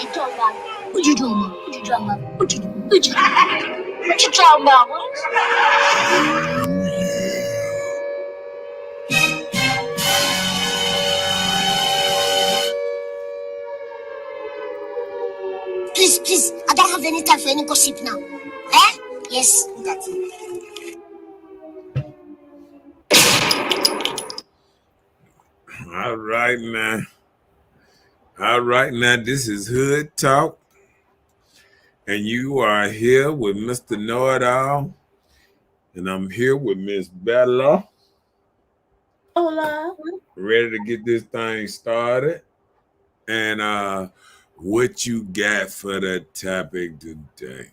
you talking about? What you talking about? What you talking about? What you talking about? Please, I don't have any time for any gossip now. Eh? Yes, that's it. All right now. All right now, this is Hood Talk. And you are here with Mr. Know It All. And I'm here with Miss Bella. Hola. Ready to get this thing started. And what you got for the topic today?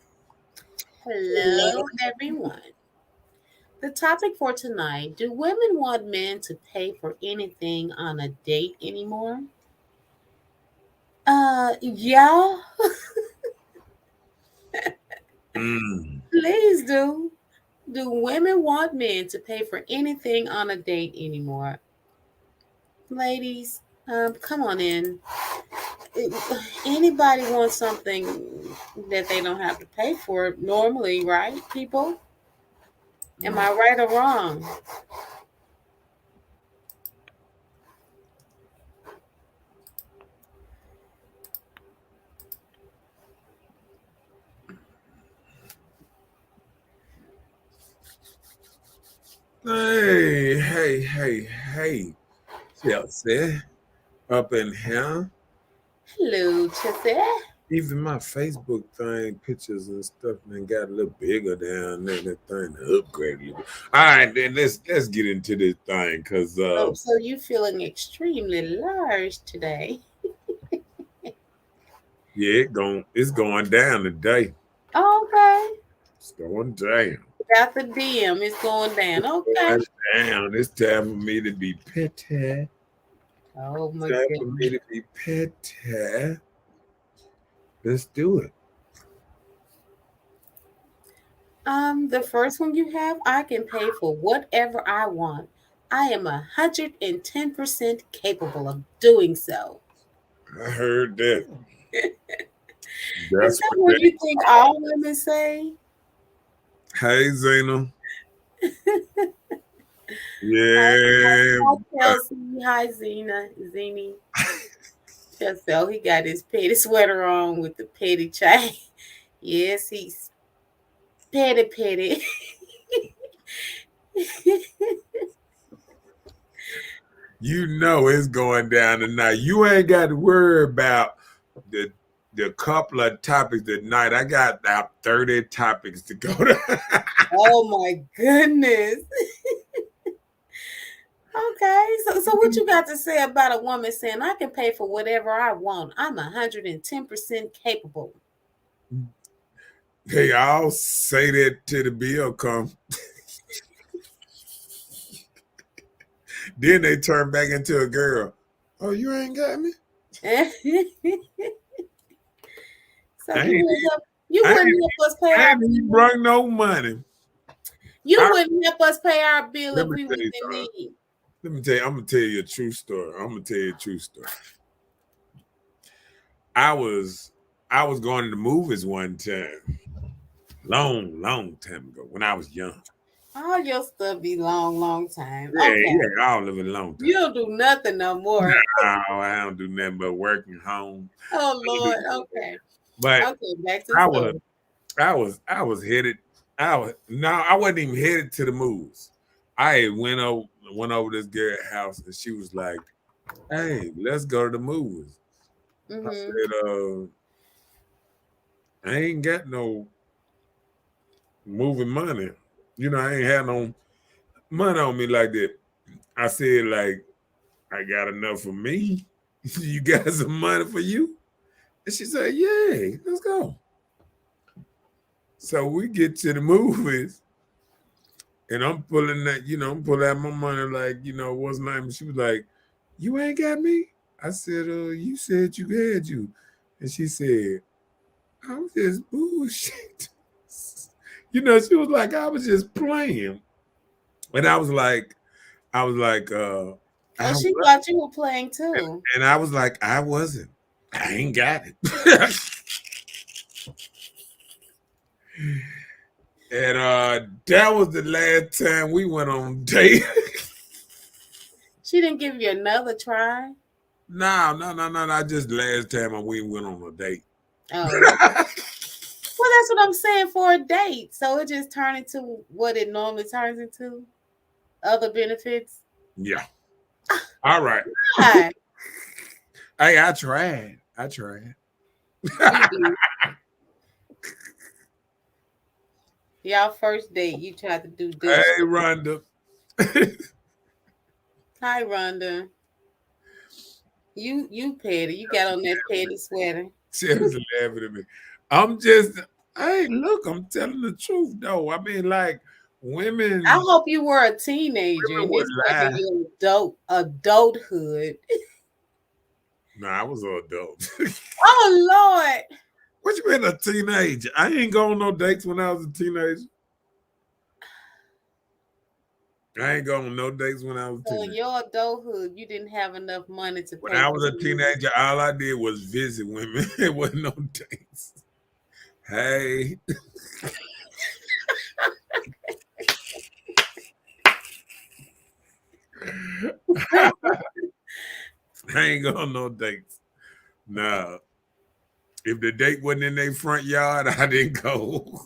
Hello, everyone. The topic for tonight: do women want men to pay for anything on a date anymore? Yeah, please do. Do women want men to pay for anything on a date anymore? Ladies, come on in. Anybody wants something that they don't have to pay for normally, right, people? Am I right or wrong? Hey. Chelsea. Up in here. Hello, Chelsea. Even my Facebook thing, pictures and stuff, man, got a little bigger down there. That thing to upgrade a little bit. All right, then let's get into this thing, cause So you feeling extremely large today? yeah, it's going down today. Okay. It's going down. Got the DM. It's going down. Okay. Going down. It's time for me to be petty. Oh my Time for me goodness. to be petty. Let's do it. The first one you have, I can pay for whatever I want. I am 110% capable of doing so. I heard that. Is That's that what what they. you think all women say? Hey, Zena. Yeah. Hi, Chelsea. Hi, Zini. Chelsea, oh, he got his petty sweater on with the petty chain. Yes, he's petty. You know it's going down tonight. You ain't got to worry about the couple of topics tonight. I got about 30 topics to go to. Oh my goodness. Okay, so what you got to say about a woman saying I can pay for whatever I want? I'm 110% capable. Hey, I'll say that till the bill come. Then they turn back into a girl. Oh, you ain't got me? So I you wouldn't help us pay our ain't bill. bring no money. You wouldn't help us pay our bill Let if me we tell was you in something. need. Let me tell you, I'm gonna tell you a true story. I was going to the movies one time. Long time ago when I was young. All your stuff be long time. Yeah, Okay. all of it long time. You don't do nothing no more. No, I don't do nothing but working home. Oh Lord. Okay. But Okay, back to the story. I was headed. I wasn't even headed to the movies. I went over this girl's house and she was like, "Hey, let's go to the movies." I said, "I ain't got no movie money. You know, I ain't had no money on me like that." I said, "Like, I got enough for me. You got some money for you?" And she said, "Yeah, let's go." So we get to the movies, and I'm pulling that, I'm pulling out my money like, what's my name? She was like, "You ain't got me?" I said, "You said you had you." And she said, "I'm just bullshit." She was like, I was just playing. And I was like, Oh, she thought you were playing too. and I was like, I wasn't. I ain't got it. And that was the last time we went on a date. She didn't give you another try? No. Just last time we went on a date. Oh. Well, that's what I'm saying, for a date. So it just turned into what it normally turns into? Other benefits? Yeah. All right. Why? Hey, I tried. You did. Y'all first date, you tried to do this. Hey, Rhonda. Hi, Rhonda. You petty. You got on that petty sweater. She was laughing at me. I'm just, hey, look, I'm telling the truth, though. I mean, like, women. I hope you were a teenager and would it's like in your adulthood. No, I was an adult. Oh, Lord. What you mean a teenager? I ain't go on no dates when I was a teenager. I ain't go on no dates when I was a So teenager. in your adulthood, you didn't have enough money to pay. When I was a teenager, all I did was visit women. It wasn't no dates. Hey. I ain't going on no dates. No. If the date wasn't in their front yard, I didn't go.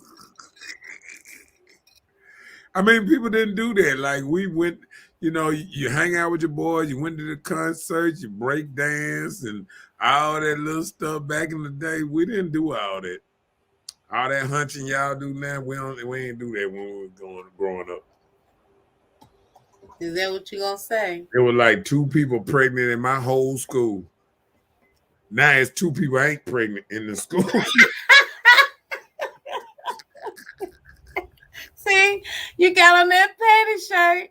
I mean, people didn't do that. Like, we went, you hang out with your boys, you went to the concert, you break dance and all that little stuff back in the day. We didn't do all that. All that hunching y'all do now, we ain't do that when we was growing up. Is that what you gonna say? There were like 2 people pregnant in my whole school. Now it's 2 people ain't pregnant in the school. See, you got on that petty shirt.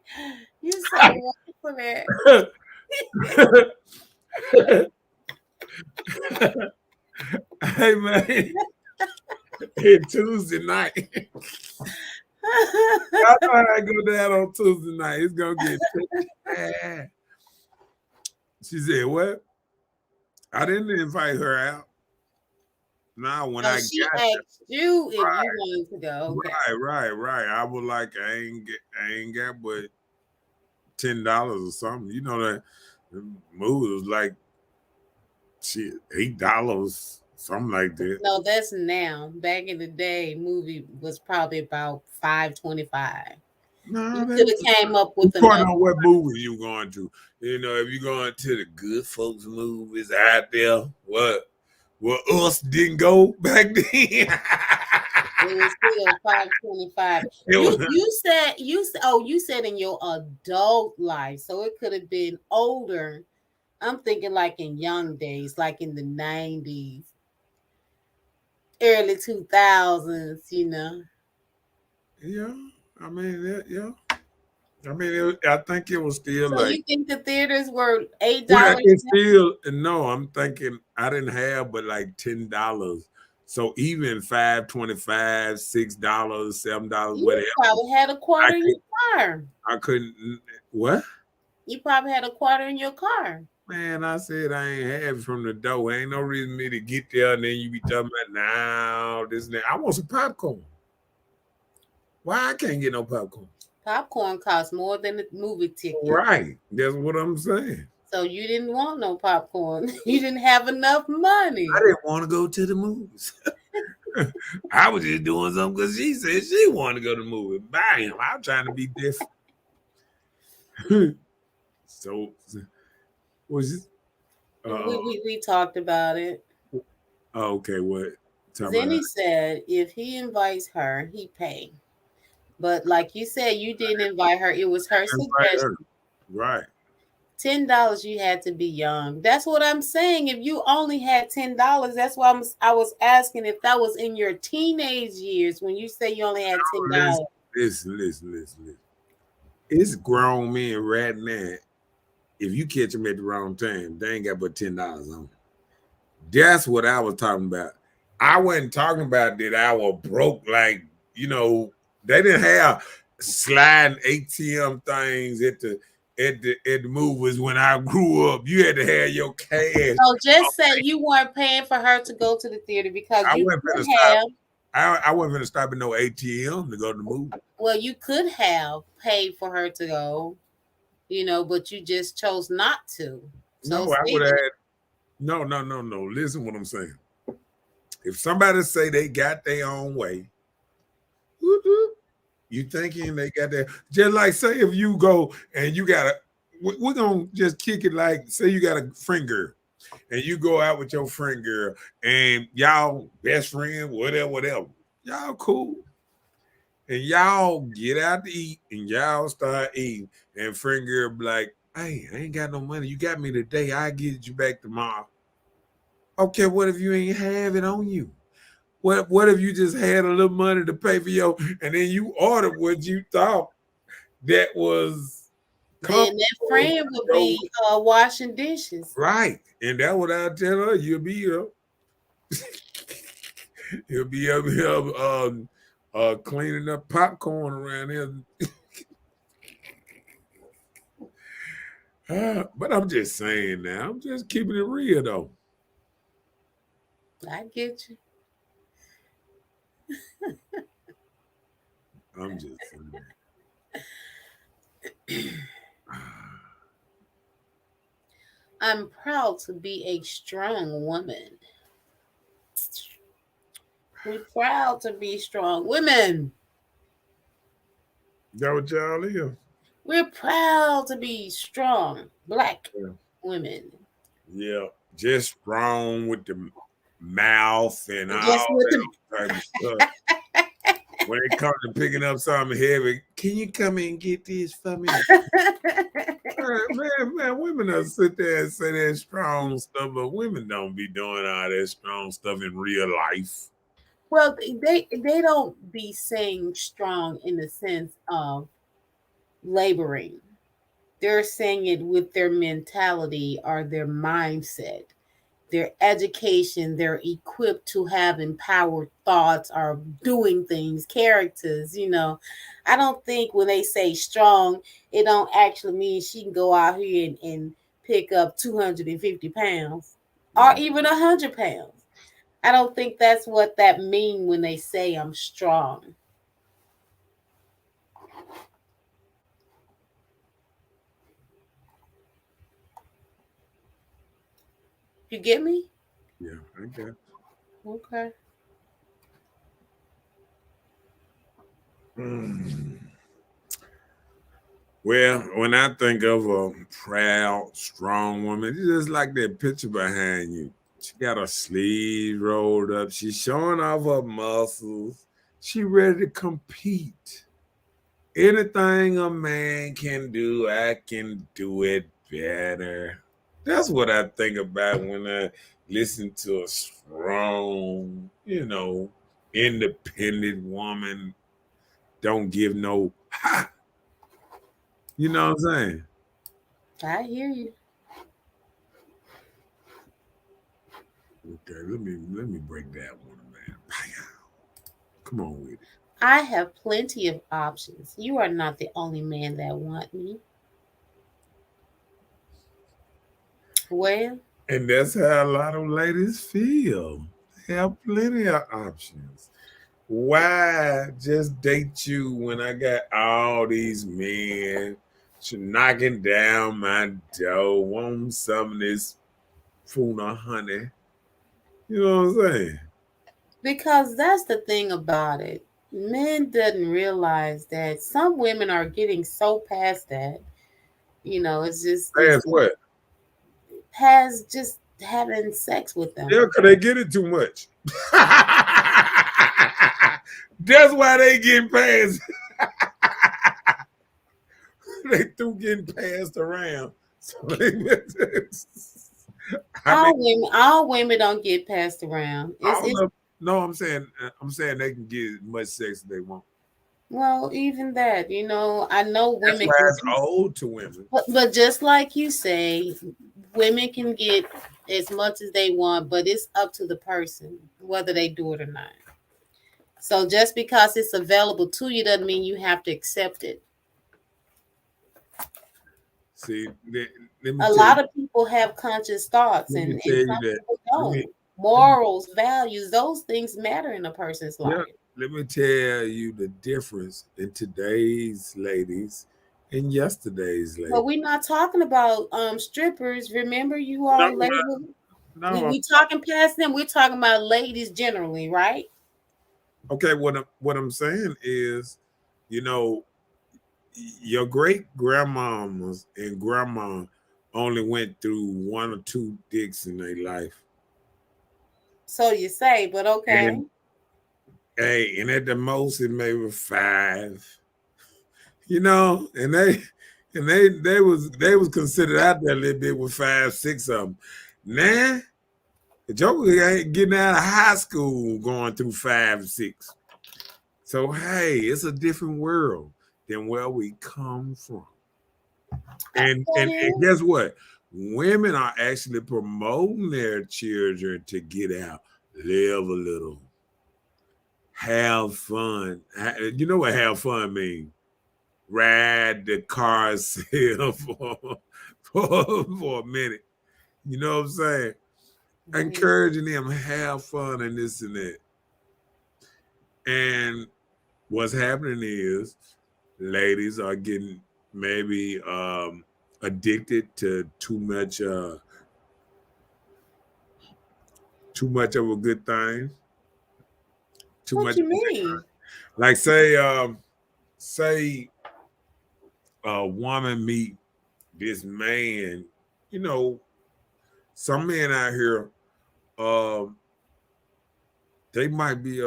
You so wrong for that. Hey, man. It's Tuesday night. I thought I'd go down on Tuesday night. It's going to get She said, what? I didn't invite her out. Now, when she asked you if you wanted to go. Okay. Right. I was like, I ain't got but $10 or something. You know that the movie was like shit, $8, something like that. No, that's now. Back in the day, movie was probably about $5.25. No, you could have came up with another. On what movie you going to? If you're going to the good folks movies out there, what us didn't go back then. It was still $5.25. You said in your adult life, so it could have been older. I'm thinking like in young days, like in the 90s, early 2000s, Yeah, I mean, yeah. I mean, I think it was still so like. You think the theaters were $8? Well, it's still no. I'm thinking I didn't have but like $10. So even $5.25, $6, $7, whatever. You probably had a quarter in your car. I couldn't. What? You probably had a quarter in your car. Man, I said I ain't have it from the door. Ain't no reason for me to get there and then you be talking about now this and that. I want some popcorn. Why I can't get no popcorn? Popcorn costs more than the movie ticket. Right. That's what I'm saying. So you didn't want no popcorn. You didn't have enough money. I didn't want to go to the movies. I was just doing something because she said she wanted to go to the movie. Bam. I'm trying to be different. So, was it? We talked about it. Oh, okay, what? Zenny said if he invites her, he pay. But like you said, you didn't invite her. It was her suggestion. Right. $10, you had to be young. That's what I'm saying. If you only had $10, that's why I was asking if that was in your teenage years when you say you only had $10. Listen. It's grown men right now. If you catch them at the wrong time, they ain't got but $10 on them. That's what I was talking about. I wasn't talking about that I was broke, like, they didn't have sliding ATM things at at the movies when I grew up. You had to have your cash. So just say you weren't paying for her to go to the theater because I you wasn't could gonna stop. have. I wasn't gonna stop at no ATM to go to the movie. Well, you could have paid for her to go, but you just chose not to. So No, I would have had no. Listen what I'm saying. If somebody say they got their own way, whoop, you thinking they got their just like say if you go and you got we're gonna just kick it like say you got a friend girl and you go out with your friend girl and y'all best friend, whatever. Y'all cool. And y'all get out to eat and y'all start eating. And friend girl be like, hey, I ain't got no money. You got me today. I get you back tomorrow. Okay, what if you ain't have it on you? What if you just had a little money to pay for your and then you ordered what you thought that was then that friend would be washing dishes. Right. And that what I tell her, you'll be up. You'll be up here cleaning up popcorn around here. But I'm just saying now. I'm just keeping it real though. I get you. I'm just saying. I'm proud to be a strong woman. We're proud to be strong women. That what y'all is? We're proud to be strong Black women. Yeah, just strong with the mouth and all Just with that type of stuff. When it comes to picking up something heavy, can you come in and get this for me? Man, women don't sit there and say that strong stuff, but women don't be doing all that strong stuff in real life. Well, they don't be saying strong in the sense of laboring. They're saying it with their mentality or their mindset, their education. They're equipped to have empowered thoughts or doing things, characters. I don't think when they say strong, it don't actually mean she can go out here and pick up 250 pounds or even 100 pounds. I don't think that's what that mean when they say I'm strong. You get me? Yeah, I guess. Okay. Well, when I think of a proud, strong woman, it's just like that picture behind you. She got her sleeves rolled up. She's showing off her muscles. She ready to compete. Anything a man can do, I can do it better. That's what I think about when I listen to a strong, independent woman. Don't give no ha. You know what I'm saying? I hear you. Okay, let me break that one, man. Come on with it. I have plenty of options. You are not the only man that want me. Well, And that's how a lot of ladies feel. They have plenty of options. Why just date you when I got all these men knocking down my door, wanting some of this Funa honey? You know what I'm saying? because that's the thing about it. Men doesn't realize that some women are getting so past that. It's That's what. past just having sex with them. Yeah, because they get it too much. That's why they getting passed. They through getting passed around. So All women don't get passed around. no, I'm saying they can get as much sex as they want. Well, even that, I know That's women why can, it's old to women. but just like you say, women can get as much as they want, but it's up to the person whether they do it or not. So just because it's available to you doesn't mean you have to accept it. See, let me A tell you. lot of people have conscious thoughts, Let me and tell you some that. people Let don't. me, Morals, values, those things matter in a person's yeah, life. let me tell you the difference in today's ladies and yesterday's But ladies. we're not talking about strippers. Remember, you No, all labeled. We no. we talking past them. We're talking about ladies generally, right? Okay, what I'm saying is, you know, your great grandmamas and grandma only went through one or two dicks in their life. So you say, but okay. And hey, and at the most it may be five. You know, and they was considered out there a little bit with 5, 6 of them. Now the Joker ain't getting out of high school going through 5, 6. So hey, it's a different world than where we come from. And That and, and is. guess what? Women are actually promoting their children to get out, live a little, have fun. You know what have fun means? Ride the car sale for a minute. You know what I'm saying? Encouraging them have fun and this and that. And what's happening is ladies are getting maybe addicted to too much of a good thing. Too What much you of a good mean? thing. Like say a woman meet this man, you know, some men out here, um, they might be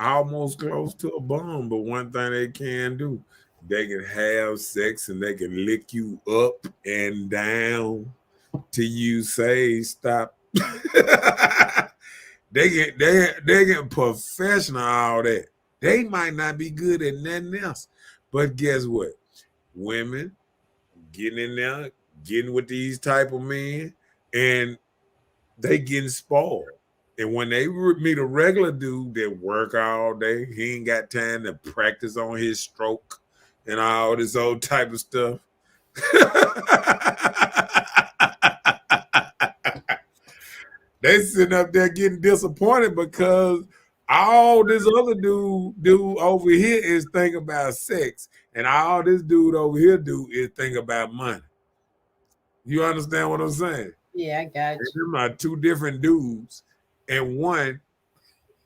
almost close to a bum, but one thing they can do, they can have sex and they can lick you up and down till you say stop. they get professional all that. They might not be good at nothing else, but guess what? Women getting in there, getting with these type of men, and they getting spoiled. And when they meet a regular dude that work all day, he ain't got time to practice on his stroke and all this old type of stuff. They sitting up there getting disappointed because all this other dude over here is thinking about sex, and all this dude over here do is think about money. You understand what I'm saying? Yeah, I got And you. them are two different dudes, and one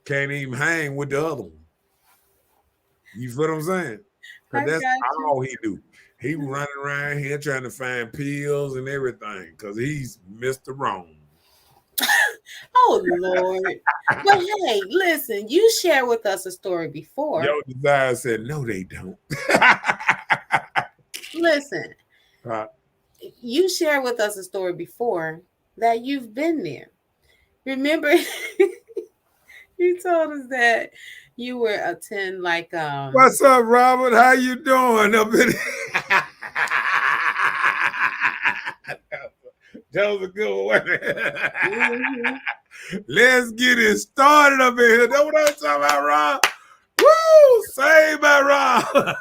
can't even hang with the other one. You feel what I'm saying? I Because that's got you. all he do. He running around here trying to find pills and everything because he's Mr. Wrong. Oh Lord. But hey, listen, you shared with us a story Yo, before. Desire said, no, they don't. Listen, Uh, you shared with us a story before that you've been there. Remember, you told us that you were attend like What's up, Robert? How you doing? That was a good one. mhm. Let's get it started up in here. That's what I'm talking about, Rob. Woo! Save by Rob.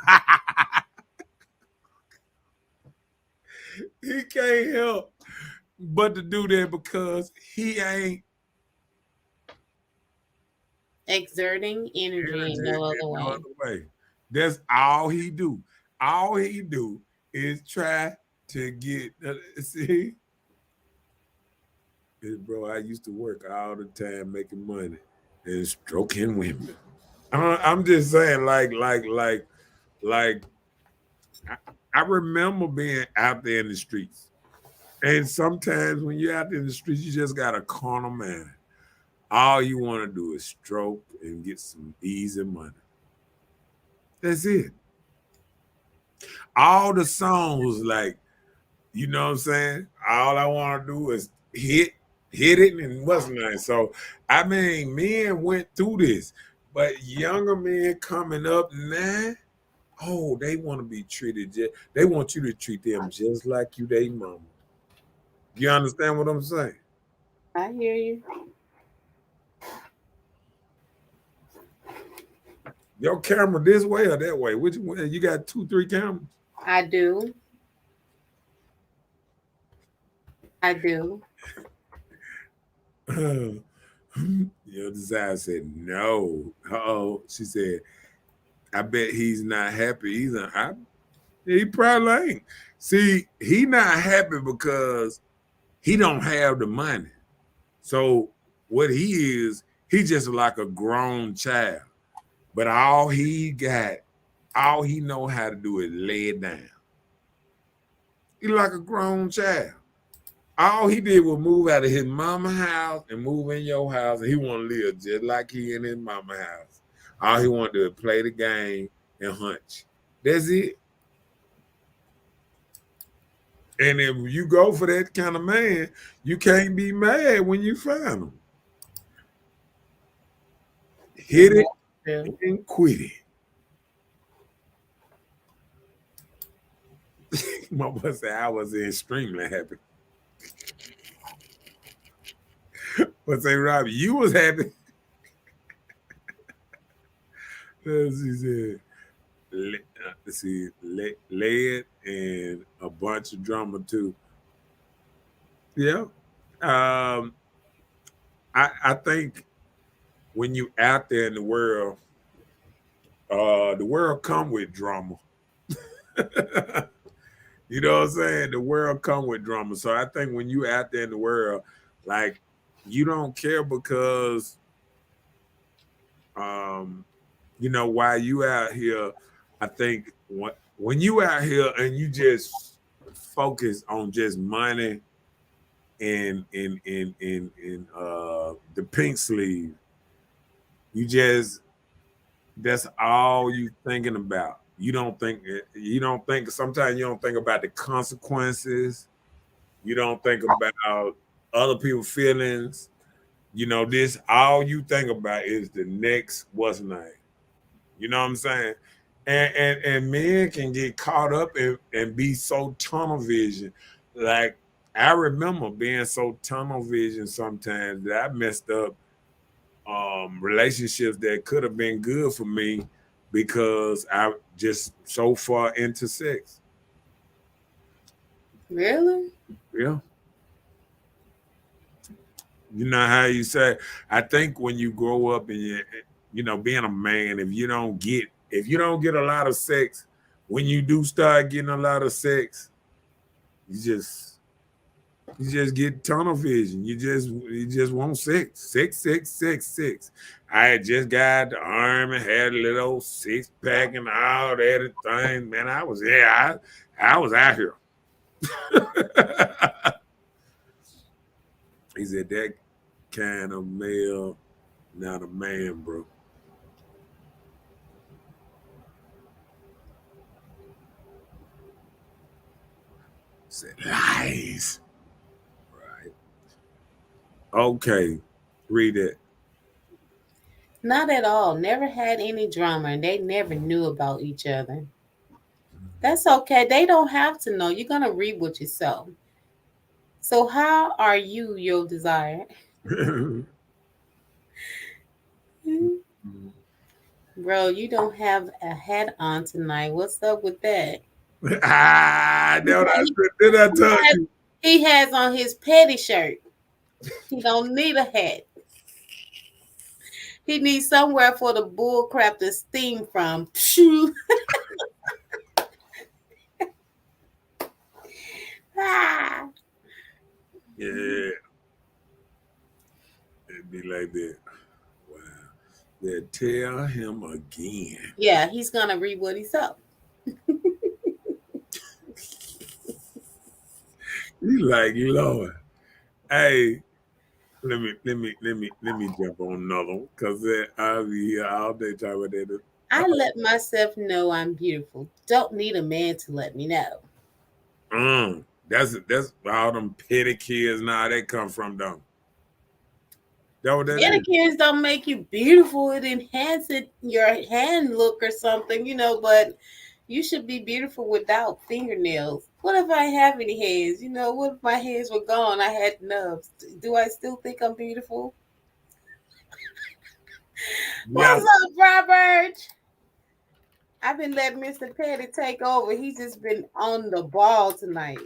He can't help but to do that because he ain't Exerting energy in energy no in other no way. other way. That's all he do. All he do is try to get. See, bro, I used to work all the time making money and stroking women. I'm just saying, like. I remember being out there in the streets, and sometimes when you're out there in the streets, you just got a corner man. All you want to do is stroke and get some easy money. That's it. All the songs, like, you know what I'm saying? All I want to do is hit it, and what's nice. So, I mean, men went through this, but younger men coming up now, oh, they want to be treated they want you to treat them just like you, they mama. You understand what I'm saying? I hear you. Your camera this way or that way? Which way? You got 2, 3 cameras? I do. I do. Your desire said no. Uh-oh. She said, I bet he's not happy either. He probably ain't. See, he not happy because he don't have the money. So what he just like a grown child. But all he know how to do is lay it down. He like a grown child. All he did was move out of his mama house and move in your house, and he want to live just like he in his mama house. All he want to do is play the game and hunch. That's it. And if you go for that kind of man, you can't be mad when you find him. Hit it and quit it. My boy said I was extremely happy. But say, Robbie, you was happy. She said, lead and a bunch of drama too. Yeah. I think when you out there in the world come with drama. You know what I'm saying? The world come with drama. So I think when you out there in the world, like you don't care because while you out here, I think when you out here and you just focus on just money and the pink sleeve, that's all you thinking about. You don't think sometimes you don't think about the consequences. You don't think about other people's feelings. This all you think about is the next what's name. You know what I'm saying? And men can get caught up and be so tunnel vision. Like I remember being so tunnel vision sometimes that I messed up relationships that could have been good for me because I just so far into sex. Really? Yeah. You know how you say, I think when you grow up and being a man, if you don't get a lot of sex, when you do start getting a lot of sex, you just get tunnel vision. You just want sex. I had just got the arm and had a little 6-pack and all that thing. Man, I was out here. He said that kind of male, not a man, bro. Said lies. Right. Okay. Read it. Not at all. Never had any drama, and they never knew about each other. That's okay. They don't have to know. You're gonna read what you sow. So how are you, your desire? Bro, you don't have a hat on tonight. What's up with that? No, did I tell you? He has on his petty shirt. He don't need a hat. He needs somewhere for the bull crap to steam from. Ah. Yeah. It'd be like that. Wow. Yeah, tell him again. Yeah, he's gonna read what he's up. You like Lord. Hey, let me jump on another one because I'll be here all day talking about that. I let myself know I'm beautiful. Don't need a man to let me know. That's all them petty kids now they come from though. That what that Petty is. kids don't make you beautiful. It enhances your hand look or something, but you should be beautiful without fingernails. What if I have any hairs? What if my hairs were gone? I had nubs. Do I still think I'm beautiful? Yeah. What's up, Robert? I've been letting Mr. Petty take over. He's just been on the ball tonight.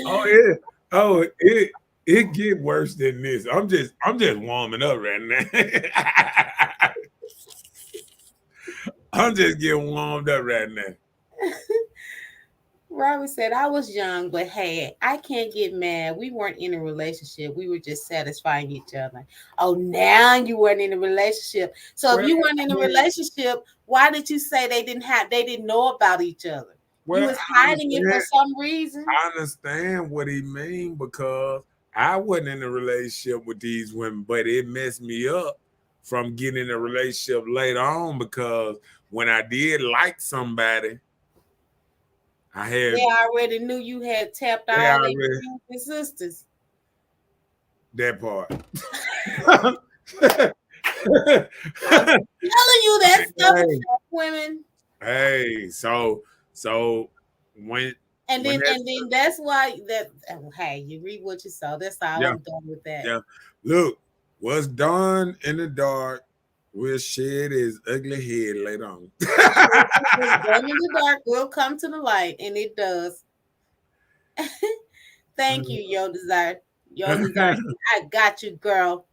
Oh it oh it get worse than this. I'm just warming up right now. I'm just getting warmed up right now. Robert said, I was young, but hey, I can't get mad. We weren't in a relationship. We were just satisfying each other. Oh, now you weren't in a relationship. So if Well, you weren't in a relationship, why did you say they didn't know about each other? You well, was hiding it for some reason. I understand what he mean because I wasn't in a relationship with these women, but it messed me up from getting in a relationship later on because when I did like somebody, I They had already knew you had tapped they all their already brothers and sisters. that part. I'm telling you that stuff hey, affects women. hey, so when And when then that and then that's why that hey, you read what you saw. That's all yeah I'm done with that. yeah look what's done in the dark will shed his ugly head later on. What's done in the dark will come to the light, and it does. Thank you, Yo Desire. Yo Desire. I got you, girl.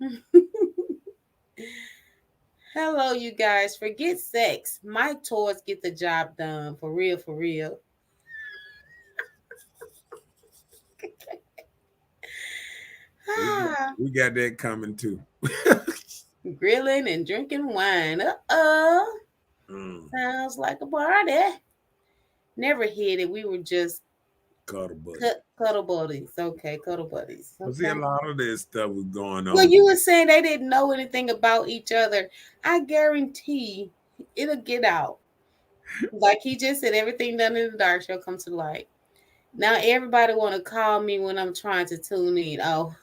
Hello, you guys. Forget sex. My toys get the job done. For real, for real. Ah, we got that coming too. grilling and drinking wine. Uh-oh. Mm, Sounds like a party. Never hit it. We were just cuddle buddy. cuddle buddies. Okay, cuddle buddies. But see, a Okay. lot of this stuff was going Well, on. you were saying they didn't know anything about each other. I guarantee it'll get out. Like he just said, everything done in the dark shall come to light. Now everybody want to call me when I'm trying to tune in. Oh,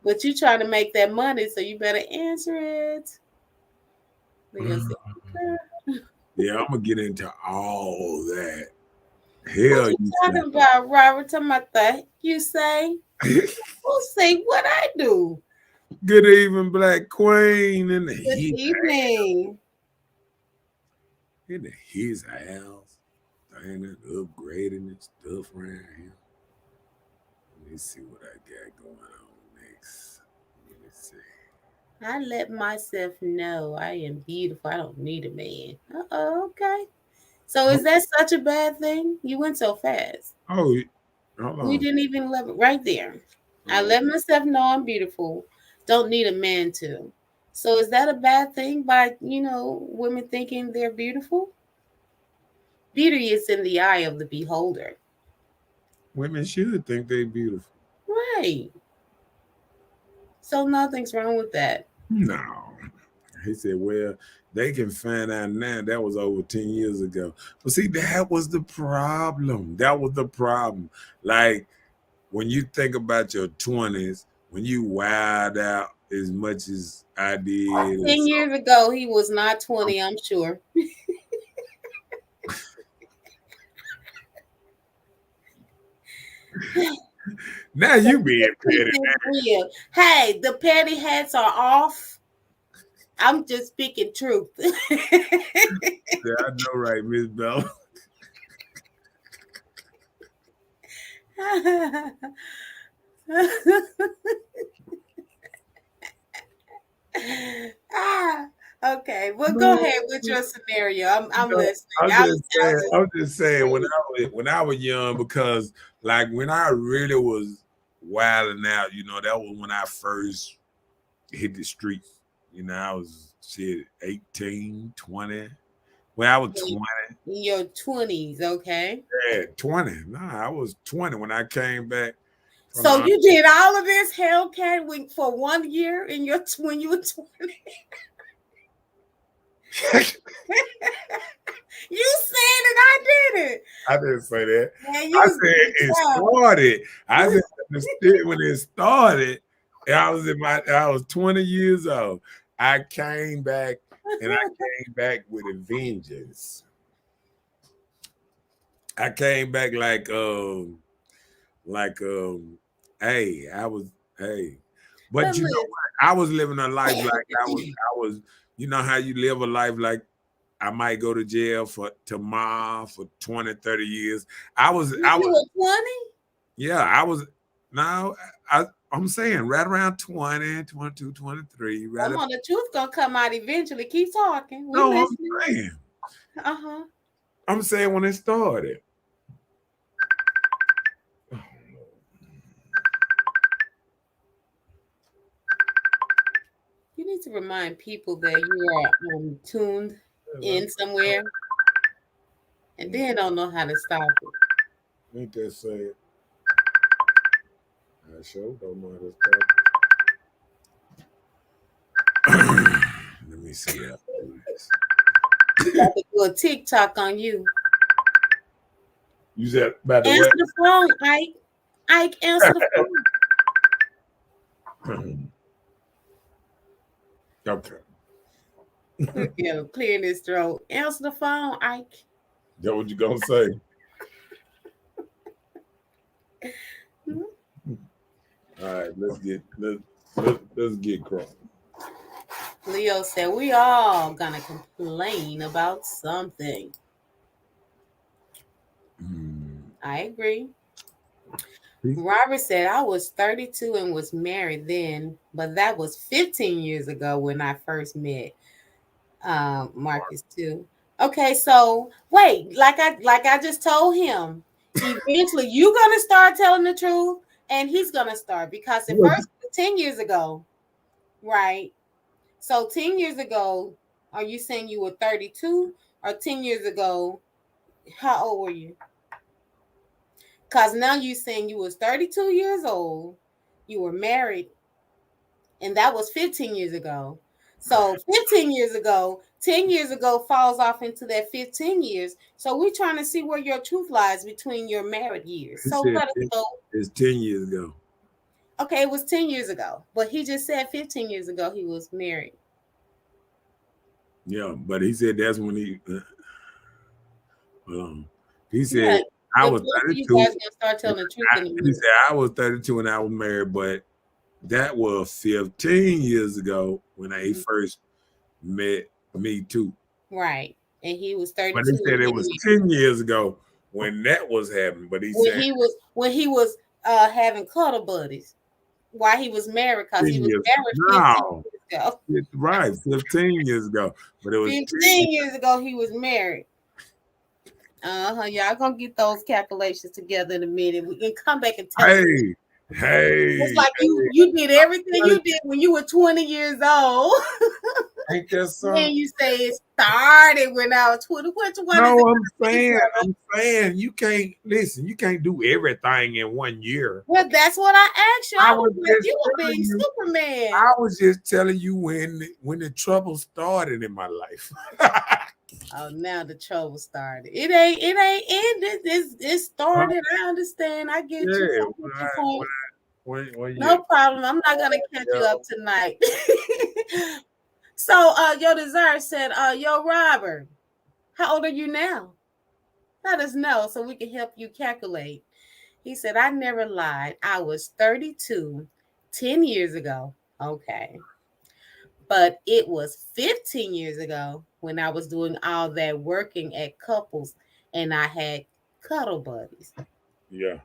but you trying to make that money, so you better answer it. Leo said, Yeah, I'm gonna get into all that. what Hell, you you talking about, Robert? Talking about the you say? say. Who say what I do? Good evening, Black Queen, in the Good evening. his house. Diana upgrading and stuff around here. Let me see what I got going on next. Let me see. I let myself know I am beautiful. I don't need a man. Uh-oh, okay. So is that such a bad thing? You went so fast. Oh, hold We on. didn't even love it right there. I Oh, let myself know I'm beautiful. Don't need a man to. So is that a bad thing by, women thinking they're beautiful? Beauty is in the eye of the beholder. women should think they beautiful. Right. So nothing's wrong with that. No. He said, well, they can find out now. That was over 10 years ago. But see, that was the problem. That was the problem. Like, when you think about your 20s, when you wild out as much as I did, 10 years ago, he was not 20, I'm sure. now you being petty. Real. Hey, the petty hats are off. I'm just speaking truth. Yeah, I know, right, Miss Bell. Ah, okay. Well, go ahead with your scenario. I'm No, listening. I'm I'm just saying. just I'm just saying. When I was young, because like when I really was wilding out, that was when I first hit the streets. I was 18, 20. When I was 20, in your 20s, okay? yeah, 20. Nah, I was 20 when I came back from So the you did all of this Hellcat for 1 year when you were 20. You said it, I did it. I didn't say that. Man, I said it started. I said when it started, I was 20 years old. I came back and I came back with a vengeance. I came back hey, hey. But But you know listen, what? I was living a life like I was, you know how you live a life like I might go to jail for tomorrow for 20, 30 years. I was you were 20? Yeah, I was now I'm saying right around 20, 22, 23. Right Come up. on, the truth gonna come out eventually. Keep talking. We No, listening. saying. Uh-huh. I'm saying when it started. You need to remind people that you are tuned in somewhere and then don't know how to stop it. Ain't that sad? I sure don't know how to stop. Let me see how to do this. You got to do a TikTok on you. You said about the Answer what? the phone, Ike. Ike, answer the phone. Okay. Look at him clearing his throat. Answer the phone, Ike. That what you gonna say? All right, let's get crunk. Leo said we all gonna complain about something. I agree. Robert said I was 32 and was married then, but that was 15 years ago when I first met Marcus too. Okay, so wait, like I just told him, eventually you're gonna start telling the truth, and he's gonna start because at first 10 years ago, right? So 10 years ago, are you saying you were 32, or 10 years ago? How old were you? Because now you're saying you was 32 years old, you were married, and that was 15 years ago. So 15 years ago, 10 years ago falls off into that 15 years. So we're trying to see where your truth lies between your married years. So let us go. It's 10 years ago. Okay, it was 10 years ago, but he just said 15 years ago he was married. Yeah, but he said that's when he said I was 32. You guys gonna start telling the truth in a minute. He said I was 32 and I was married, but that was 15 years ago when he first met me too. Right. And he was 32. But he said it was 10 years ago when that was happening. But he said when he was having cuddle buddies while he was married, because he was married 15 years ago. Right, 15 years ago. But it was 15 years ago he was married. Y'all gonna get those calculations together in a minute. We can come back and tell you. It's like you did everything you did when you were 20 years old. Ain't that so? And you say it started when I was 20. Which one no, is I'm saying you can't listen, you can't do everything in 1 year. Well, that's what I asked you. I was like, you were being Superman. I was just telling you when the trouble started in my life. Oh, now the trouble started. It ain't ended. It started. I understand. I get you. No problem. I'm not gonna catch you up tonight. So Yo Desire said, yo, Robert, how old are you now? Let us know so we can help you calculate. He said, I never lied. I was 32 10 years ago. Okay. But it was 15 years ago when I was doing all that working at Couples and I had cuddle buddies. Yeah.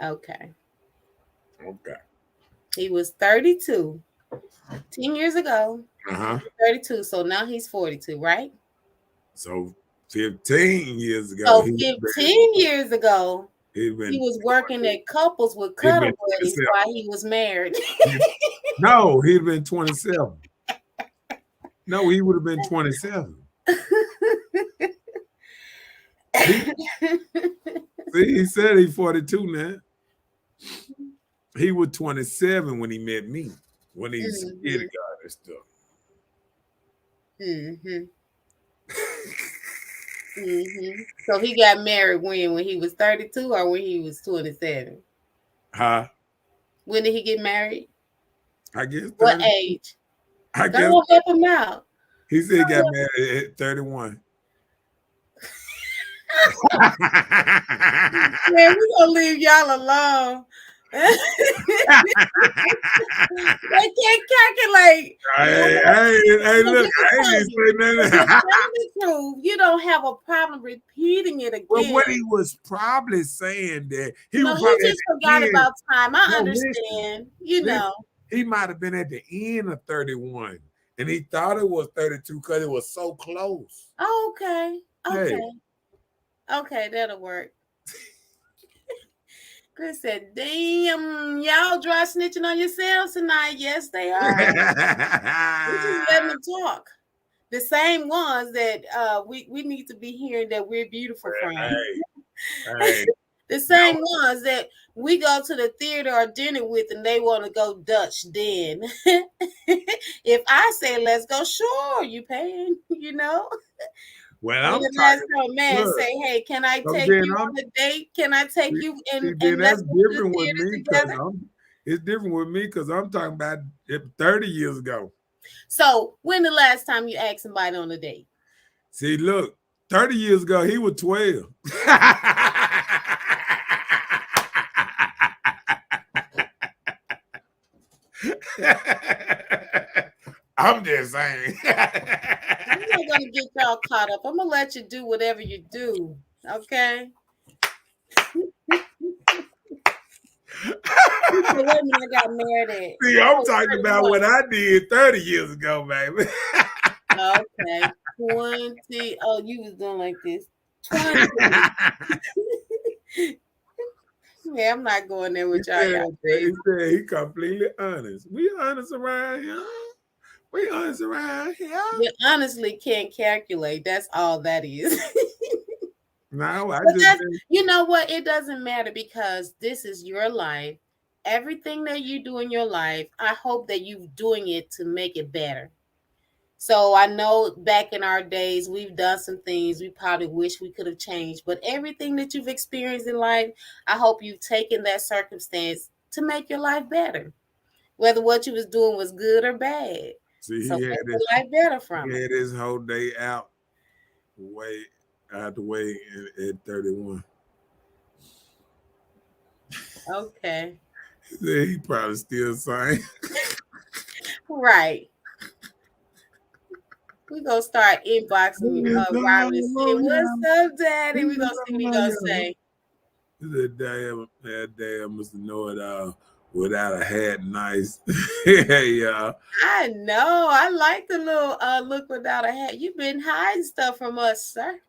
Okay. Okay. He was 32 10 years ago. 32. So now he's 42, right? So 15 years ago. So 15 years ago, he was working at Couples with cuddle buddies while he was married. No, he'd been 27. No, he would have been 27. He said he's 42 now. He was 27 when he met me, when he was scared of God and stuff. So he got married when he was 32 or when he was 27? Huh? When did he get married? I guess 30. What age? I guess help him out. He said he got married at 31. Man, we're gonna leave y'all alone. They can't calculate. Hey, But look, let me I ain't tell even you, say nothing. when you're telling the truth, you don't have a problem repeating it Well, again. what he was probably saying that he No, was he probably at just the forgot end. about time. I No, listen, understand. You listen. know. He might have been at the end of 31, and he thought it was 32 because it was so close. Oh, okay. Hey. Okay. Okay, that'll work. Chris said, damn, y'all dry snitching on yourselves tonight. Yes, they are. We just letting them talk. The same ones that we need to be hearing that we're beautiful from. Hey. The same ones that we go to the theater or dinner with and they want to go Dutch then. If I say let's go, sure, you paying, you know. Well, When I'm the last talking. time a man Look, say, hey, can I so take then you on a date? Can I take you and then let's that's go to the different with theater me because together? it's different with me because I'm talking about it 30 years ago. So when the last time you asked somebody on a date? See, look, 30 years ago, he was 12. I'm just saying. I'm not gonna get y'all caught up. I'm gonna let you do whatever you do. Okay. Wait a minute, I got married at. See, I'm talking about what I did 30 years ago, baby. Okay. 20. Oh, you was doing like this. 20. Yeah, I'm not going there with y'all. He said he completely honest. We honest around here. We honest around here. You honestly can't calculate. That's all that is. No, You know what? It doesn't matter because this is your life. Everything that you do in your life, I hope that you're doing it to make it better. So I know back in our days, we've done some things we probably wish we could have changed, but everything that you've experienced in life, I hope you've taken that circumstance to make your life better, whether what you was doing was good or bad. See, So he make had your this. life better from He it. had his whole day out the way at 31. Okay. He probably still saying. Right. We're gonna start inboxing Robin and saying, what's up, Daddy? We're gonna see what he gonna say. That damn Mr. Know It All without a hat, nice. Yeah. I know. I like the little look without a hat. You've been hiding stuff from us, sir.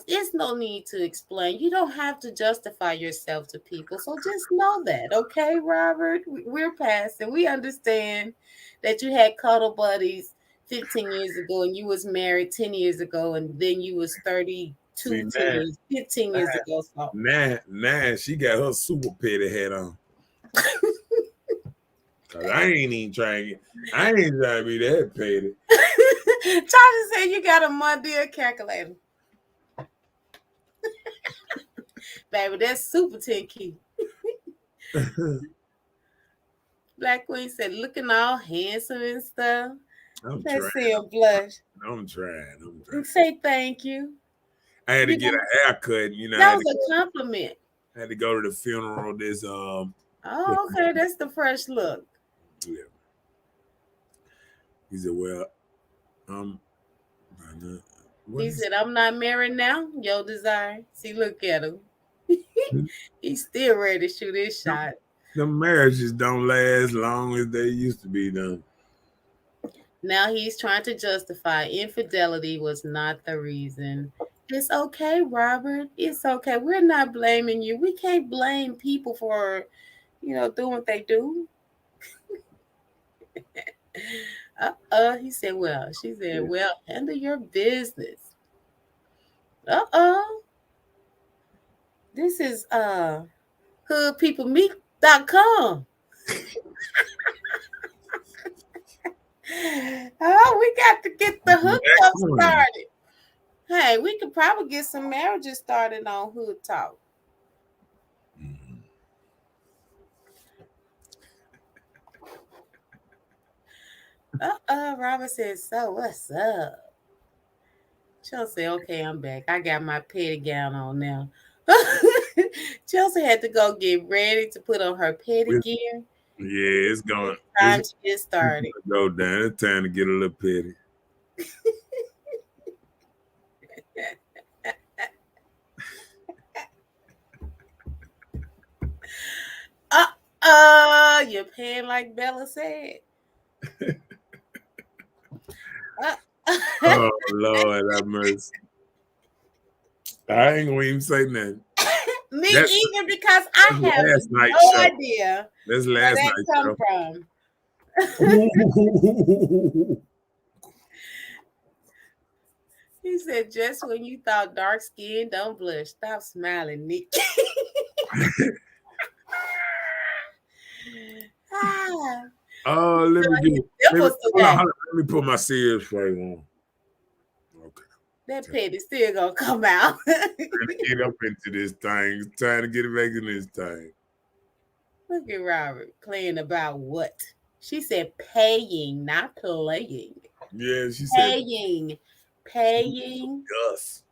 It's no need to explain. You don't have to justify yourself to people. So just know that, okay, Robert? We're past and we understand that you had cuddle buddies 15 years ago and you was married 10 years ago and then you was 32 15 years ago. So Now she got her super petty hat on. Cause I ain't trying to be that petty. Charlie said you got a Monday calculator. Baby, that's super 10 key. Black Queen said, looking all handsome and stuff. Let's see him blush. I'm trying. Say thank you. I had to get a haircut, That was a compliment. I had to go to the funeral this Oh, okay. That's the fresh look. Yeah. He said, well, he said, I'm not married now. Your desire. See, look at him. He's still ready to shoot his shot. The marriages don't last long as they used to be done. Now he's trying to justify infidelity was not the reason. It's okay, Robert. It's okay. We're not blaming you. We can't blame people for, doing what they do. He said, well, she said, well, handle your business. This is hoodpeoplemeet.com. Oh, we got to get the hookup started. Hey, we could probably get some marriages started on Hood Talk. Robert says, so what's up? She'll say, okay, I'm back. I got my petty gown on now. Chelsea had to go get ready to put on her petty It's- gear. Yeah, it's going. Time It's to get started. gonna go down. It's time to get a little petty. You're paying like Bella said. Oh Lord, have mercy. I ain't gonna even say nothing. Me That's- either, because I that's have last night's no show. idea That's where last that night's come show. from. He said, just when you thought dark skin, don't blush. Stop smiling, Nick. Oh, let me put my serious face on. Okay. That petty still gonna come out. Trying to get up into this thing. Trying to get it back in this thing. Look at Robert playing about what? She said paying, not playing. Yeah, she said Paying. Gus.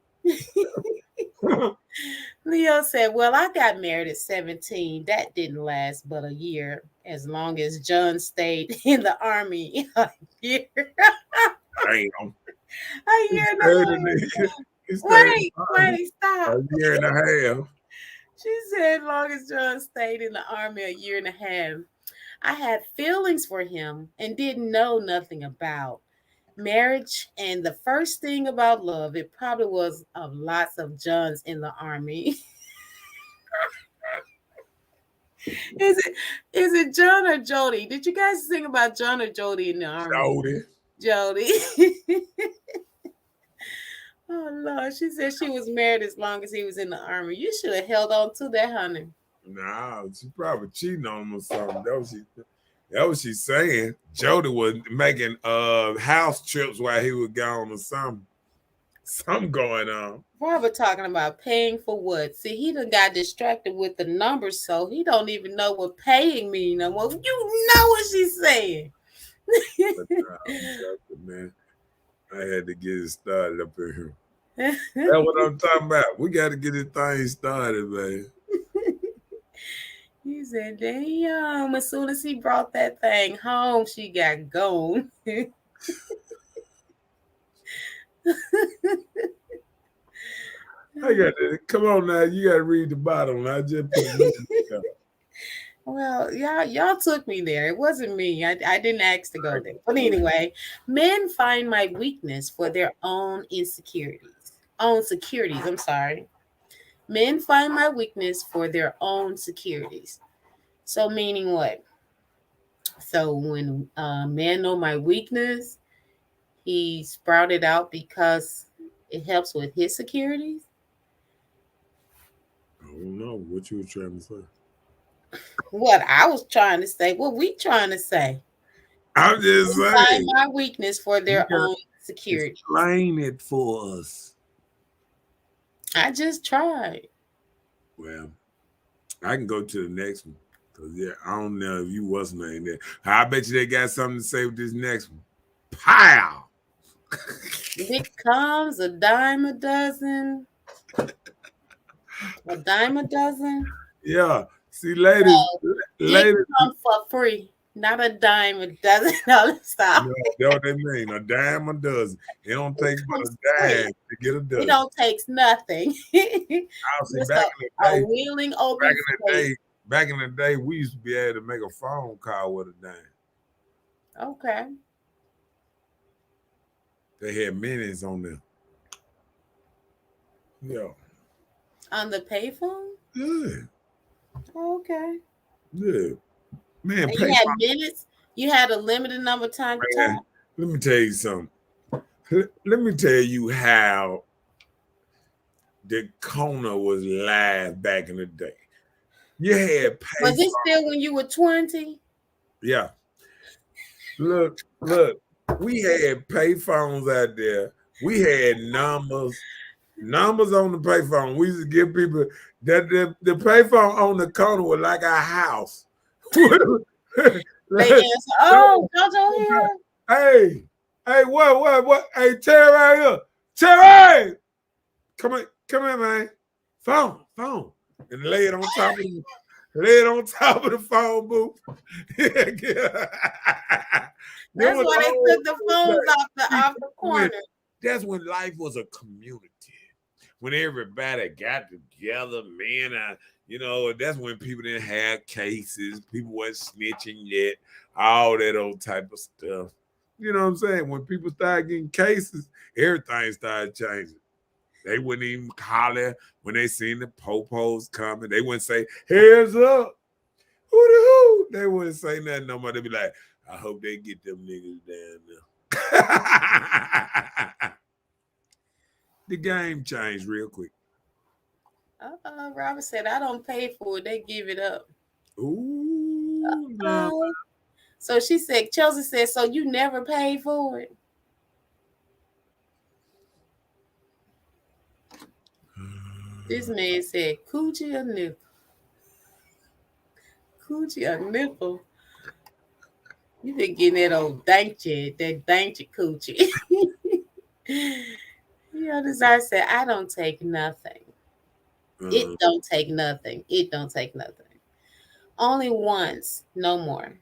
Leo said, well, I got married at 17. That didn't last but a year, as long as John stayed in the army. A year. Damn. A year and a half. Wait, stop. A year and a half. She said, as long as John stayed in the army a year and a half, I had feelings for him and didn't know nothing about marriage. And the first thing about love, it probably was of lots of Johns in the army. Is it John or Jody? Did you guys sing about John or Jody in the army? Jody. Oh Lord, she said she was married as long as he was in the army. You should have held on to that, honey. Nah, she probably cheating on him or something. That was she saying. Jody was making house trips while he was gone or something. Something going on. Robert talking about paying for what? See, he done got distracted with the numbers, so he don't even know what paying mean no more. You know what she's saying. Man, I had to get it started up in here. That's what I'm talking about. We got to get this thing started, man. He said, damn, as soon as he brought that thing home, she got gone. I got to come on now. You got to read the bottom. I just put it Well, y'all took me there. It wasn't me. I didn't ask to go there. But anyway, men find my weakness for their own insecurities. I'm sorry. Men find my weakness for their own securities. So meaning what? So when men know my weakness, he sprouted out because it helps with his securities. I don't know what you were trying to say. What I was trying to say. What we trying to say? I'm just saying. Find my weakness for their own security. Explain it for us. I just tried. Well, I can go to the next one. Because, yeah, I don't know if you was named there. I bet you they got something to say with this next one. Pow! It comes a dime a dozen. A dime a dozen? Yeah. See, ladies. Ladies come for free. Not a dime a dozen. No, stop. No, that's what they mean. A dime a dozen. It don't take but a dime to get a dozen. It don't take nothing. Just back in the day, wheeling open back in the day, we used to be able to make a phone call with a dime. Okay. They had minutes on them. Yeah. On the payphone? Yeah. Okay. Yeah. Man, you had minutes? You had a limited number of time to talk? Let me tell you something. Let me tell you how the corner was live back in the day. You had payphones. Was it still when you were 20? Yeah. Look. We had payphones out there. We had numbers on the payphone. We used to give people that the payphone on the corner was like our house. They answer, oh, Jojo here. Hey, what? Hey, Terry right here. Terry! Come here, man. Phone. and lay it on top of the phone booth. That's why they took the phones off the corner. That's when life was a community. When everybody got together, man, that's when people didn't have cases, people wasn't snitching yet, all that old type of stuff. You know what I'm saying? When people started getting cases, everything started changing. They wouldn't even holler when they seen the popos coming. They wouldn't say, "Heads up, hoo-de-hoo." They wouldn't say nothing no more. They'd be like, "I hope they get them niggas down there." The game changed real quick. Robert said, "I don't pay for it. They give it up." Ooh, no. So she said, Chelsea said, "So you never paid for it?" This man said, "Coochie or nickel? Coochie or nickel? You been getting that old dainty coochie." Desire said, "I don't take nothing. It don't take nothing. It don't take nothing. Only once, no more."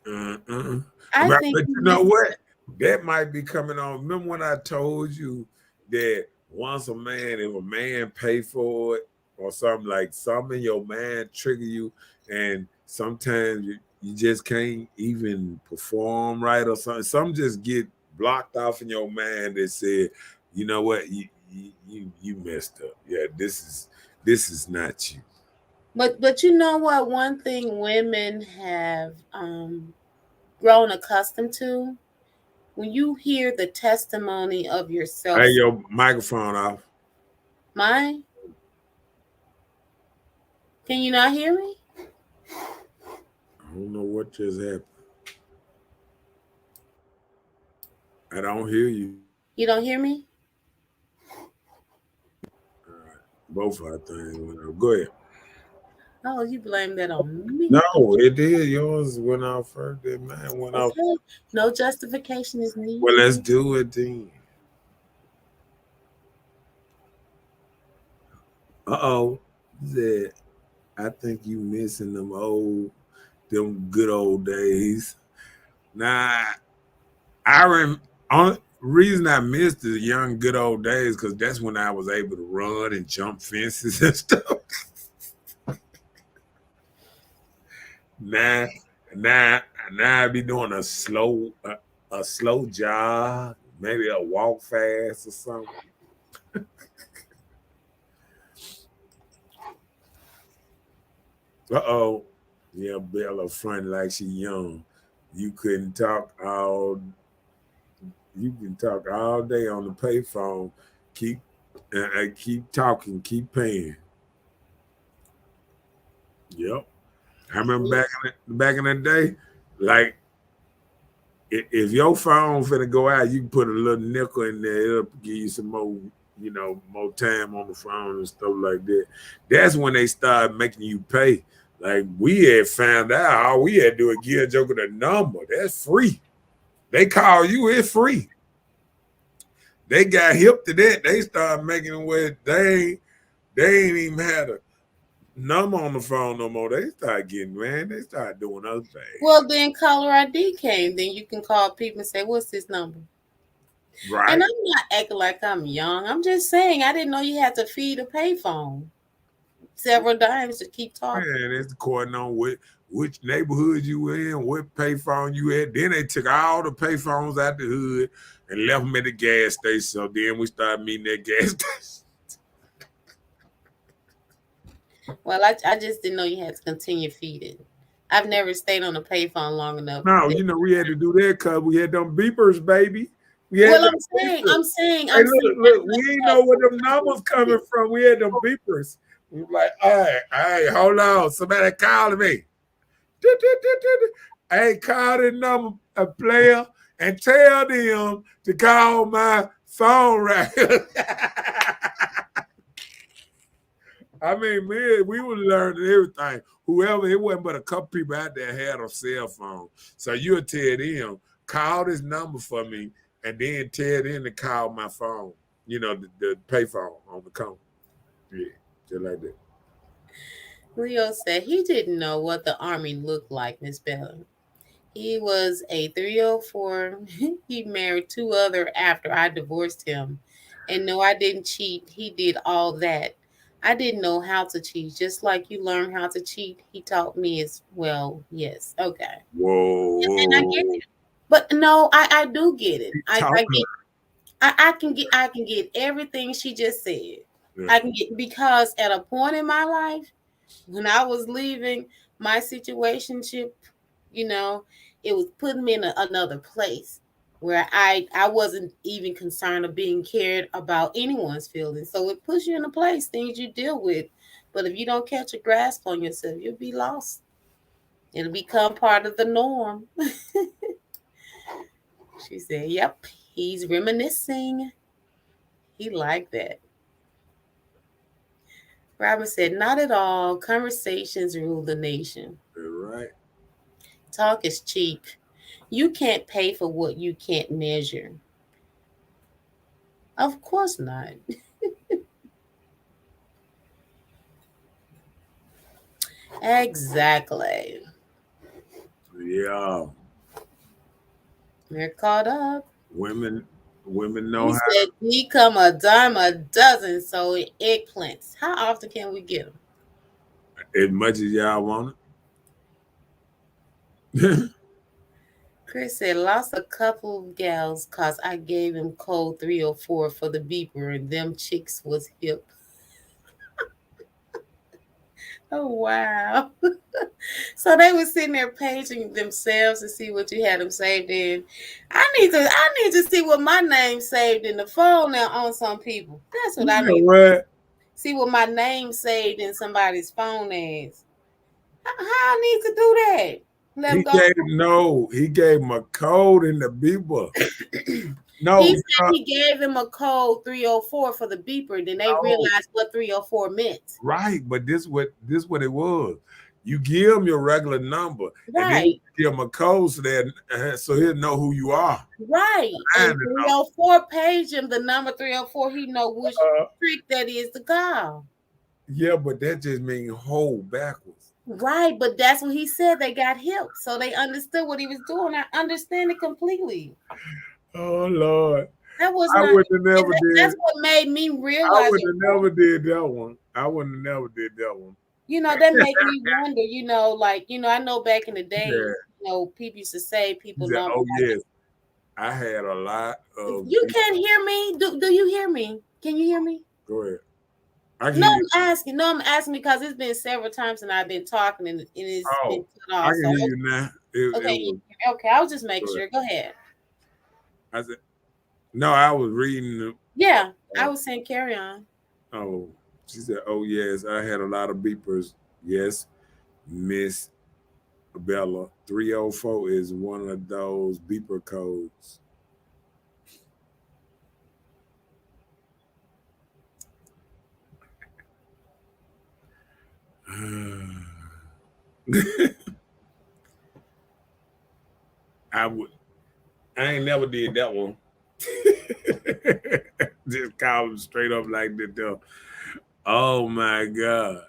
But you know what? That might be coming on. Remember when I told you that once if a man pay for it or something in your mind trigger you, and sometimes you just can't even perform right or something. Some just get blocked off in your mind that said, you know what, you messed up. Yeah, this is not you. But you know what? One thing women have grown accustomed to, when you hear the testimony of yourself. Hey, your microphone off. Mine? Can you not hear me? I don't know what just happened. I don't hear you. You don't hear me? All right. Both our things went out. Go ahead. Oh, you blame that on me. No, it did. Yours went out first. Then mine went out. No justification is needed. Well, let's do it then. That I think you missing them good old days. Nah, reason I missed the young good old days because that's when I was able to run and jump fences and stuff. Now I be doing a slow jog, maybe a walk fast or something. Yeah, Bella front like she young. You can talk all day on the payphone. Keep talking, keep paying. Yep. I remember back in the day, like if your phone finna go out, you can put a little nickel in there, it'll give you some more, more time on the phone and stuff like that. That's when they started making you pay. Like we had found out all we had to do is give a joker the number. That's free. They call you, it's free. They got hip to that. They started making it where they ain't even had a number on the phone no more. They started they started doing other things. Well, then caller ID came. Then you can call people and say, "What's this number?" Right. And I'm not acting like I'm young. I'm just saying I didn't know you had to feed a payphone several times to keep talking. Man, it's according on which neighborhood you in, what payphone you at. Then they took all the payphones out the hood and left them at the gas station. So then we started meeting at gas station. Well, I just didn't know you had to continue feeding. I've never stayed on a payphone long enough. No, we had to do that because we had them beepers, baby. I'm saying. Hey, look, we ain't know where them numbers coming from. We had them beepers. We were like, hey, hold on. Somebody calling me. Hey, call the number, a player, and tell them to call my phone right. I mean, man, we were learning everything. Whoever, it wasn't but a couple people out there had a cell phone. So you'll tell them, call this number for me, and then tell them to call my phone, the pay phone on the phone. Yeah, just like that. Leo said he didn't know what the army looked like, Miss Bella. He was a 304. He married two other after I divorced him. And no, I didn't cheat. He did all that. I didn't know how to cheat. Just like you learn how to cheat, he taught me as well. Yes. Okay. And I get Whoa. it. But no, I do get it. He I talking. get I can get everything she just said. Yeah. I can get because at a point in my life when I was leaving my situationship, you know, it was putting me in another place where I wasn't even concerned of being cared about anyone's feelings. So it puts you in a place, things you deal with. But if you don't catch a grasp on yourself, you'll be lost. It'll become part of the norm. She said, "Yep, he's reminiscing. He liked that." Robin said, "Not at all. Conversations rule the nation. Right. Talk is cheap. You can't pay for what you can't measure." Of course not. Exactly. Yeah. We're caught up. Women know He how. said, "Become a dime a dozen." So eggplants. How often can we get them? As much as y'all want it. Chris said, "Lost a couple of gals cause I gave him code 304 for the beeper and them chicks was hip." Oh wow. So they were sitting there paging themselves to see what you had them saved in. I need to see what my name's saved in the phone now on some people. That's what I You know need. what? See what my name's saved in somebody's phone as. How I need to do that? Let them go. He gave him a code in the beeper. No, He you said know, he gave him a code 304 for the beeper. Then they no, realized what 304 meant. right, but this what it was. You give him your regular number, and then you Right. give him a code so he'll know who you are. Right. And, And 304 page him the number 304. He know which trick that is to call. yeah, but that just means hold backwards. Right, but that's what he said. They got hip, so they understood what he was doing. I understand it completely. Oh Lord, That was I not. wouldn't have never That's did. what made me I realize. wouldn't have never did that one. I wouldn't have never did that one. That make me wonder. Like I know back in the day, Yeah. people used to say He people said, number. "Oh yes, I had a lot of." You can't hear me. Do you hear me? Can you hear me? Go ahead. I can No, hear you. I'm asking. No, I'm asking because it's been several times and I've been talking and it's been Oh, cut I off. can So hear you now. It okay, was. okay. I'll just make Go ahead. sure. Go ahead. I said, no, I was reading. Yeah, I was saying carry on. Oh, she said, "Oh yes, I had a lot of beepers." Yes, Miss Bella. 304 is one of those beeper codes. I ain't never did that one. Just call them straight up like that though. Oh my God.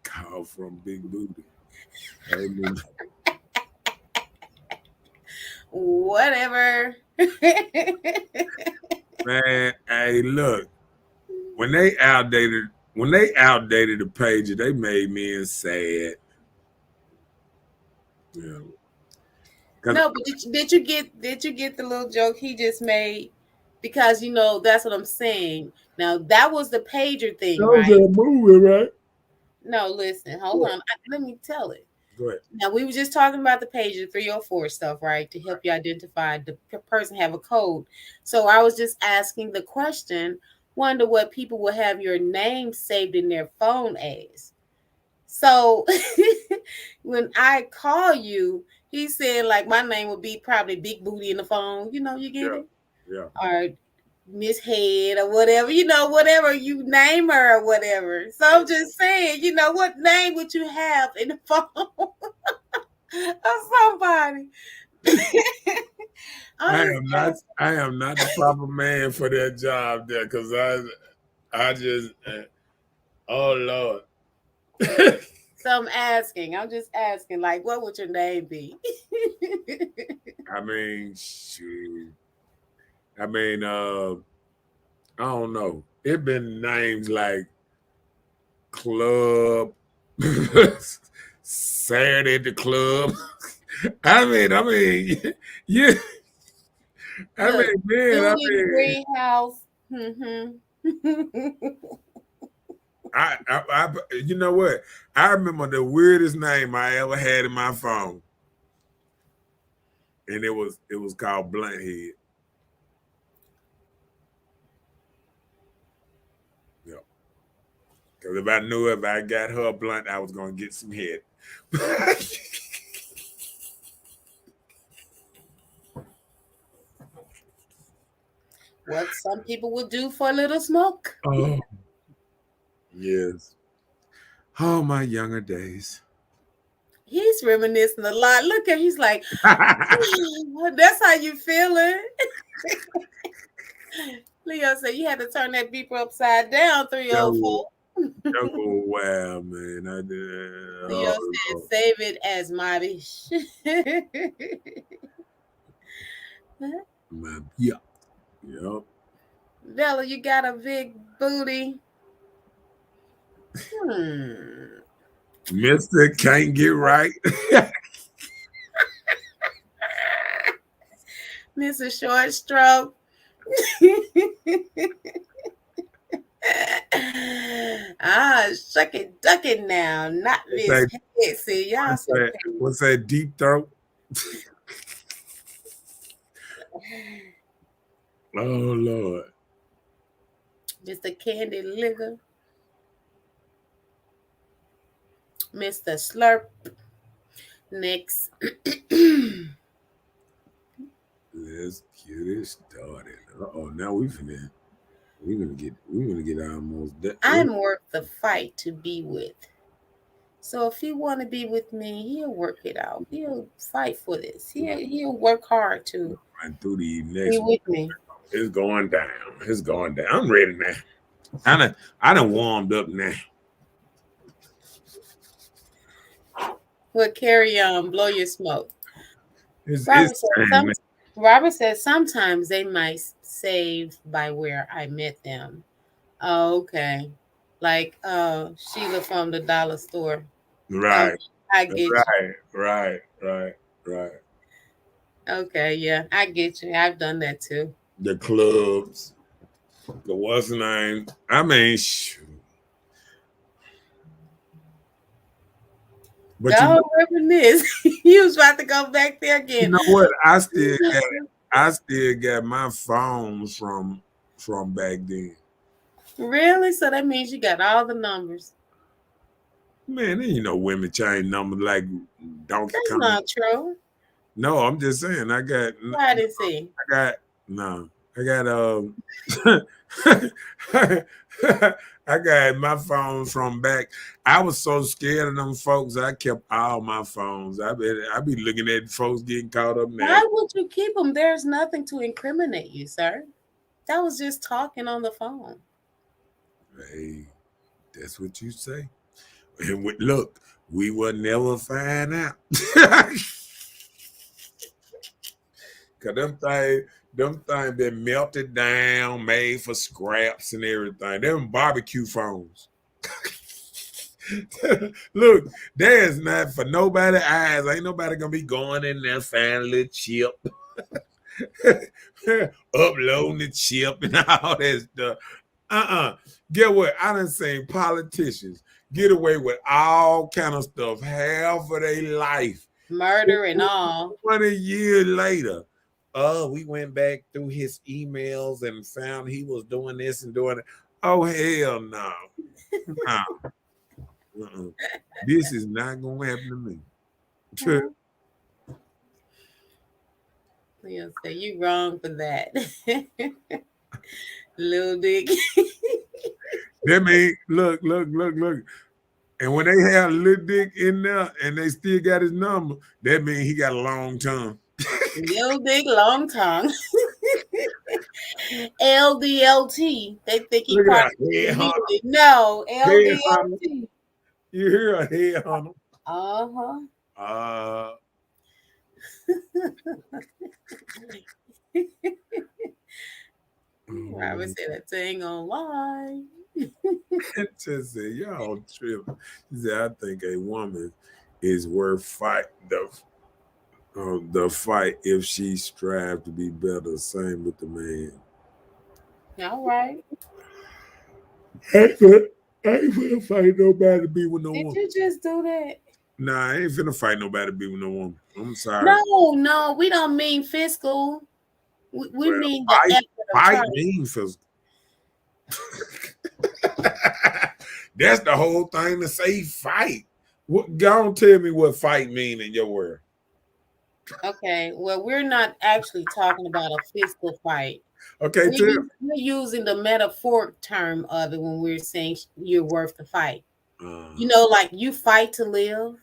Call from Big Booty. Whatever. Man, hey, look. When they outdated the page, they made me sad. Yeah. No, but did you get the little joke he just made? Because that's what I'm saying. Now that was the pager thing, That was right? a movie, right? No, listen, hold on. Let me tell it. Go ahead. Now we were just talking about the pager 304 stuff, right? To help you identify the person have a code. So I was just asking the question, wonder what people will have your name saved in their phone as. So when I call you, he said like my name would be probably Big Booty in the phone. You get it? Yeah. Or Miss Head or whatever, whatever you name her or whatever. So I'm just saying, what name would you have in the phone of somebody? I am not the proper man for that job there because I just oh Lord. So I'm just asking, like, what would your name be? I mean, shoot. I mean, I don't know. It been names like Club, Saturday at the Club. I mean, yeah. I Look, mean, man, I Judy mean, Greenhouse. Mm-hmm. you know what? I remember the weirdest name I ever had in my phone, and it was called Blunt-Head. Yeah, because if I knew if I got her a blunt, I was gonna get some head. What some people would do for a little smoke. Oh, yes. Oh, my younger days. He's reminiscing a lot. Look at he's like, that's how you feeling. Leo said you had to turn that beeper upside down, 304. Wow, man. I did. Leo said, save it as my bitch. Yeah. Yep. Bella, you got a big booty. Mister can't get right. Mrs. Short Stroke. Shuck it, duck it now. Not Miss Head. See, y'all what's that deep throat? Oh, Lord. Mr. Candy Liquor. Mr. Slurp. Next. Let's get it started. Now we're gonna get almost that. I'm worth the fight to be with. So if he want to be with me, he'll work it out. He'll fight for this. He'll work hard to run through the next be with me. It's going down. It's going down. I'm ready now. I done warmed up now. Well, carry on, blow your smoke. Robert says sometimes they might save by where I met them. Oh, okay. Like Sheila from the dollar store. Right. I get you. Right. Okay, yeah, I get you. I've done that too. The clubs. The what's the name? I mean, shoot. But don't reminisce. He was about to go back there again. You know what? I still got my phones from back then. Really? So that means you got all the numbers. Man, you know women change numbers like Donkey Kong. That's not true. No, I'm just saying I got. Why did see? I got my phone from back. I was so scared of them folks. I kept all my phones. I be looking at folks getting caught up now. Why would you keep them? There's nothing to incriminate you, sir. That was just talking on the phone. Hey, that's what you say. And look, we will never find out. Cause them things been melted down, made for scraps and everything. Them barbecue phones. Look, there's not for nobody eyes. Ain't nobody gonna be going in there finding a little chip, uploading the chip and all that stuff. Get what? I done seen politicians get away with all kind of stuff half of their life. Murder and all. 20 years later. We went back through his emails and found he was doing this and doing it. Oh, hell no. No. This is not going to happen to me. You'll say you wrong for that. Little dick. That mean, look. And when they have Little Dick in there and they still got his number, that means he got a long tongue. Little dick, long tongue. LDLT. They think he Look at probably that head hunter. immediately. No, Head hunter. LDLT. You hear a head hunter? Uh-huh. Robert said that thing online. Just said, y'all trip. She said, I think a woman is worth the fight if she strive to be better. Same with the man. All right. I ain't finna fight nobody to be with no Did woman. you just do that? Nah, I ain't finna fight nobody to be with no woman. I'm sorry. No, we don't mean physical. We Well, mean the effort of fight trying. means physical. That's the whole thing to say fight. Go on, tell me what fight mean in your world. Okay, well, we're not actually talking about a physical fight. Okay, We're using the metaphoric term of it when we're saying you're worth the fight. You know, like you fight to live.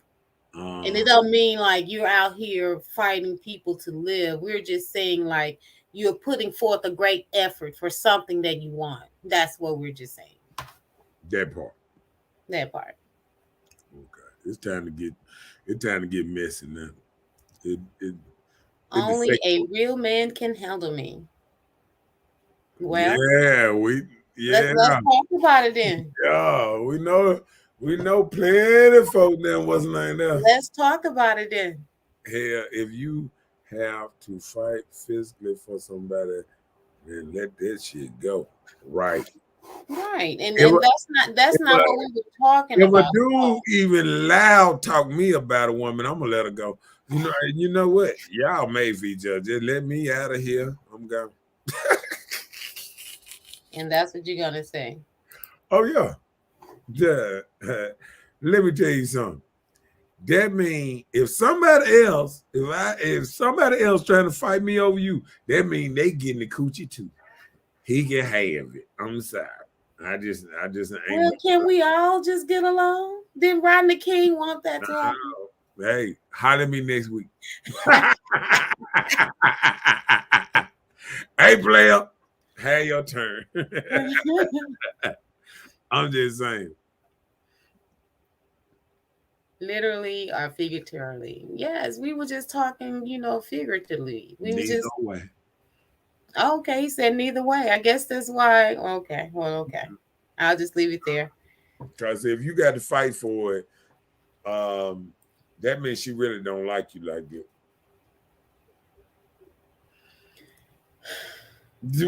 And it don't mean like you're out here fighting people to live. We're just saying like you're putting forth a great effort for something that you want. That's what we're just saying. That part. That part. Okay. It's time to get messy now. Only a real man can handle me. Well, let's talk about it then. Yeah, we know plenty of folk that wasn't like that. Let's talk about it then. Hell, if you have to fight physically for somebody, then let that shit go. Right. Right. And that's not what we were talking about. If a dude even loud talk me about a woman, I'm gonna let her go. You know what? Y'all made for each other. Just let me out of here. I'm gone. And that's what you're gonna say. Oh yeah. Let me tell you something. That means if somebody else trying to fight me over you, that means they getting the coochie too. He can have it. I'm sorry. I just ain't. Well, can we all just get along? Did Rodney King want that to happen? Hey, holler at me next week. Hey, player, have your turn. I'm just saying. Literally or figuratively. Yes, we were just talking, figuratively. Neither way. Okay, he said neither way. I guess that's why. Okay, well, okay. I'll just leave it there. Because if you got to fight for it, that means she really don't like you like that.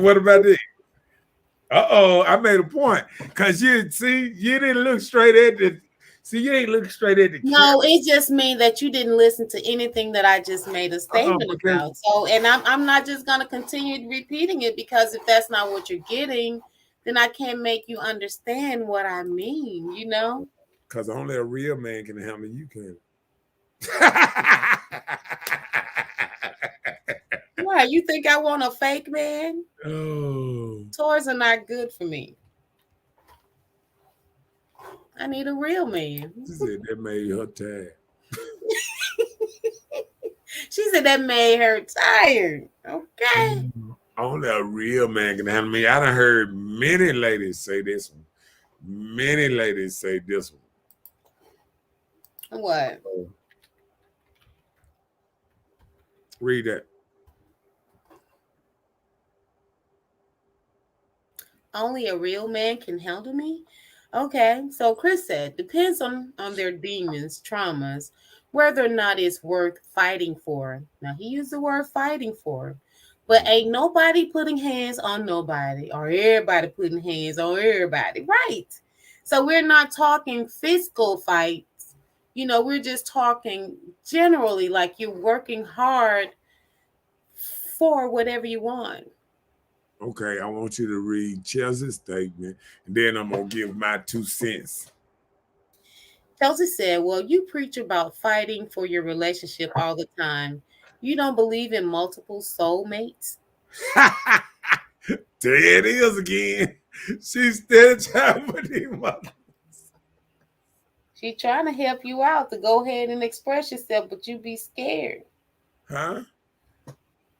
What about this? I made a point. Because you didn't look straight at the. See, you ain't looking straight at the camera. No, it just means that you didn't listen to anything that I just made a statement about. So, and I'm not just going to continue repeating it, because if that's not what you're getting, then I can't make you understand what I mean, Because only a real man can handle you, can. Why? You think I want a fake man? Oh. Toys are not good for me. I need a real man. She said that made her tired. She said that made her tired. Okay. Only a real man can handle me. I done heard many ladies say this one. Many ladies say this one. What? Read that. Only a real man can handle me? Okay, so Chris said, depends on their demons, traumas, whether or not it's worth fighting for. Now, he used the word fighting for, but ain't nobody putting hands on nobody, or everybody putting hands on everybody, right? So we're not talking physical fights. We're just talking generally, like you're working hard for whatever you want. Okay, I want you to read Chelsea's statement, and then I'm going to give my 2 cents. Chelsea said, well, you preach about fighting for your relationship all the time. You don't believe in multiple soulmates? There it is again. She's still trying with him. She's trying to help you out to go ahead and express yourself, but you be scared. Huh?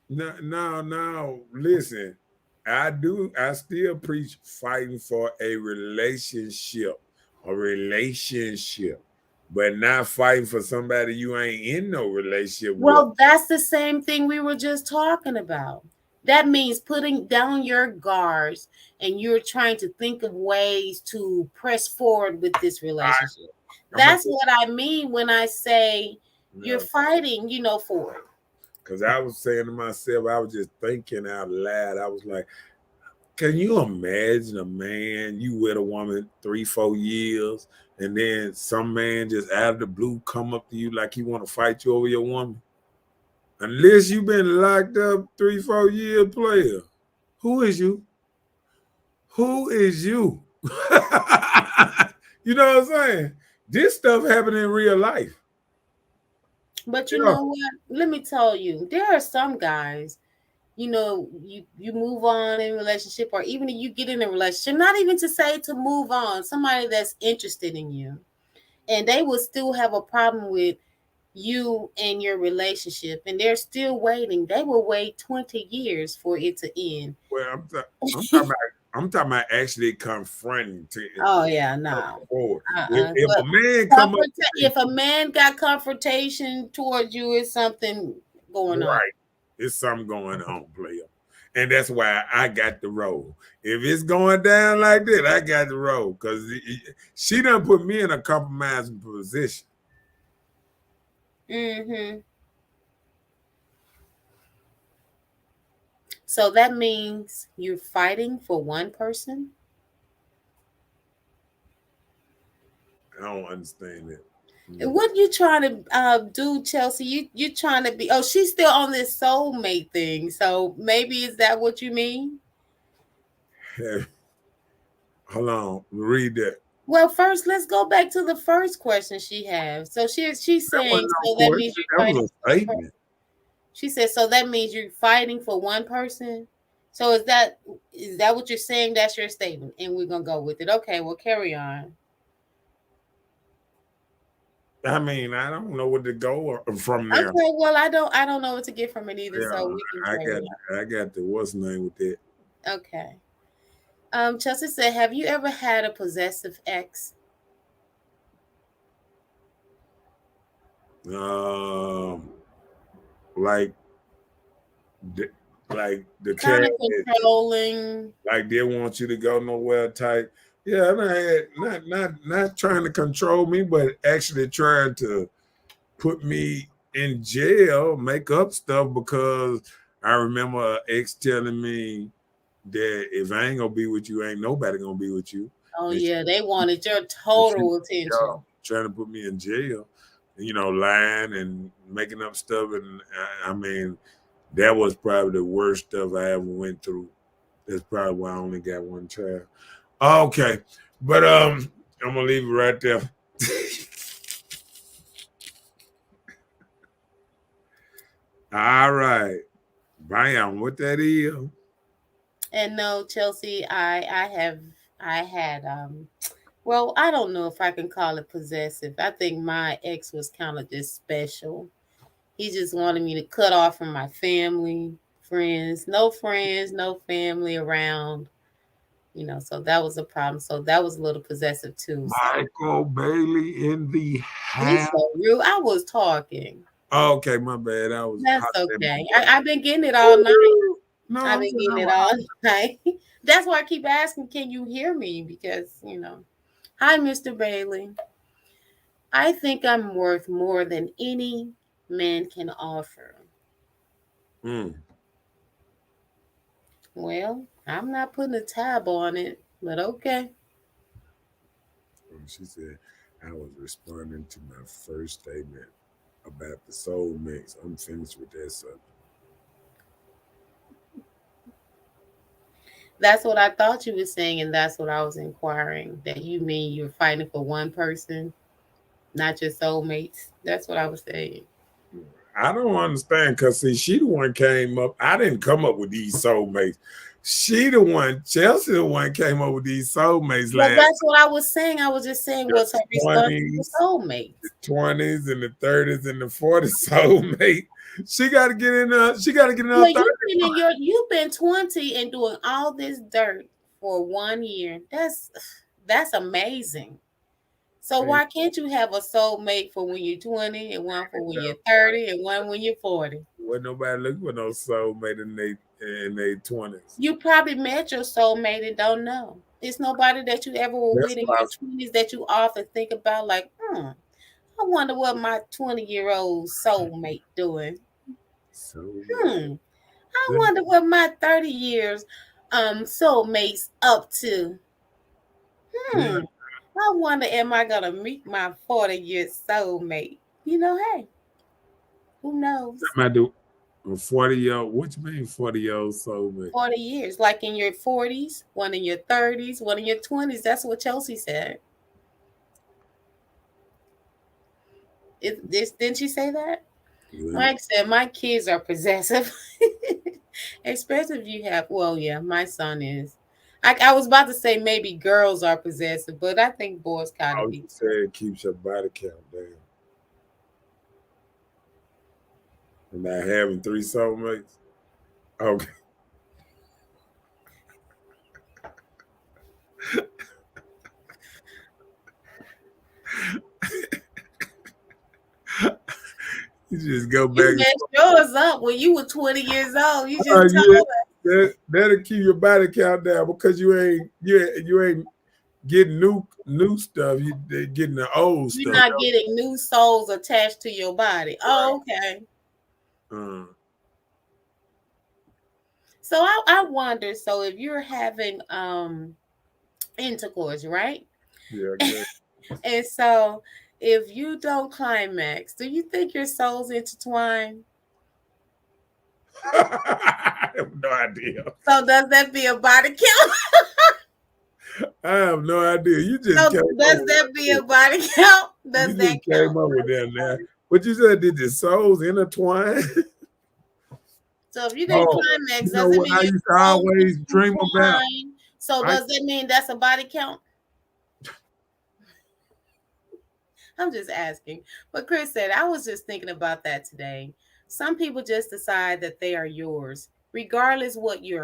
No. Listen, I still preach fighting for a relationship, but not fighting for somebody you ain't in no relationship with. Well, that's the same thing we were just talking about. That means putting down your guards and you're trying to think of ways to press forward with this relationship. I'm gonna, That's what I mean when I say you're no, fighting, for it. because I was saying to myself, I was just thinking out loud. I was like, can you imagine a man you with a woman 3-4 years, and then some man just out of the blue come up to you like he want to fight you over your woman? Unless you've been locked up 3-4 years, player. Who is you? Who is you? You know what I'm saying? This stuff happened in real life. But you Yeah. know what? Let me tell you, there are some guys, you move on in a relationship, or even if you get in a relationship, not even to say to move on, somebody that's interested in you, and they will still have a problem with you and your relationship, and they're still waiting. They will wait 20 years for it to end. Well, I'm talking about actually confronting to Oh yeah, no. forward. If But a man come up to me, if a man got confrontation towards you, it's something going on. right, it's something going on, player. And that's why I got the role. If it's going down like that, I got the role. Because she done put me in a compromising position. Mm-hmm. So that means you're fighting for one person. I don't understand it. And what you trying to do, Chelsea? You trying to be? Oh, she's still on this soulmate thing. So maybe is that what you mean? Hold on, read that. Well, first let's go back to the first question she has. So she's That saying wasn't no so that means question. you're That fighting. was a statement. She said so that means you're fighting for one person. So is that what you're saying? That's your statement, and we're gonna go with it. Okay, well carry on. I mean, I don't know what to go from there. Okay, well I don't know what to get from it either. Yeah, So we can I carry got on. I got the what's name with that. Okay. Chelsea said, "Have you ever had a possessive ex?" Like the, like the cat, Kind of controlling. like they want you to go nowhere type. Yeah, I had not trying to control me, but actually trying to put me in jail, make up stuff because I remember an ex telling me that if I ain't gonna be with you, ain't nobody gonna be with you. Oh And yeah, they wanted your she, total attention. trying to put me in jail, lying and making up stuff. And I mean, that was probably the worst stuff I ever went through. That's probably why I only got one child. Okay, but I'm gonna leave it right there. All right, bam. What that is? And no, Chelsea, I had well, I don't know if I can call it possessive. I think my ex was kind of just special. He just wanted me to cut off from my family, friends, no family around. So that was a problem. So that was a little possessive too. So Michael Bailey in the he's house. so rude. I was talking. Okay, my bad. I was. That's okay. I've been getting it all night. No, I've been getting it all night. That's why I keep asking, can you hear me? Because, Hi, Mr. Bailey. I think I'm worth more than any man can offer. Well, I'm not putting a tab on it, but okay. She said, I was responding to my first statement about the soulmates. I'm finished with that subject. That's what I thought you were saying, and that's what I was inquiring. That you mean you're fighting for one person, not your soulmates. That's what I was saying. I don't understand because see, she the one came up. I didn't come up with these soulmates. She the one, Chelsea the one came up with these soulmates. Well, that's what I was saying. I was just saying what's her response to the soulmate. The 20s and the 30s and the 40s soulmate. She got to get in. She got to get in her Well, 30s. you've been 20 and doing all this dirt for 1 year. That's amazing. So Hey, why can't you have a soulmate for when you're 20 and one for when no, you're 30 and one when you're 40? wasn't nobody looking for no soulmate in their 20s. You probably met your soulmate and don't know. It's nobody that you ever were That's with in why. your 20s that you often think about, like, I wonder what my 20-year-old soulmate doing. Soulmate. I wonder what my 30 years soulmate's up to. Yeah, I wonder, am I gonna meet my 40-year soulmate? Hey, who knows? I do a 40-year-old. What you mean 40-year-old soulmate? 40 years, like in your 40s, one in your 30s, one in your 20s. That's what Chelsea said. Didn't she say that? Yeah. Mike said, my kids are possessive. Especially if you have, well, yeah, my son is. I was about to say maybe girls are possessive, but I think boys kind of I be. say it keeps your body count down. And not having 3 soulmates. Okay. You just go back. You messed yours up when you were 20 years old. You just Yeah, told us. that'll keep your body count down because you ain't getting new stuff. They're getting the old You're stuff. not getting new souls attached to your body. Oh, okay. So I wonder, so if you're having intercourse, right? Yeah. And so if you don't climax, do you think your souls intertwine? I have no idea. So does that be a body count? I have no idea. You just So does that be a body count? Does you that just came count? up with that now. But you said, did the souls intertwine? So if you didn't climax, you know does it what mean I your used to souls always dream about? intertwine? So does that mean that's a body count? I'm just asking. But Chris said, I was just thinking about that today. Some people just decide that they are yours, regardless what you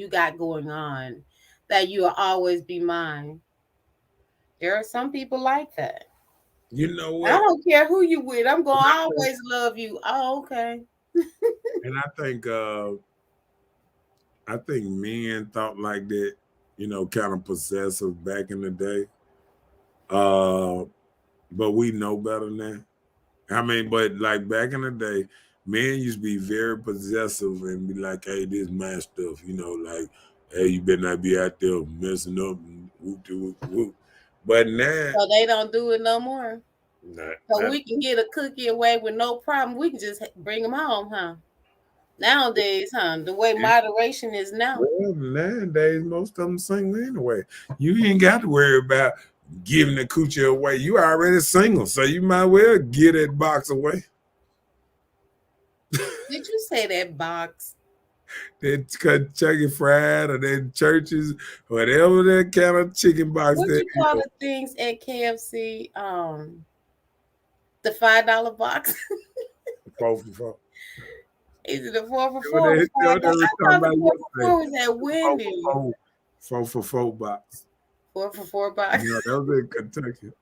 got going on, that you will always be mine. There are some people like that. You know what? I don't care who you with. I'm going to always love you. Oh, okay. And I think men thought like that, kind of possessive back in the day. But we know better now. I mean, but like back in the day, men used to be very possessive and be like, hey, this is my stuff, like, hey, you better not be out there messing up and whoop. But now, So they don't do it no more. So we can get a cookie away with no problem. We can just bring them home, huh? Nowadays, the way moderation is now. Well, nowadays, most of them single anyway. You ain't got to worry about giving the coochie away. You already single, so you might well get that box away. Did you say that box? That Kentucky Fried or that Churches, whatever that kind of chicken box. What you call the things at KFC? The $5 box. 4 for 4. Is it a 4 for 4? I thought the 4 for 4 was at Wendy's. 4 for 4 box. 4 for 4 box. Yeah, that was in Kentucky.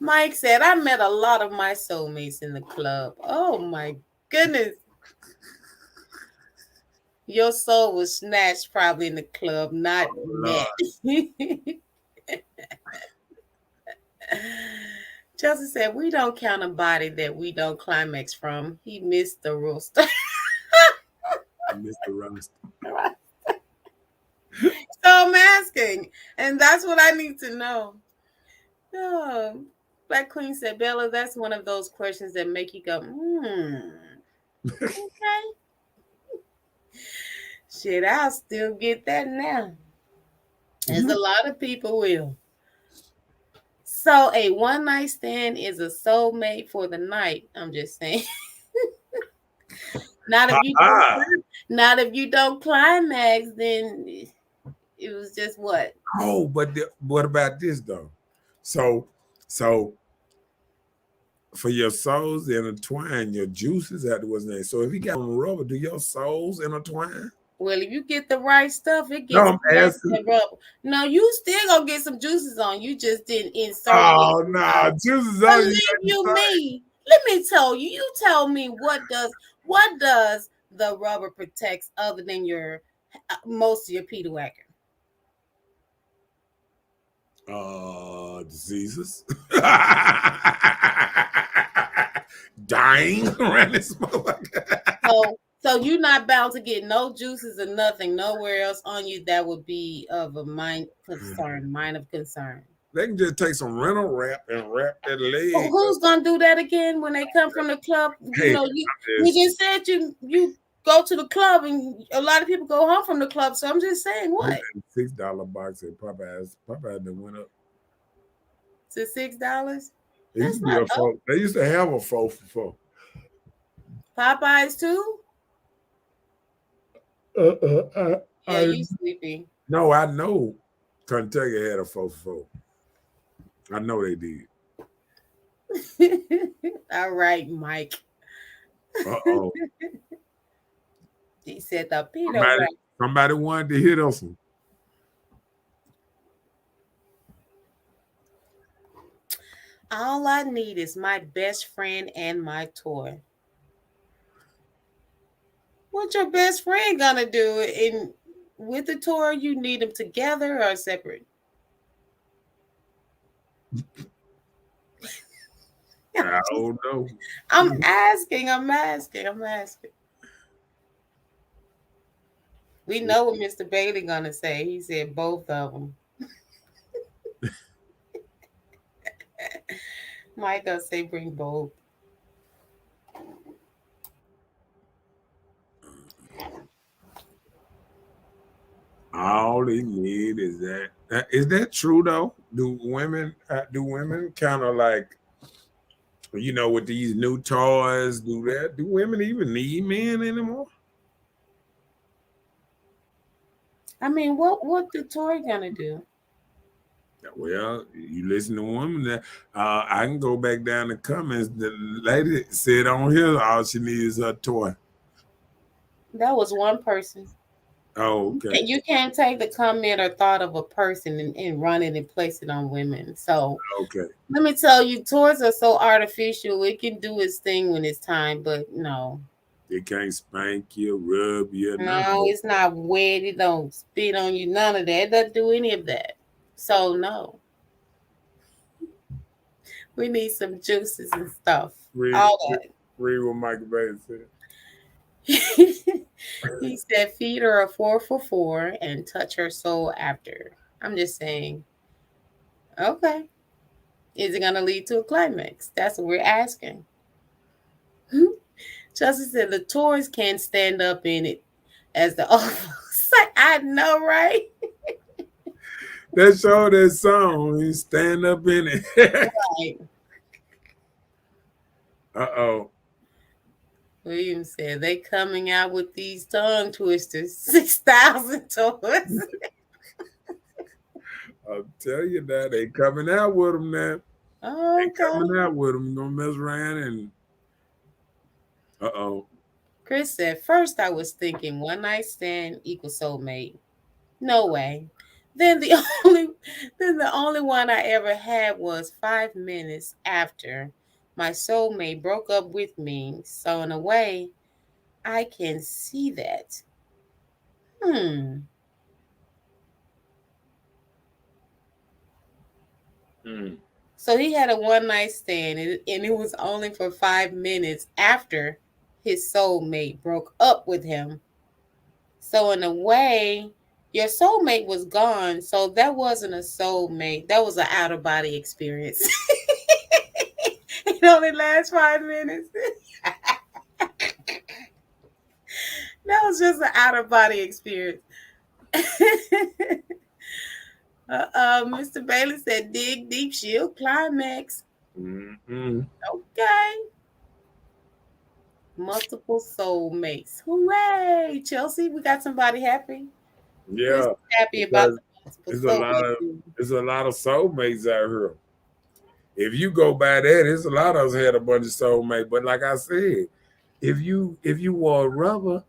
Mike said, I met a lot of my soulmates in the club. Oh my goodness. Your soul was snatched probably in the club, not met. Chelsea said, we don't count a body that we don't climax from. He missed the roster. I missed the roster. So I'm asking, and that's what I need to know. Oh, Black Queen said, Bella, that's one of those questions that make you go, okay. Shit, I'll still get that now. As a lot of people will. So a one night stand is a soulmate for the night. I'm just saying. Not if you don't climax, then it was just what? Oh, but what about this though? So for your souls to intertwine, your juices have to what's name. So if you got on rubber, do your souls intertwine? Well, if you get the right stuff, it No, gets I'm nice asking. and rubber. No, you still gonna get some juices on. You just didn't insert Oh it. no, juices on you. Believe you me. Let me tell you. You tell me what does the rubber protects other than your most of your Peter Wacker? Diseases. Dying around this motherfucker. So you're not bound to get no juices or nothing nowhere else on you that would be of a mind of concern. They can just take some rental wrap and wrap that leg. Who's gonna do that again when they come from the club? Hey, You just said you go to the club and a lot of people go home from the club. So I'm just saying what? $6 box at Popeyes. Popeyes that went up to $6. They used, they used to have a 4 for 4. Popeyes too? Yeah, you sleepy. No, I know Kentucky had a 4 for 4. I know they did. All right, Mike. Uh-oh. He said the pedo. Somebody wanted to hit us. All I need is my best friend and my toy. What your best friend gonna do? And with the toy, you need them together or separate? I don't know. I'm asking. We know what Mr. Bailey gonna say. He said both of them. Mike gonna say bring both. All they need is that. Is that true though? Do women kind of like, with these new toys do that? Do women even need men anymore? I mean, what the toy gonna do? Well, you listen to women that I can go back down the comments. The lady said on here all she needs is a toy. That was one person. Oh, okay. You can't take the comment or thought of a person and run it and place it on women. So okay. Let me tell you, toys are so artificial. It can do its thing when it's time, but no. It can't spank you, rub you. No, it's not wet. It don't spit on you. None of that. It doesn't do any of that. So no. We need some juices and stuff. All that. Read what Michael Bailey said. He said, feed her a 4 for 4 and touch her soul after. I'm just saying, okay. Is it going to lead to a climax? That's what we're asking. Justice said the toys can't stand up in it as the I know, right? That show, that song, he stand up in it. Right. Uh-oh. William said they coming out with these tongue twisters, 6,000 toys. I'll tell you that they coming out with them now. Oh, they coming out with them. Gonna mess around and Chris said, first I was thinking one night stand equals soulmate. No way. Then the only one I ever had was 5 minutes after my soulmate broke up with me. So in a way, I can see that. So he had a one night stand, and it was only for 5 minutes after his soulmate broke up with him. So in a way, your soulmate was gone. So that wasn't a soulmate. That was an out of body experience. It only lasts 5 minutes. That was just an out of body experience. Mr. Bailey said, dig deep, shield climax. Okay. Multiple soulmates. Hooray. Chelsea, we got somebody happy. Yeah. Happy about the multiple soulmates. There's a lot of soulmates out here. If you go by that, there's a lot of us had a bunch of soulmates. But like I said, if you wore rubber,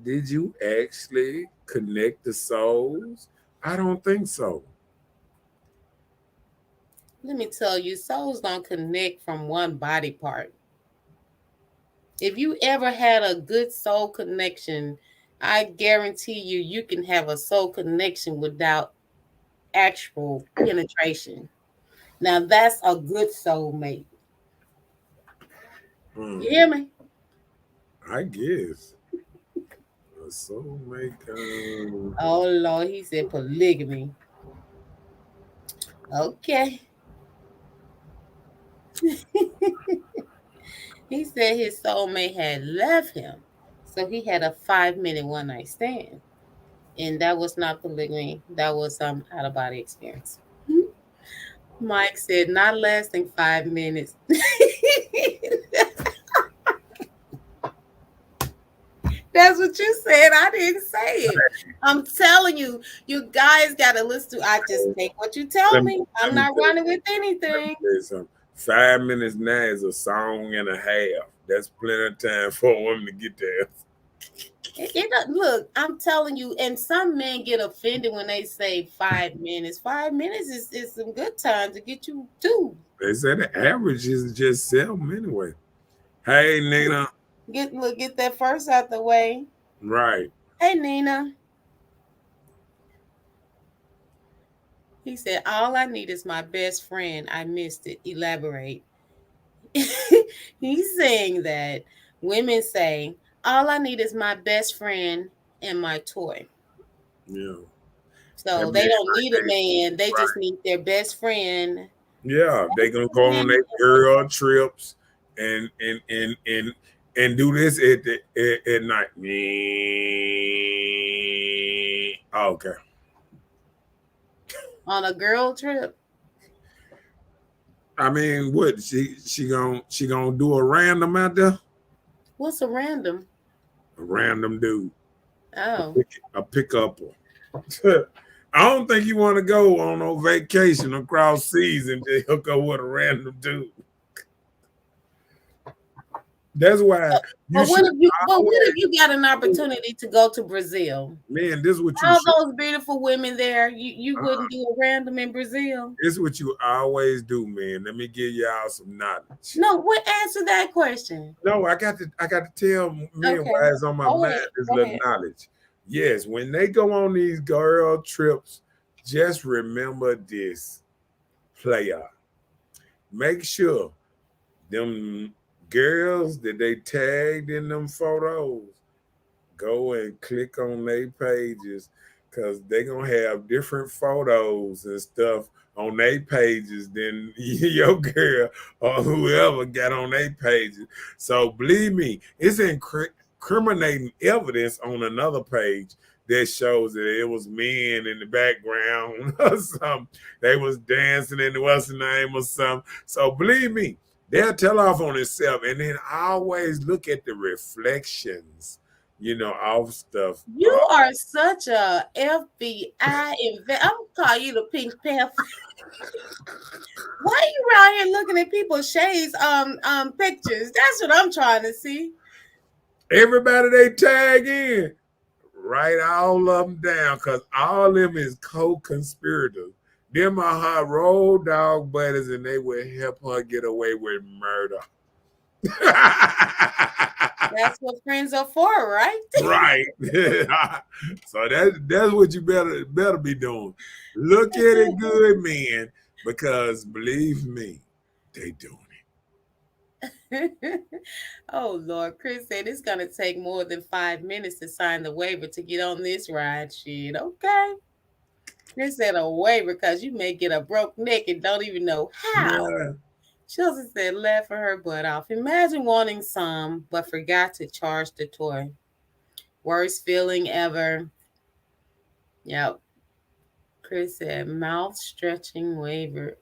did you actually connect the souls? I don't think so. Let me tell you, souls don't connect from one body part. If you ever had a good soul connection, I guarantee you can have a soul connection without actual penetration. Now that's a good soulmate. You hear me? I guess a soulmate. Oh Lord, he said polygamy. Okay. He said his soulmate had left him. So he had a 5-minute one night stand. And that was not polygamy. That was out of body experience. Mike said not lasting 5 minutes. That's what you said. I didn't say it. I'm telling you, you guys gotta listen to. I just take what you tell me. I'm not running with anything. 5 minutes now is a song and a half. That's plenty of time for a woman to get there. Look, I'm telling you, and some men get offended when they say 5 minutes. 5 minutes is some good time to get you too. They say the average is just 7 anyway. Hey, Nina. Get that first out the way. Right. Hey, Nina. He said, all I need is my best friend. I missed it. Elaborate. He's saying that women say, all I need is my best friend and my toy. Yeah. So they don't need a man. They just need their best friend. Yeah, they gonna go on their girl trips and do this at night. Okay. On a girl trip. I mean, what she gonna do a random out there? What's a random? A random dude. Oh. A pick-upper. I don't think you want to go on no vacation across seas and just hook up with a random dude. That's why. But what if you got an opportunity to go to Brazil? Man, this is what you all those beautiful women there. You wouldn't do a random in Brazil. This is what you always do, man. Let me give y'all some knowledge. No, what answer that question? No, I got to tell men why it's on my mind is little knowledge. Yes, when they go on these girl trips, just remember this, player. Make sure them girls that they tagged in them photos, go and click on their pages, because they're going to have different photos and stuff on their pages than your girl or whoever got on their pages. So believe me, it's incriminating evidence on another page that shows that it was men in the background or something. They was dancing in the what's the name or something. So believe me, they'll tell off on itself. And then I always look at the reflections, off stuff. You are such a FBI I'm gonna call you the Pink Panther. Why are you around here looking at people's shades pictures? That's what I'm trying to see. Everybody they tag in, write all of them down, because all of them is co-conspirators. Them are her road dog buddies, and they will help her get away with murder. That's what friends are for, right? Right. So that's what you better be doing. Look at it good, man, because believe me, they doing it. Oh Lord, Chris said it's gonna take more than 5 minutes to sign the waiver to get on this ride. Shit, okay. Chris said a waiver because you may get a broke neck and don't even know how. Yeah. Chelsea said, laughing her butt off. Imagine wanting some, but forgot to charge the toy. Worst feeling ever. Yep. Chris said, mouth stretching waiver.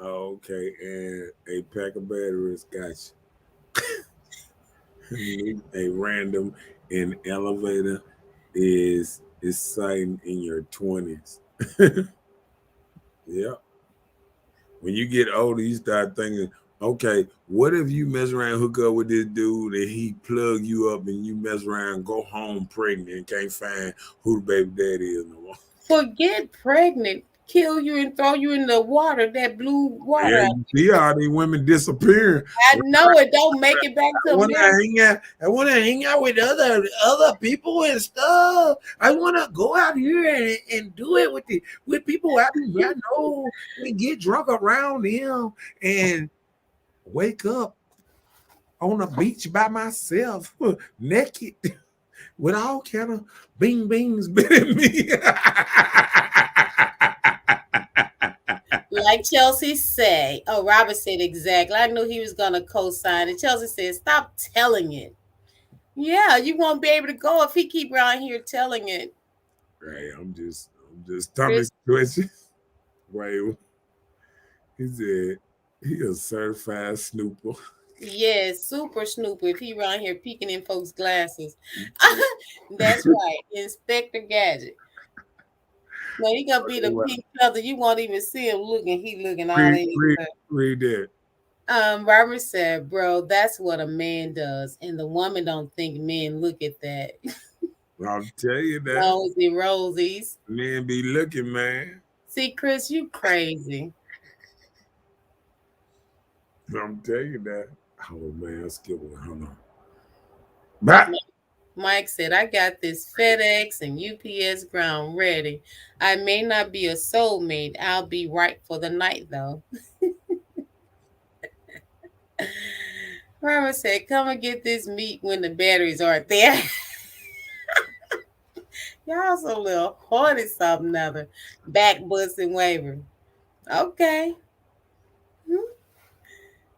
Okay, and a pack of batteries, gotcha. Meet a random in elevator is exciting in your 20s. Yeah. When you get older, you start thinking, okay, what if you mess around, hook up with this dude, and he plug you up, and you mess around, go home pregnant, and can't find who the baby daddy is no more? Forget pregnant, kill you and throw you in the water, that blue Yeah, water. you see how these women disappearing. I know it don't make it back to I want to America. hang out. I want to hang out with other people and stuff. I want to go out here and do it with people I know and get drunk around them and wake up on a beach by myself, naked, with all kind of bing bings bitten me. Like Chelsea say, oh, Robert said exactly. I knew he was gonna co-sign it. Chelsea said, "Stop telling it." Yeah, you won't be able to go if he keep around here telling it. Right, I'm just stomach Chris, twitching. Right, he said he a certified snooper. yes, super snooper. If he around here peeking in folks' glasses, that's right, Inspector Gadget. No, he gonna be the pink feather. You won't even see him looking. He looking all read, in. read, read that. Robert said, "Bro, that's what a man does, and the woman don't think men look at that." I'll tell you that. Rosy Rosies. Men be looking, man. See, Chris, you crazy. I'm telling you that. Oh man, I skipped one. Hold on. Back. Mike said, I got this FedEx and UPS ground ready. I may not be a soulmate. I'll be right for the night, though. Robert said, come and get this meat when the batteries aren't there. Y'all so little horny something other. Back busting waiver. Okay.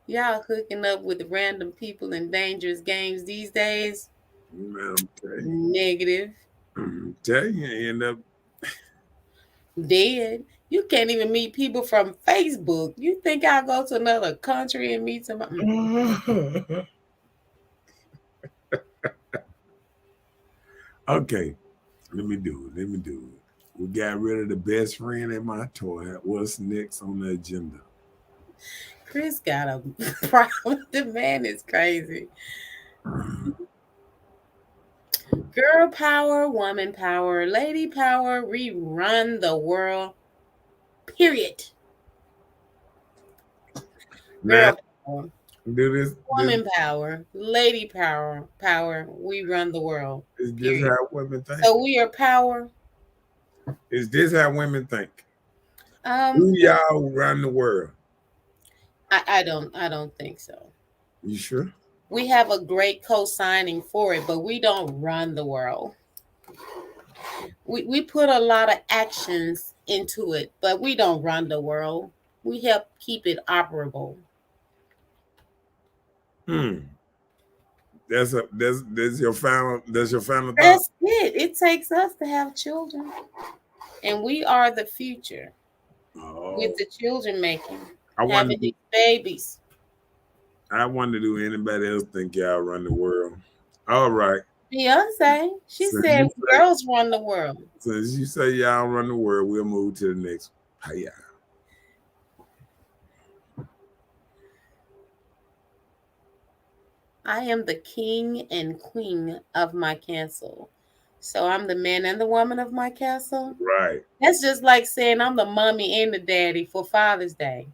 Y'all hooking up with random people in dangerous games these days? Man, I'm telling you. Negative. I'm telling you, end up Dead. You can't even meet people from Facebook. You think I'll go to another country and meet somebody? Okay, let me do it. We got rid of the best friend at my toy. What's next on the agenda? Chris got a problem. The man is crazy. Girl power, woman power, lady power, we run the world. Period. Girl power, Do this. woman power, lady power, we run the world. Is this Period. how women think? So we are power. Is this how women think? Um, Who y'all run the world? I don't think so. You sure? We have a great co-signing for it, but we don't run the world. We put a lot of actions into it, but we don't run the world. We help keep it operable. That's your final thought. That's it. It takes us to have children, and we are the future with the children making, having these babies. I wonder, do anybody else think y'all run the world? All right. Beyonce, she said girls run the world. Since you say y'all run the world, we'll move to the next. Hiya. I am the king and queen of my castle. So I'm the man and the woman of my castle. Right. That's just like saying I'm the mommy and the daddy for Father's Day.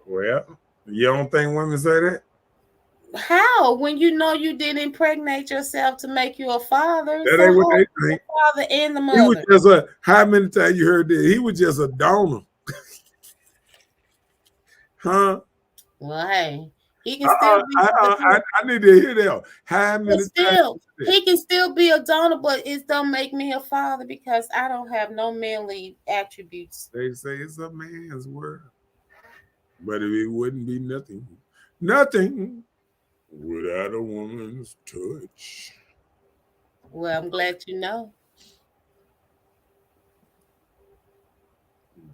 Well, you don't think women say that? How? When you know you didn't impregnate yourself to make you a father. That ain't what they think. The father and the mother. He was just how many times you heard that? He was just a donor. Huh? Well, hey, he can still be. I need to hear that. How many times? He can still be a donor, but it don't make me a father because I don't have no manly attributes. They say it's a man's world, but it wouldn't be nothing without a woman's touch. Well, I'm glad you know.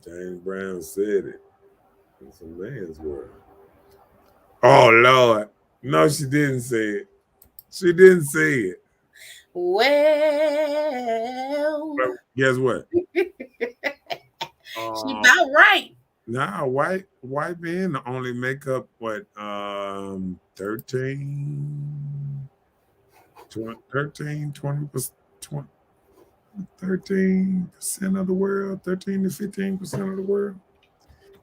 James Brown said it. It's a man's world. Oh Lord, No, she didn't say it. She didn't say it. Well, But guess what? she about right. Nah, white men only make up what 13, 20, 13, 20%, 13% of the world, 13 to 15% of the world.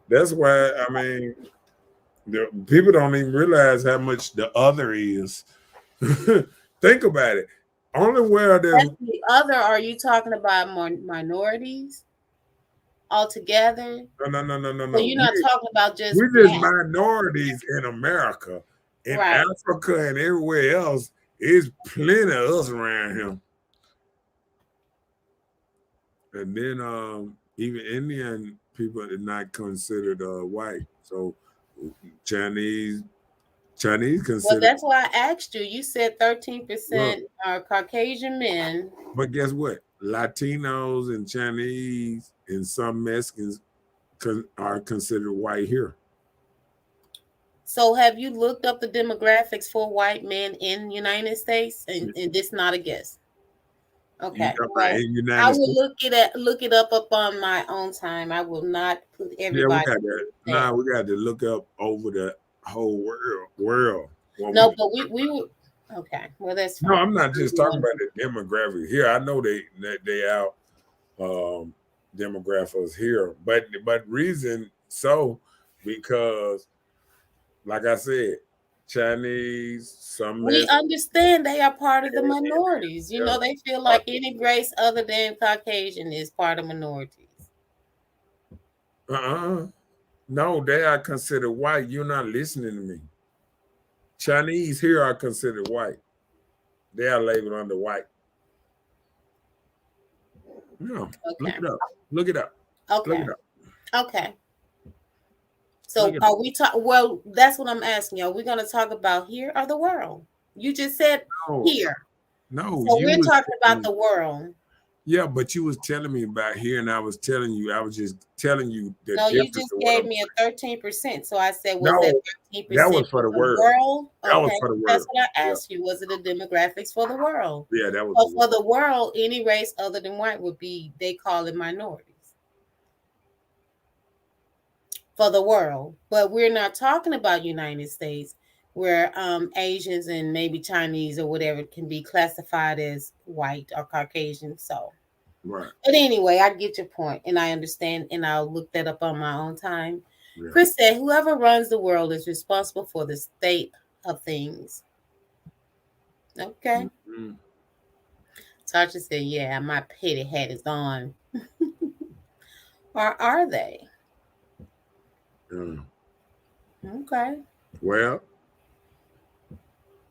That's why I mean the people don't even realize how much the other is. Think about it. Only where there's That's the other. Are you talking about more minorities altogether? So no. you're not talking about just We're just black, minorities in America. In right? Africa and everywhere else, there's plenty of us around here. And then even Indian people are not considered white. So Chinese Well, considered that's why I asked you. You said look, 13% are Caucasian men. but guess what? Latinos and Chinese and some Mexicans are considered white here. So have you looked up the demographics for white men in the United States? And this not a guess. You Okay. talking about Well, in I United will States? look it up on my own time. I will not put Yeah, we everybody got that. there. Nah, we got to look up over the whole world. No, but we would. Okay. Well, that's No, fine. I'm not just talking about the demographic here. I know they out demographics here, but reason so because like I said, Chinese, some We Mexican, understand they are part of the minorities. You know, yeah. they feel like any race other than Caucasian is part of minorities. No, they are considered white. You're not listening to me. Chinese here are considered white. They are labeled under white. No, look Okay. it up. Look it up. Look Okay. it up. Okay. So Look it are we talk? Well, that's what I'm asking you. Are we going to talk about here or the world? You just said No, here. no, So you we're was talking telling about me. the world. Yeah, but you was telling me about here, and I was telling you, I was just telling you the No, you difference just of what gave I'm me saying. a 13%. So I said, was that No, that 13% was for for the the world. world? That was Okay. for the That's world. what I Yeah, asked you. Was it the demographics for the world? yeah, that was So the for world. the world, any race other than white would be, they call it minorities. For the world. But we're not talking about United States where Asians and maybe Chinese or whatever can be classified as white or Caucasian. So, Right. but anyway, I get your point and I understand and I'll look that up on my own time. Yeah. Chris said, whoever runs the world is responsible for the state of things. Okay. Mm-hmm. Tasha said, yeah, my petty hat is on. Or are they? Yeah. Okay. Well,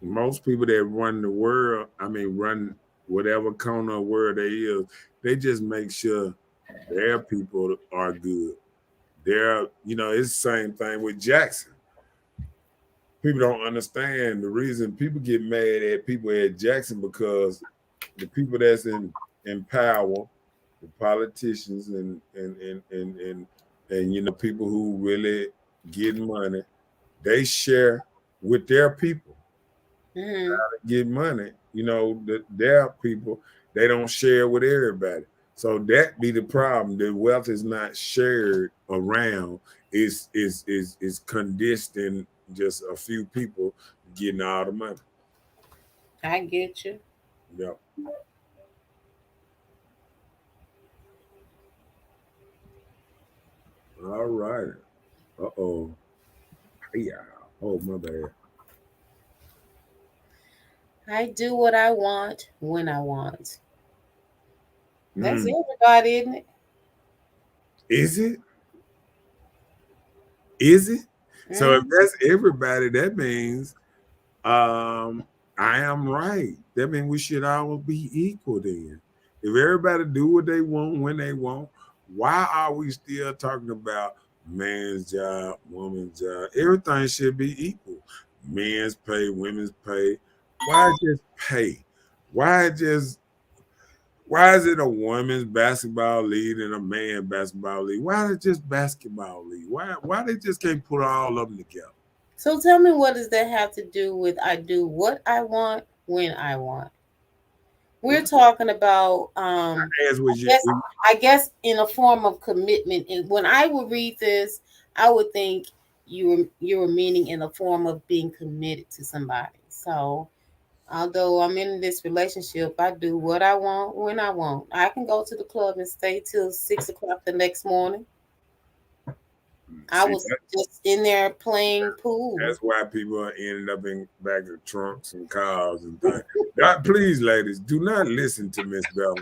most people that run the world, I mean, run whatever corner of world they is, they just make sure their people are good. They're, it's the same thing with Jackson. People don't understand the reason people get mad at people at Jackson because the people that's in power, the politicians and people who really get money, they share with their people. Get money, their people, they don't share with everybody. So that be the problem. The wealth is not shared around. Is condensed in just a few people getting all the money. I get you. Yep. All right. Uh-oh. Yeah. Oh, my bad. I do what I want when I want. That's Mm. everybody, isn't it? Is it? Is it? So if Mm. that's everybody, that means I am right. That means we should all be equal then. If everybody do what they want when they want, why are we still talking about man's job, woman's job? Everything should be equal. Men's pay, women's pay. Why just pay? Why is it a women's basketball league and a man basketball league? Why is it just basketball league? Why they just can't put all of them together? So tell me, what does that have to do with I do what I want when I want? We're talking about As was you, I guess in a form of commitment. And when I would read this, I would think you were meaning in a form of being committed to somebody. So although I'm in this relationship, I do what I want when I want. I can go to the club and stay till 6 o'clock the next morning. I see, was just in there playing pool. that's why people ended up in back of trunks and cars and things. God, please, ladies, do not listen to Miss Bella,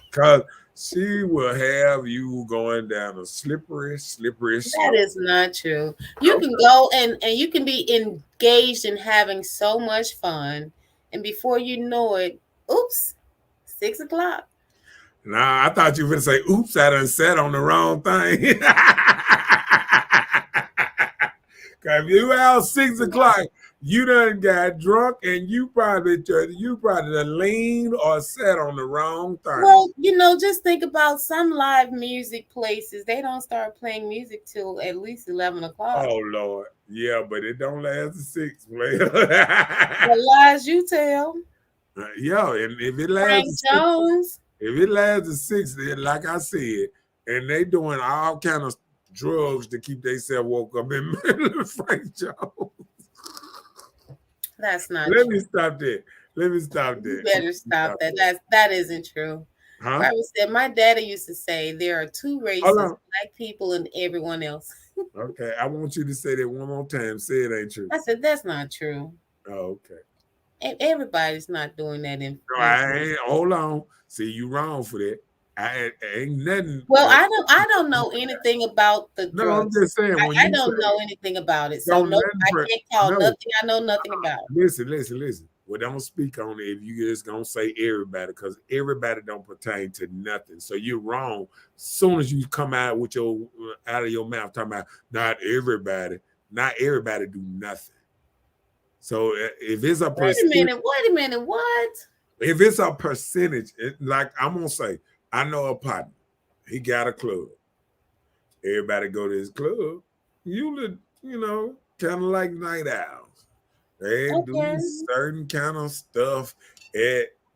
because she will have you going down a slippery That slope. is not true. You can go and you can be engaged in having so much fun, and before you know it, oops, 6 o'clock. Nah, I thought you were going to say, oops, I done sat on the wrong thing. Cause if you out 6 o'clock, you done got drunk and you probably done leaned or sat on the wrong thing. Well, just think about some live music places. They don't start playing music till at least 11 o'clock. Oh Lord. Yeah, but it don't last to 6, player. The lies you tell. Yeah, and if it Frank lasts Jones. if it lasts to 6, then like I said, and they doing all kind of drugs to keep themselves woke up in Frank Jones. That's not Let true. me stop that. You better stop that. That isn't true. Huh? Robert said, my daddy used to say there are two races, black people and everyone else. Okay, I want you to say that one more time. Say it ain't true. I said, that's not true. Oh, okay. And everybody's not doing that. No, I ain't. Hold on. See, you wrong for that. I ain't nothing. Well, I don't know anything about the drugs. No, I'm just saying. When I don't know anything about it. So no, I can't call nothing. I know nothing about it. Listen. Well, don't speak on it if you just gonna say everybody, because everybody don't pertain to nothing. So you're wrong. As soon as you come out with your out of your mouth talking about not everybody do nothing. So if it's a wait a minute, what? If it's a percentage, like I'm gonna say, I know a partner. He got a club. Everybody go to his club. You kind of like night owls. They do certain kind of stuff.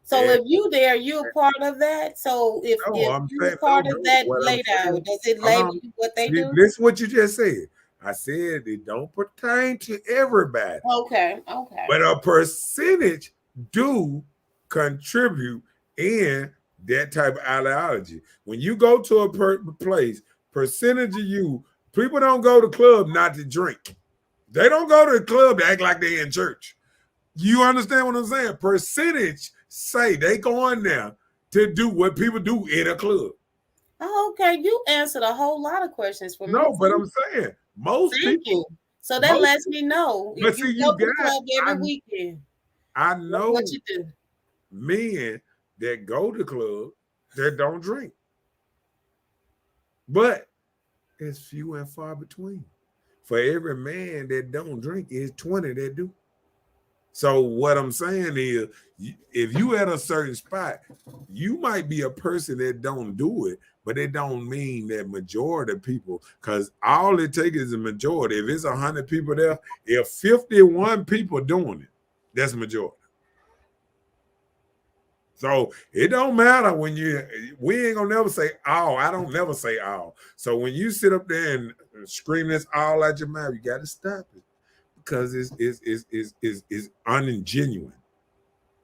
So if you there, you're part of that. So if you're part of that late hour, does it label you what they do? This is what you just said. I said it don't pertain to everybody. Okay. But a percentage do contribute in that type of ideology. When you go to a place, percentage of you, people don't go to club not to drink. They don't go to the club to act like they're in church. You understand what I'm saying? Percentage say they go in there to do what people do in a club. Oh, okay. You answered a whole lot of questions for me. No, but I'm saying most people. So that lets me know. But see, you go to the club every weekend. I know what you do. Men that go to club that don't drink. But it's few and far between. For every man that don't drink, is 20 that do. So what I'm saying is, if you at a certain spot, you might be a person that don't do it, but it don't mean that majority of people, because all it takes is a majority. If it's 100 people there, if 51 people doing it, that's a majority. So it don't matter when we ain't gonna never say all. I don't never say all. So when you sit up there and scream this all out your mouth, you got to stop it, because it's uningenuine.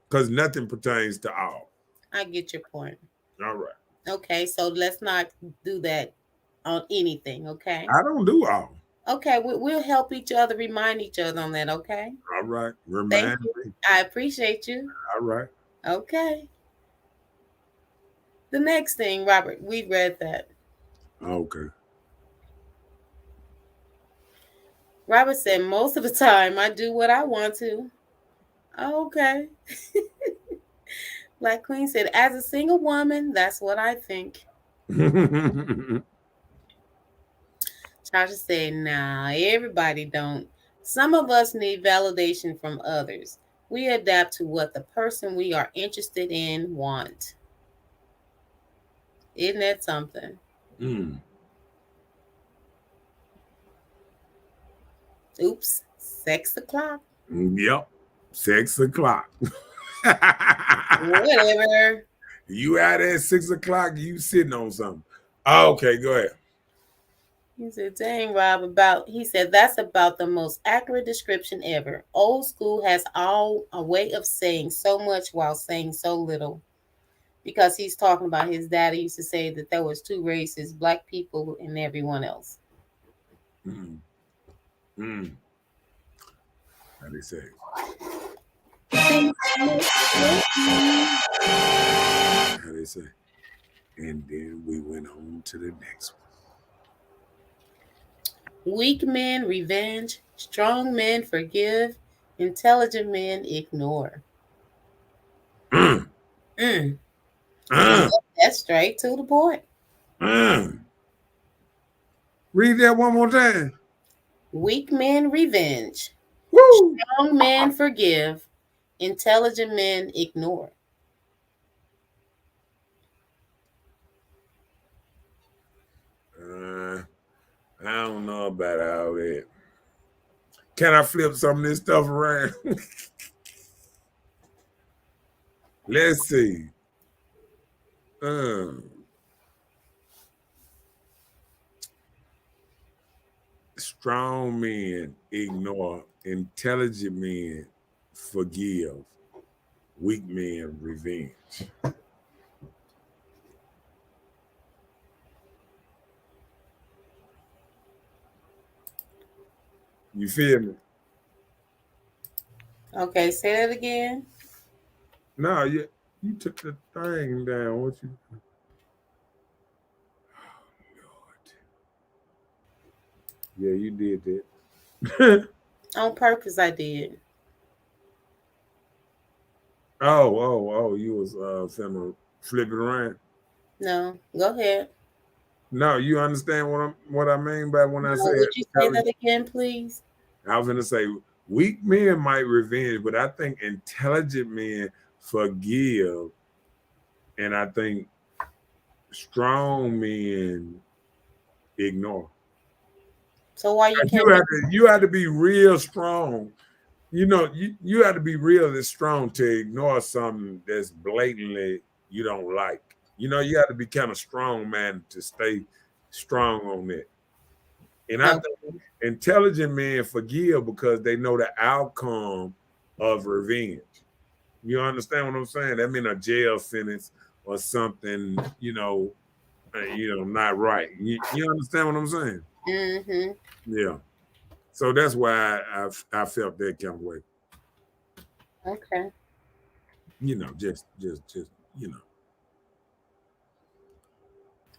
Because nothing pertains to all. I get your point. All right. Okay, so let's not do that on anything. Okay. I don't do all. Okay, we'll help each other, remind each other on that. Okay. All right. Remind me. I appreciate you. All right. Okay. The next thing, Robert, we read that. Okay. Robert said, most of the time I do what I want to. Okay. Black Queen said, as a single woman, that's what I think. Tasha said, nah, everybody don't. Some of us need validation from others. We adapt to what the person we are interested in want. Isn't that something? Oops. 6 o'clock. Yep. 6 o'clock. Whatever. You out at 6 o'clock, you sitting on something. Okay, go ahead. He said, dang, Rob, he said, that's about the most accurate description ever. Old school has all a way of saying so much while saying so little. Because he's talking about his daddy used to say that there was two races, black people and everyone else. Mm. Mm. How they say? How they say? And then we went on to the next one. Weak men revenge, strong men forgive, intelligent men ignore. Mm. Mm. That's straight to the point. Read that one more time. Weak men revenge, Woo! strong men forgive, intelligent men ignore. I don't know about all that. Can I flip some of this stuff around? Let's see. Strong men ignore, intelligent men forgive, weak men revenge. You feel me? Okay, say that again. No, you took the thing down. What you? Oh, Lord. Yeah, you did that. On purpose, I did. Oh, you was finna flip it around. No, go ahead. No, you understand what I mean by when I say would you say that again, please? I was gonna say weak men might revenge, but I think intelligent men forgive, and I think strong men ignore. So why you can't? You have to be real strong. You know, you have to be really strong to ignore something that's blatantly you don't like. You know, you have to be kind of strong, man, to stay strong on it. And I think intelligent men forgive because they know the outcome of revenge. You understand what I'm saying? That mean a jail sentence or something, not right. You understand what I'm saying? Mm-hmm. Yeah. So that's why I felt that kind of way. Okay. Just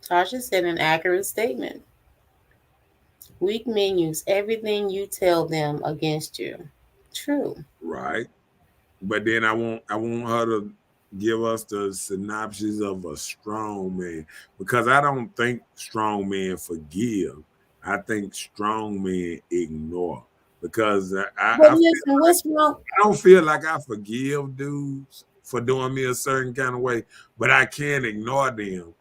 Tasha said an accurate statement. Weak men use everything you tell them against you. True. Right. But then I want her to give us the synopsis of a strong man, because I don't think strong men forgive. I think strong men ignore, because what's wrong? I don't feel like I forgive dudes for doing me a certain kind of way, but I can ignore them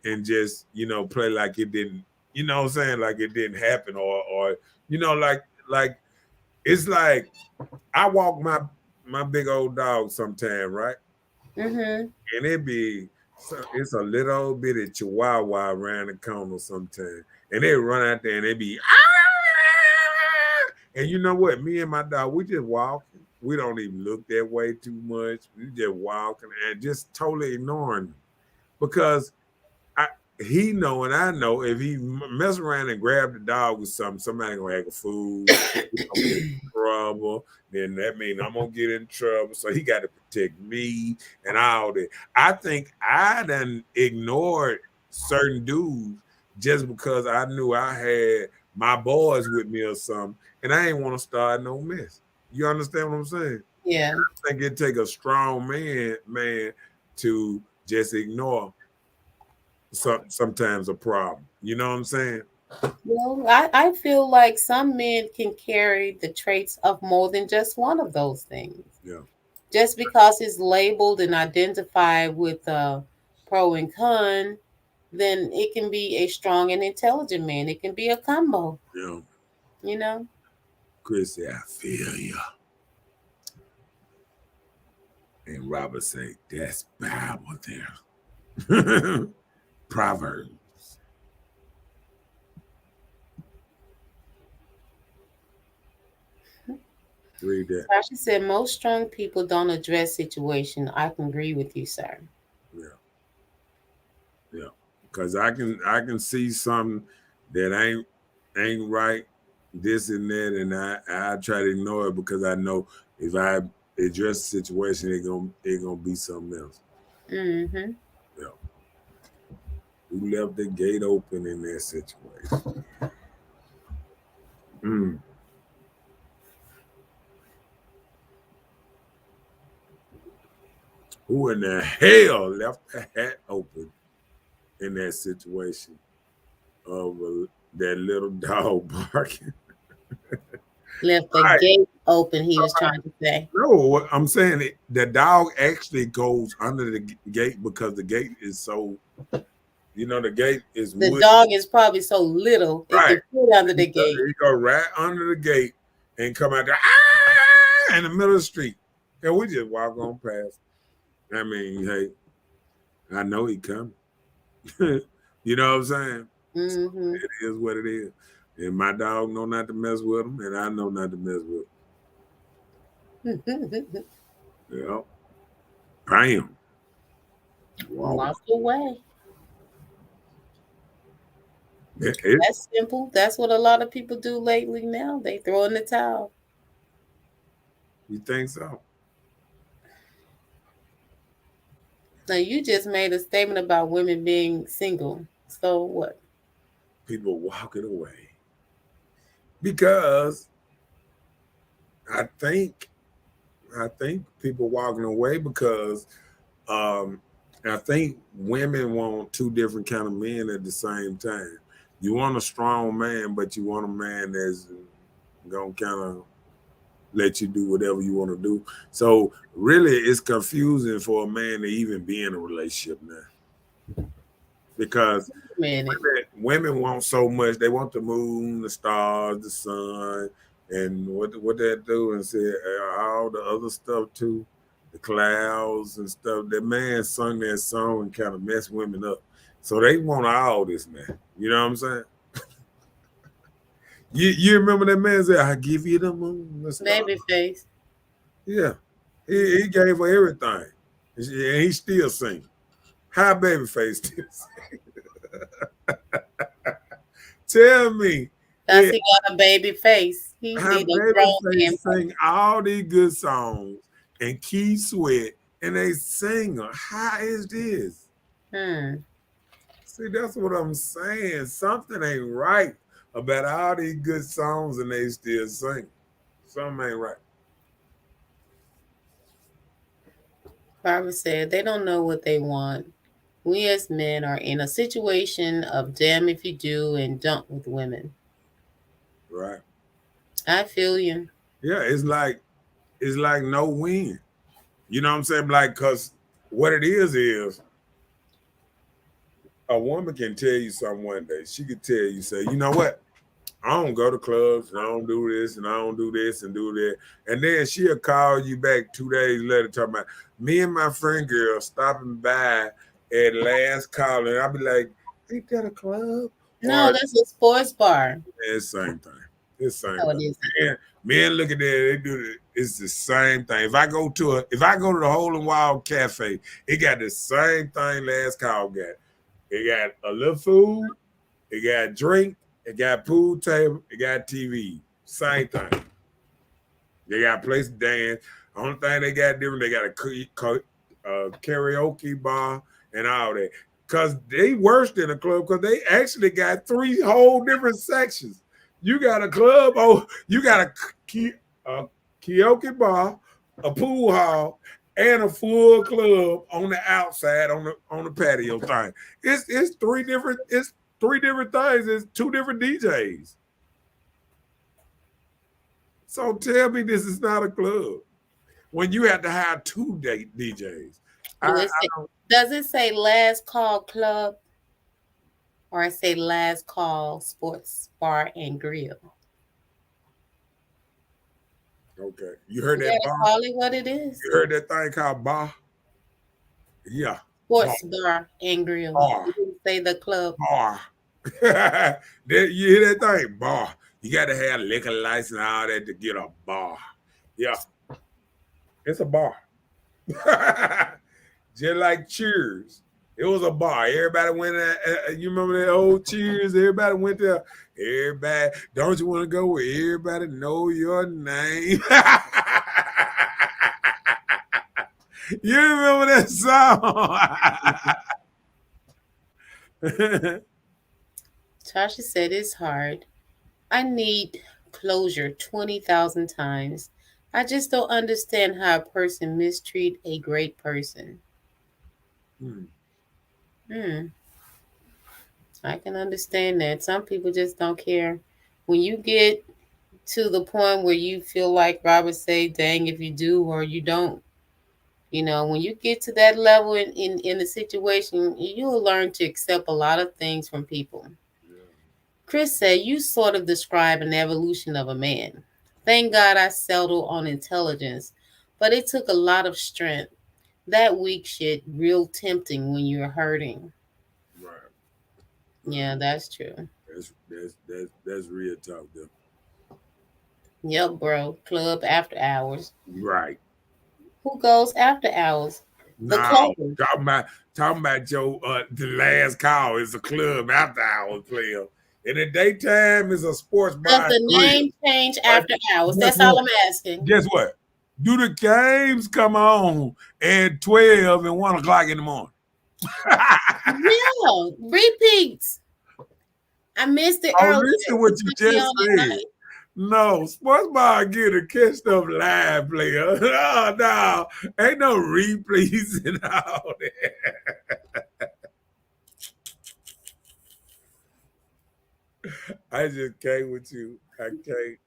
and just play like it didn't. You know what I'm saying? Like it didn't happen, or like it's like I walk my big old dog sometime, right? Mm-hmm. And it's a little bitty chihuahua around the corner sometime, and they run out there and they be and you know what? Me and my dog, we just walking. We don't even look that way too much. We just walking and just totally ignoring them, because he know and I know if he mess around and grab the dog with something, somebody gonna act a fool, trouble. Then that means I'm gonna get in trouble. So he got to protect me and all that. I think I done ignored certain dudes just because I knew I had my boys with me or something, and I ain't want to start no mess. You understand what I'm saying? Yeah. I think it take a strong man to just ignore sometimes a problem. You know what I'm saying? Well, I feel like some men can carry the traits of more than just one of those things. Yeah. Just because it's labeled and identified with pro and con, then it can be a strong and intelligent man. It can be a combo. Yeah. You know? Chris said, I feel you. And Robert said, that's Bible there. Proverbs. Read that. Tasha said most strong people don't address situation. I can agree with you, sir. Yeah. Yeah. Cause I can see something that ain't right, this and that, and I try to ignore it because I know if I address the situation, it gonna be something else. Mm-hmm. Yeah. We left the gate open in that situation. Mm. Who in the hell left the hat open in that situation of that little dog barking? Left the Right. gate open, he was trying to say. No, what I'm saying, the dog actually goes under the gate because the gate is so, the gate is The wood. dog is probably so little it Right. can fit under the gate. He go right under the gate and come out there in the middle of the street. And we just walk on past. I mean, hey, I know he coming. You know what I'm saying? Mm-hmm. It is what it is. And my dog know not to mess with him, and I know not to mess with him. Yeah. Bam. Walk away. It, That's simple. That's what a lot of people do lately now. They throw in the towel. you think so? Now you just made a statement about women being single. So what? People walking away because I think people walking away because I think women want two different kind of men at the same time. You want a strong man, but you want a man that's gonna kind of let you do whatever you want to do. So really, it's confusing for a man to even be in a relationship now because women want so much. They want the moon, the stars, the sun, and what they do and say all the other stuff too, the clouds and stuff. That man sung that song and kind of messed women up. So they want all this now. You know what I'm saying? You remember that man said, "I give you the moon, the stars." Babyface. Yeah, he gave her everything, and he still singing. How Babyface still sing? Tell me. That's he got a baby face. He How need a grown man. Babyface sing all these good songs and Keith Sweat, and they sing her. How is this? See, that's what I'm saying. Something ain't right about all these good songs and they still sing. Something ain't right. Barbara said they don't know what they want. We as men are in a situation of damn if you do and don't with women. Right. I feel you. Yeah, it's like no win. You know what I'm saying? Like, cause what it is a woman can tell you something one day. She could tell you, say, you know what? I don't go to clubs, and I don't do this, and I don't do this, and do that. And then she'll call you back 2 days later talking about me and my friend girl stopping by at last call, and I'll be like, ain't that a club? No, that's a sports bar. It's the same thing. It's the same No, it thing. isn't. Men look at that, they do it. It's the same thing. If I go to the Hole in Wild Cafe, it got the same thing last call got. It got a little food, it got drink, it got pool table, it got TV. Same thing. They got a place to dance. Only thing they got different, they got a karaoke bar and all that. Cause they worse than a club because they actually got 3 whole different sections. You got a club, you got a karaoke bar, a pool hall, and a full club on the outside on the patio thing. It's 3 different things. It's 2 different DJs. So tell me this is not a club when you have to hire 2 DJs. Does it say last call club or I say last call sports bar and grill? Okay. You heard You that gotta bar? call it what it is. You heard that thing called bar? Yeah. Bar. Sports bar and grill. Bar. You didn't say the club. Bar. You hear that thing? Bar. You got to have liquor license and all that to get a bar. Yeah. It's a bar. Just like Cheers. It was a bar. Everybody went there. You remember that old Cheers? Everybody went there. Everybody, don't you want to go where everybody know your name? You remember that song? Tasha said it's hard. I need closure 20,000 times. I just don't understand how a person mistreat a great person. Hmm. I can understand that. Some people just don't care. When you get to the point where you feel like Robert say, dang if you do or you don't. When you get to that level in the situation, you'll learn to accept a lot of things from people. Chris said, you sort of describe an evolution of a man. Thank God I settled on intelligence, but it took a lot of strength. That weak shit real tempting when you're hurting. Right. Yeah, that's true. That's real talk though. Yep, bro. Club after hours. Right. Who goes after hours? The No, club. talking about your the last call is a club after hours player. In the daytime is a sports bar. Does the name change after hours? That's all I'm asking. Guess what? Do the games come on at 12 and 1 o'clock in the morning? Yeah, repeats. I missed it earlier. Listen what you just said. No, sports bar get to catch stuff live, player. No, ain't no replays and all that. I just can't with you. I can't.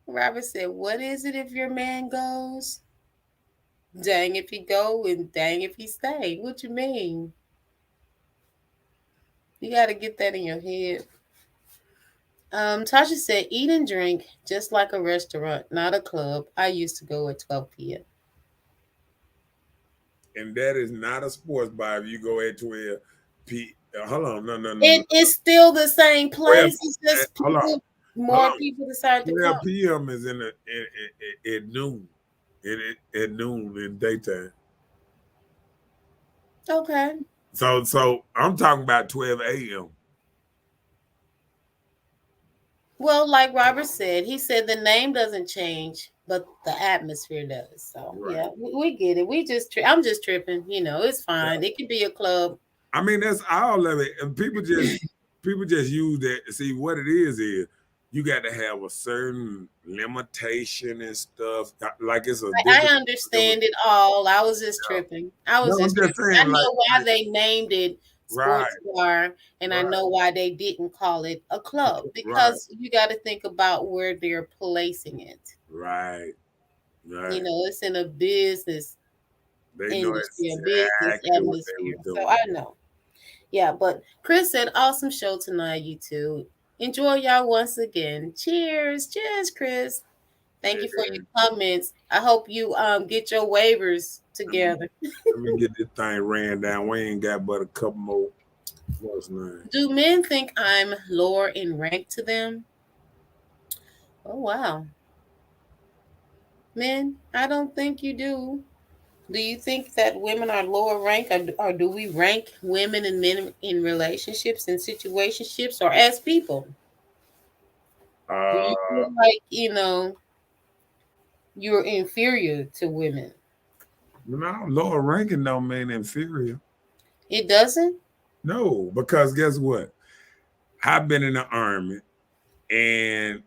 Robert said, what is it if your man goes? Dang if he go and dang if he stay. What you mean? You got to get that in your head. Tasha said, eat and drink just like a restaurant, not a club. I used to go at 12 p.m. And that is not a sports bar if you go at 12 p. Hold on, no. It is still the same place. It's just more people decide to 12 come. p.m. is at noon. At noon in daytime. Okay. So I'm talking about 12 a.m. Well, like Robert said, he said the name doesn't change, but the atmosphere does. So right. Yeah, we get it. I'm just tripping. It's fine. Yeah. It could be a club. I mean, that's all of it. And people just use that. See, what it is you got to have a certain limitation and stuff. Like it's a. I understand it all. I was just tripping. I just tripping. I know why they named it sports bar, and I know why they didn't call it a club, because you got to think about where they're placing it. Right. It's in a business industry, a business atmosphere. So I know. Yeah, but Chris said, awesome show tonight, you two. Enjoy y'all once again. Cheers. Cheers, Chris. Thank you for your comments. I hope you get your waivers together. Let me get this thing ran down. We ain't got but a couple more. What's name? Do men think I'm lower in rank to them? Oh, wow. Men, I don't think you do. Do you think that women are lower rank, or do we rank women and men in relationships and situationships, or as people? Do you feel like, you're inferior to women? No, lower ranking don't mean inferior. It doesn't? No, because guess what? I've been in the army, and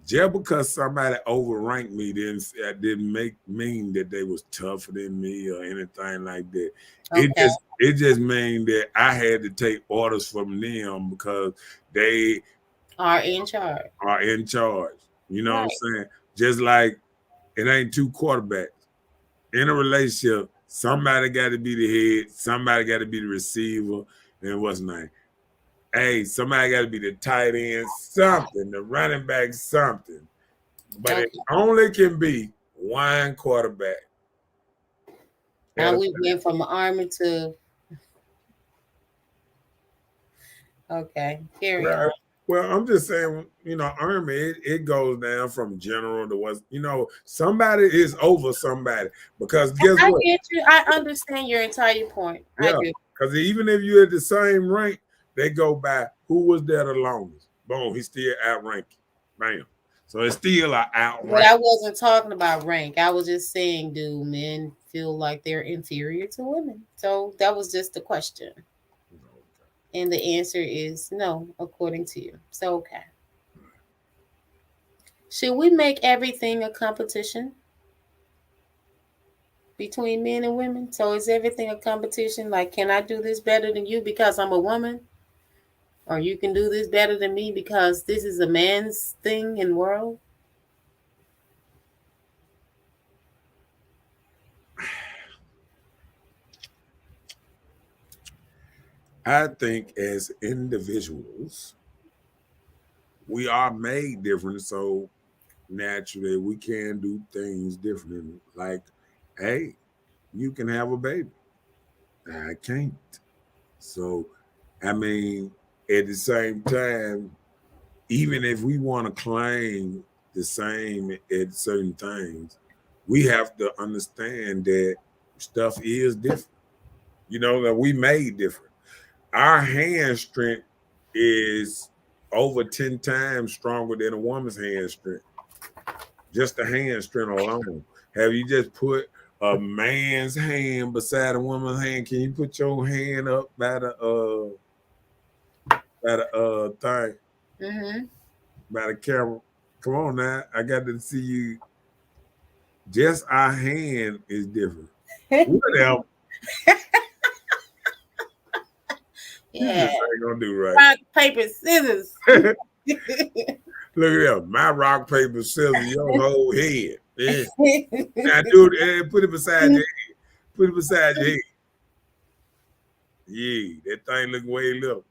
just because somebody overranked me didn't mean that they was tougher than me or anything like that. Okay. It just means that I had to take orders from them because they are in charge. You know what I'm saying? Just like it ain't two quarterbacks. In a relationship, somebody got to be the head, somebody got to be the receiver, and what's name. Hey, somebody got to be the tight end, something, the running back, something. But it Okay. only can be one quarterback. At Now a we went from army to okay. Carry on. Right. Well, I'm just saying, army, it goes down from general to what, somebody is over somebody. Because guess I what? get you. I understand your entire point. I Yeah. do. Because even if you're at the same rank, they go by who was there the longest. Boom, he still outranked. Bam. So it's still an But outrank. I wasn't talking about rank. I was just saying, do men feel like they're inferior to women? So that was just the question. And the answer is no, according to you. So, okay. Should we make everything a competition between men and women? So, is everything a competition? Like, can I do this better than you because I'm a woman? Or you can do this better than me because this is a man's thing and world? I think as individuals, we are made different. So naturally, we can do things different. Like, hey, you can have a baby. I can't. So, I mean, at the same time, even if we want to claim the same at certain things, we have to understand that stuff is different. That we made different. Our hand strength is over 10 times stronger than a woman's hand strength. Just the hand strength alone. Have you just put a man's hand beside a woman's hand? Can you put your hand up by the thing, Mm-hmm. by the camera? Come on now. I got to see you. Just our hand is different. Whatever. You Yeah. just ain't gonna do right. Rock, paper, scissors. Look at that. My rock, paper, scissors, your whole head. Yeah. Now, dude, put it beside your head. Put it beside your head. Yeah, that thing look way little.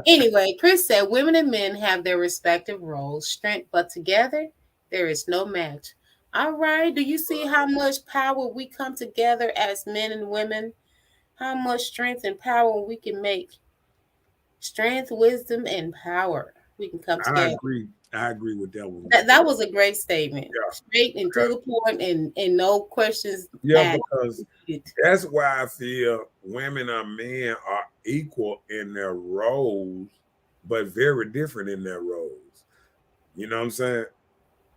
Anyway, Chris said women and men have their respective roles, strength, but together there is no match. All right. Do you see how much power we come together as men and women? How much strength and power we can make? Strength, wisdom, and power. We can come I together. agree. I agree with that one. That was a great statement. Yeah, Straight and to the point and no questions yeah, asked. because that's why I feel women and men are equal in their roles, but very different in their roles. You know what I'm saying?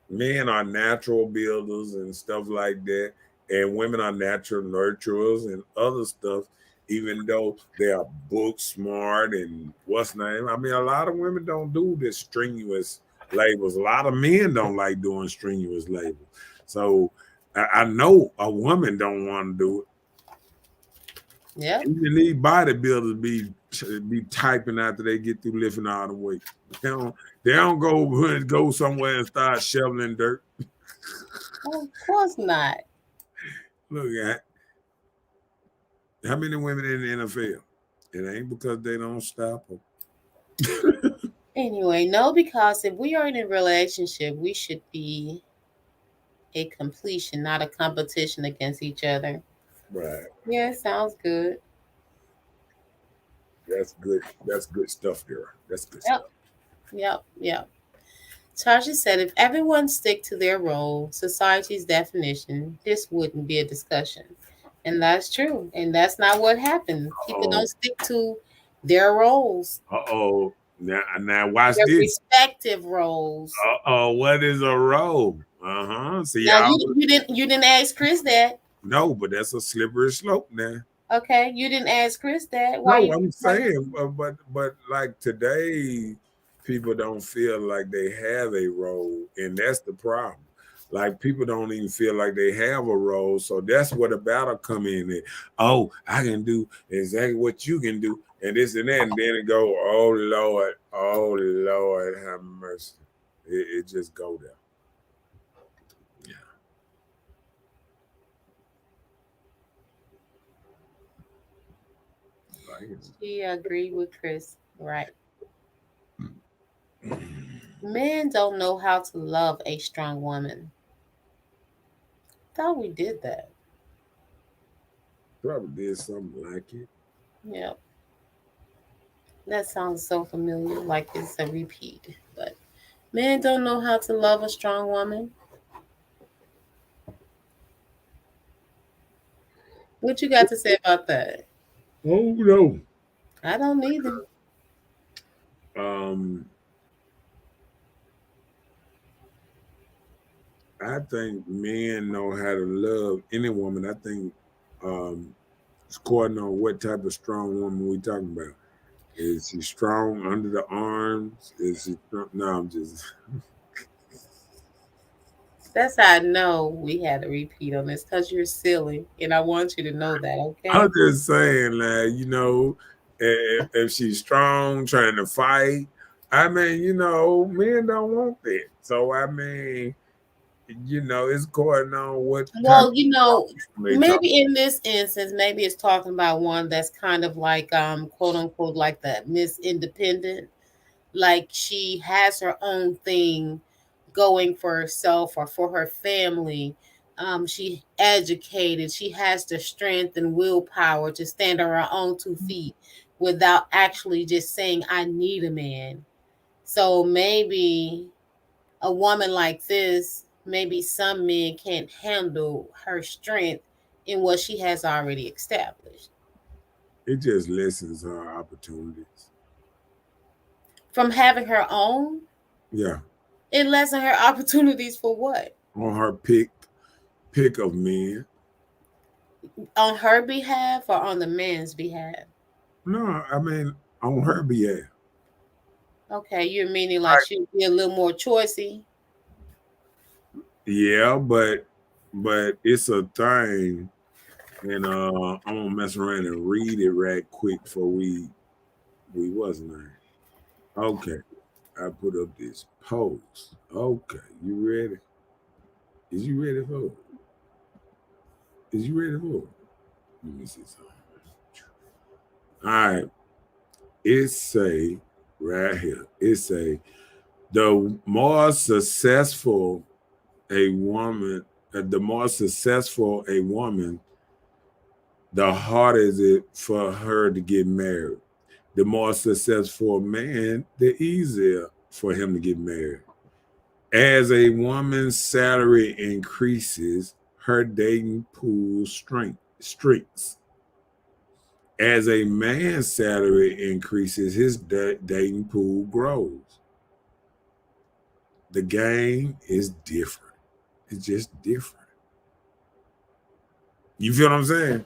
Men are natural builders and stuff like that, and women are natural nurturers and other stuff. Even though they are book smart and what's name, I mean, a lot of women don't do this strenuous labels. A lot of men don't like doing strenuous labels. So I know a woman don't want to do it. Yeah. Even these bodybuilders be typing after they get through lifting all the weight. They don't go somewhere and start shoveling dirt. Of course not. Look at how many women in the NFL. It ain't because they don't stop them. Anyway, no, because if we are in a relationship, we should be a completion, not a competition against each other. Right. Yeah, sounds good. That's good. That's good stuff there. That's good Yep, stuff. yep. Tasha said if everyone stick to their role, society's definition, this wouldn't be a discussion. And that's true. And that's not what happened. People Oh, don't stick to their roles, uh-oh. Now watch their this. respective roles. Uh-oh, what is a robe? Uh-huh. See, Now you didn't ask Chris that. no, but that's a slippery slope now. Okay, you didn't ask Chris that. No, I'm saying, but like today, people don't feel like they have a role, and that's the problem. Like people don't even feel like they have a role, so that's where the battle come in. At. Oh, I can do exactly what you can do, and this and that, and then it go, oh Lord, have mercy. It just go there. Yeah. Like, She agreed with Chris. Right. Men don't know how to love a strong woman. Thought we did that. Probably did something like it. Yep. That sounds so familiar, like it's a repeat. But men don't know how to love a strong woman. What you got to say about that? Oh no. I don't either. Um, I think men know how to love any woman. I think it's according on what type of strong woman we talking about. Is she strong under the arms? Is she strong? No, I'm just That's how I know we had a repeat on this because you're silly, and I want you to know that. Okay. I'm just saying, like, if she's strong, trying to fight, I mean, men don't want that. So I mean, it's going on what type Well, of they talk. maybe in this instance, maybe it's talking about one that's kind of like quote unquote like the Miss Independent. Like she has her own thing going for herself or for her family. She educated, she has the strength and willpower to stand on her own 2 feet without actually just saying, I need a man. So maybe a woman like this, maybe some men can't handle her strength in what she has already established. It just lessens her opportunities. From having her own, Yeah, it lessens her opportunities for what? on her pick of men. On her behalf or on the man's behalf? No, I mean on her behalf. Okay, you're meaning like she'd be a little more choicey. Yeah, but it's a thing, and I'm gonna mess around and read it right quick before we wasn't there. Okay, I put up this post. Okay, you ready? Is you ready for it? Is you ready for it? Let me see something. All right, it say right here. It say the more successful a woman, the more successful a woman, the harder is it for her to get married. The more successful a man, the easier for him to get married. As a woman's salary increases, her dating pool shrinks. As a man's salary increases, his dating pool grows. The game is different. It's just different. You feel what I'm saying?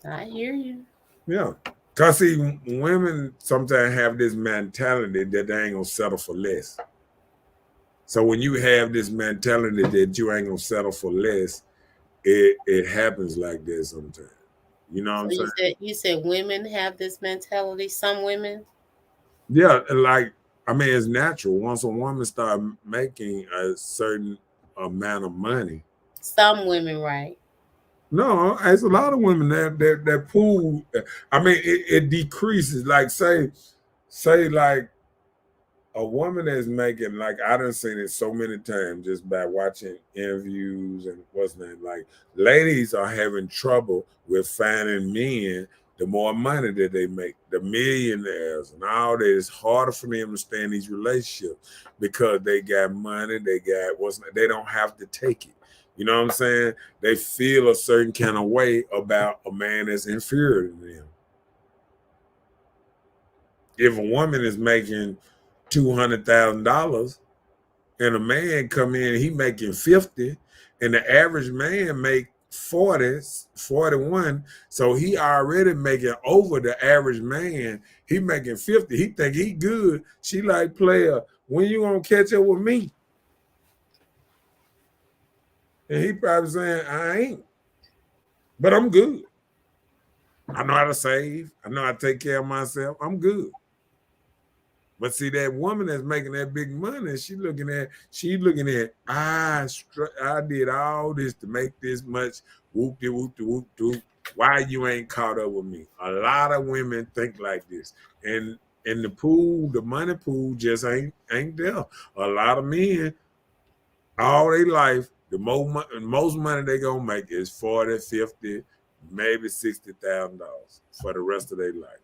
I hear you. Yeah. Because, see, women sometimes have this mentality that they ain't going to settle for less. So when you have this mentality that you ain't going to settle for less, it happens like this sometimes. You know what I'm saying? You said women have this mentality. Some women. Yeah, like, I mean, it's natural. Once a woman start making a certain amount of money. Some women, right? No, it's a lot of women that pool. I mean, it decreases. Like say like a woman that's making, like I done seen it so many times just by watching interviews and what's name. Like ladies are having trouble with finding men. The more money that they make, the millionaires and all that, it's harder for them to stay in these relationships because they got money. They got they don't have to take it. You know what I'm saying? They feel a certain kind of way about a man that's inferior to them. If a woman is making $200,000 and a man come in, he making 50, and the average man make 40, 41, so he already making over the average man. He making 50. He think he good. She like, player, when you gonna catch up with me? And he probably saying, I ain't. But I'm good. I know how to save. I know how to take care of myself. I'm good. But see, that woman that's making that big money, she looking at, I did all this to make this much, whoop-de-whoop-de-whoop-de-whoop. Why you ain't caught up with me? A lot of women think like this. And the pool, the money pool just ain't there. A lot of men, all their life, the most money they gonna make is 40, 50, maybe $60,000 for the rest of their life.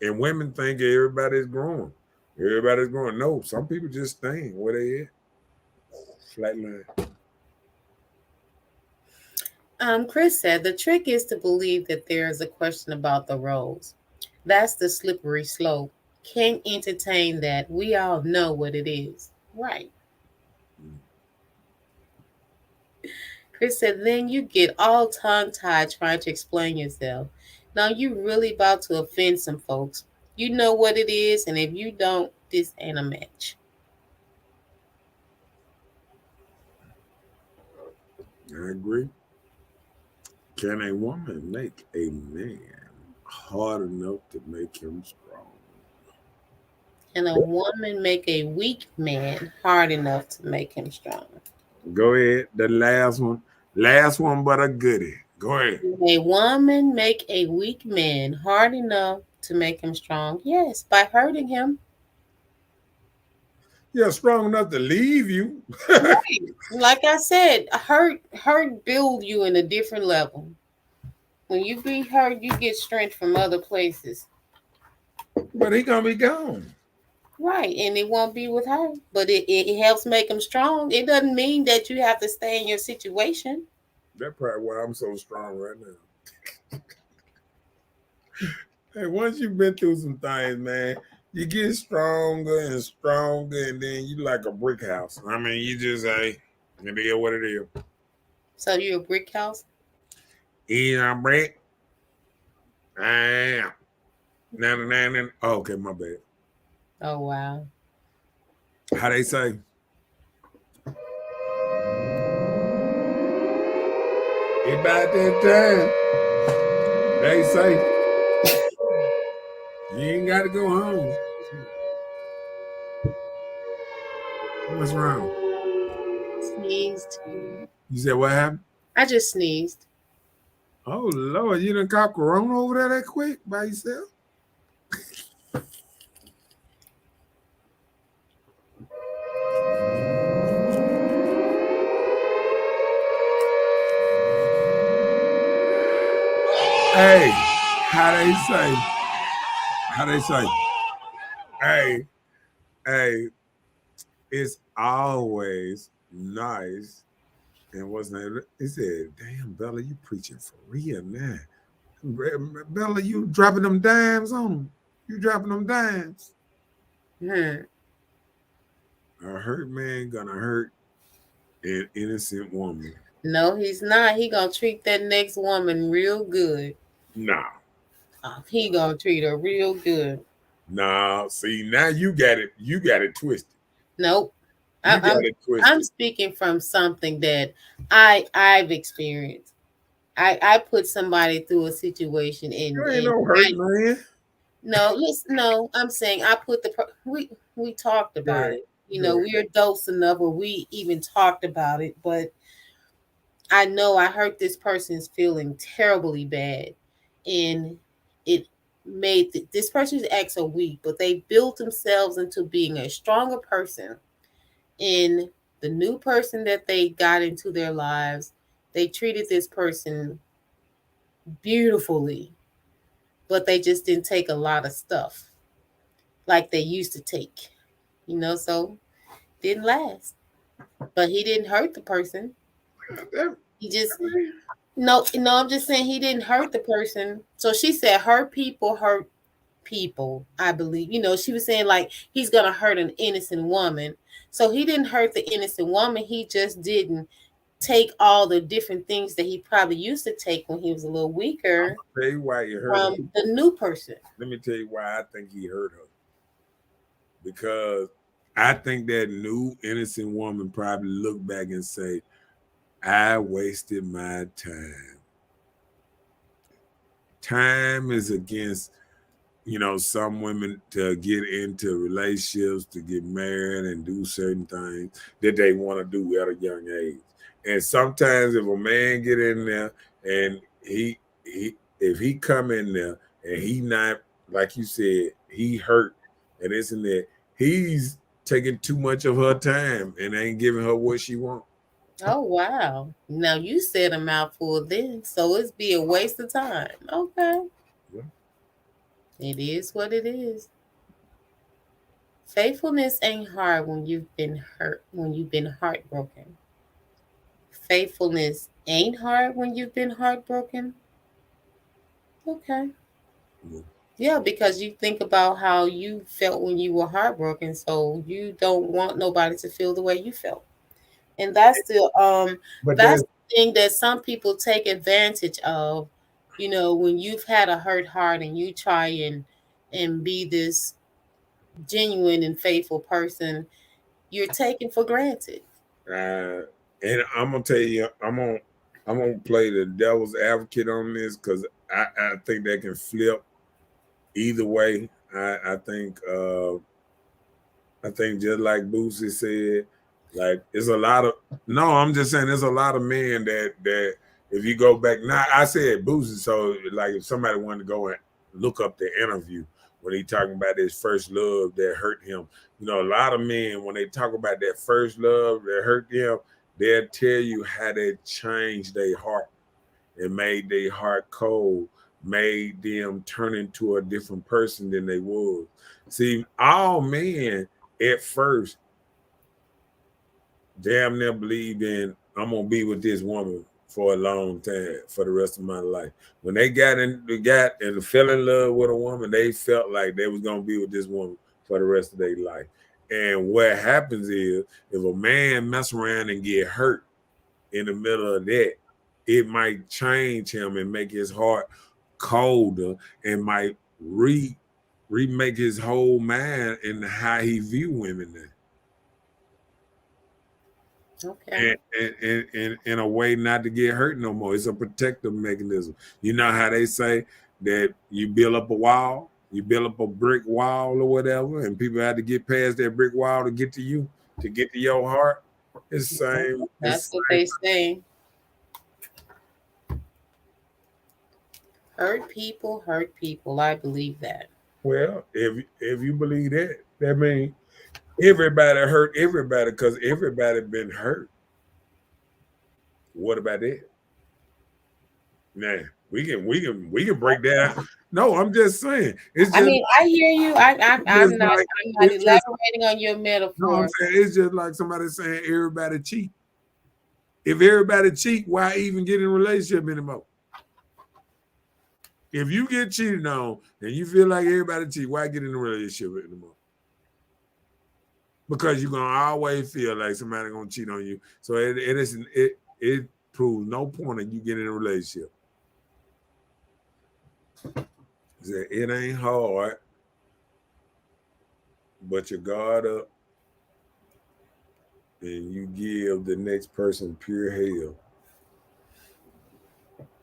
And women think everybody's growing. Everybody's growing. No, some people just staying where they at. Flatline. Chris said the trick is to believe that there is a question about the roles. That's the slippery slope. Can't entertain that. We all know what it is. Right. Chris said, then you get all tongue-tied trying to explain yourself. Now you really about to offend some folks. You know what it is, and if you don't, this ain't a match. I agree. Can a woman make a man hard enough to make him strong? Can a woman make a weak man hard enough to make him strong? Go ahead. The last one. Last one, but a goodie. Go ahead. Can a woman make a weak man hard enough to make him strong? Yes, by hurting him. Yeah, strong enough to leave you. Right. Like I said, hurt build you in a different level. When you be hurt, you get strength from other places. But he gonna be gone. Right, and it won't be with her. But it helps make him strong. It doesn't mean that you have to stay in your situation. That's probably why I'm so strong right now. Hey, once you've been through some things, man, you get stronger and stronger, and then you like a brick house. I mean, you just it is what it is. So you're a brick house? Yeah, brick. I am. Oh, okay, my bad. Oh wow. How they say? It's about that time. They say you ain't got to go home. What's wrong? Sneezed. You said what happened? I just sneezed. Oh Lord, you done caught corona over there that quick by yourself? Hey, how they say? Hey, it's always nice. And what's that? He said, damn, Bella, you preaching for real now. Bella, you dropping them dimes on them. You dropping them dimes. A hurt man gonna hurt an innocent woman. No, he's not. He gonna treat that next woman real good. Nah. He gonna treat her real good. Nah, see, now you got it. You got it twisted. Nope. I'm speaking from something that I've experienced. I put somebody through a situation and you ain't no hurt man. No, I'm saying I put we talked about it. You know, we're adults enough where we even talked about it, but I know I hurt this person's feeling terribly bad, and it made this person's act so weak, but they built themselves into being a stronger person. In the new person that they got into their lives, they treated this person beautifully, but they just didn't take a lot of stuff like they used to take, so didn't last. But he didn't hurt the person. He just no, I'm just saying he didn't hurt the person. So she said hurt people, I believe. She was saying like he's gonna hurt an innocent woman. So he didn't hurt the innocent woman. He just didn't take all the different things that he probably used to take when he was a little weaker. I'll tell you why you hurt from the new person. Let me tell you why I think he hurt her. Because I think that new innocent woman probably look back and say, I wasted my time. Time is against, some women to get into relationships, to get married and do certain things that they want to do at a young age. And sometimes if a man get in there and he if he come in there and he not like you said, he hurt and isn't it, he's taking too much of her time and ain't giving her what she wants. Oh wow. Now you said a mouthful then, so it's be a waste of time. Okay. Yeah. It is what it is. Faithfulness ain't hard when you've been hurt, when you've been heartbroken. Faithfulness ain't hard when you've been heartbroken. Okay. Yeah. Yeah, because you think about how you felt when you were heartbroken, so you don't want nobody to feel the way you felt. And that's But that's that's the thing that some people take advantage of. You know, when you've had a hurt heart and you try and be this genuine and faithful person, you're taken for granted. and I'm gonna tell you, I'm gonna play the devil's advocate on this because I think that can flip either way. I think just like Boosie said, like it's a lot of no, I'm just saying there's a lot of men that if you go back now, I said Boosie, so like if somebody wanted to go and look up the interview when he talking about his first love that hurt him, you know, a lot of men when they talk about that first love that hurt them, they'll tell you how they changed their heart and made their heart cold, made them turn into a different person than they was. See, all men at first damn near believed in I'm gonna be with this woman for a long time for the rest of my life. When they got and fell in love with a woman, they felt like they was gonna be with this woman for the rest of their life. And what happens is if a man mess around and get hurt in the middle of that, it might change him and make his heart colder and might remake his whole mind and how he view women now. Okay. And in a way not to get hurt no more. It's a protective mechanism. You know how they say that you build up a wall, you build up a brick wall or whatever, and people have to get past that brick wall to get to you, to get to your heart. It's the same. That's It's what they say. Hurt people hurt people. I believe that. well, if you believe that, that means everybody hurt everybody because everybody been hurt. What about that? Nah, we can break that. No, I'm just saying. It's I just mean, I hear you. just like I'm not it's just elaborating on your no, I'm metaphor. saying it's just like somebody saying everybody cheat. If everybody cheat, why even get in a relationship anymore? If you get cheated on and you feel like everybody cheat, why get in a relationship anymore? Because you're gonna always feel like somebody gonna cheat on you. So it proves no point in you getting in a relationship. It ain't hard, but you guard up and you give the next person pure hell.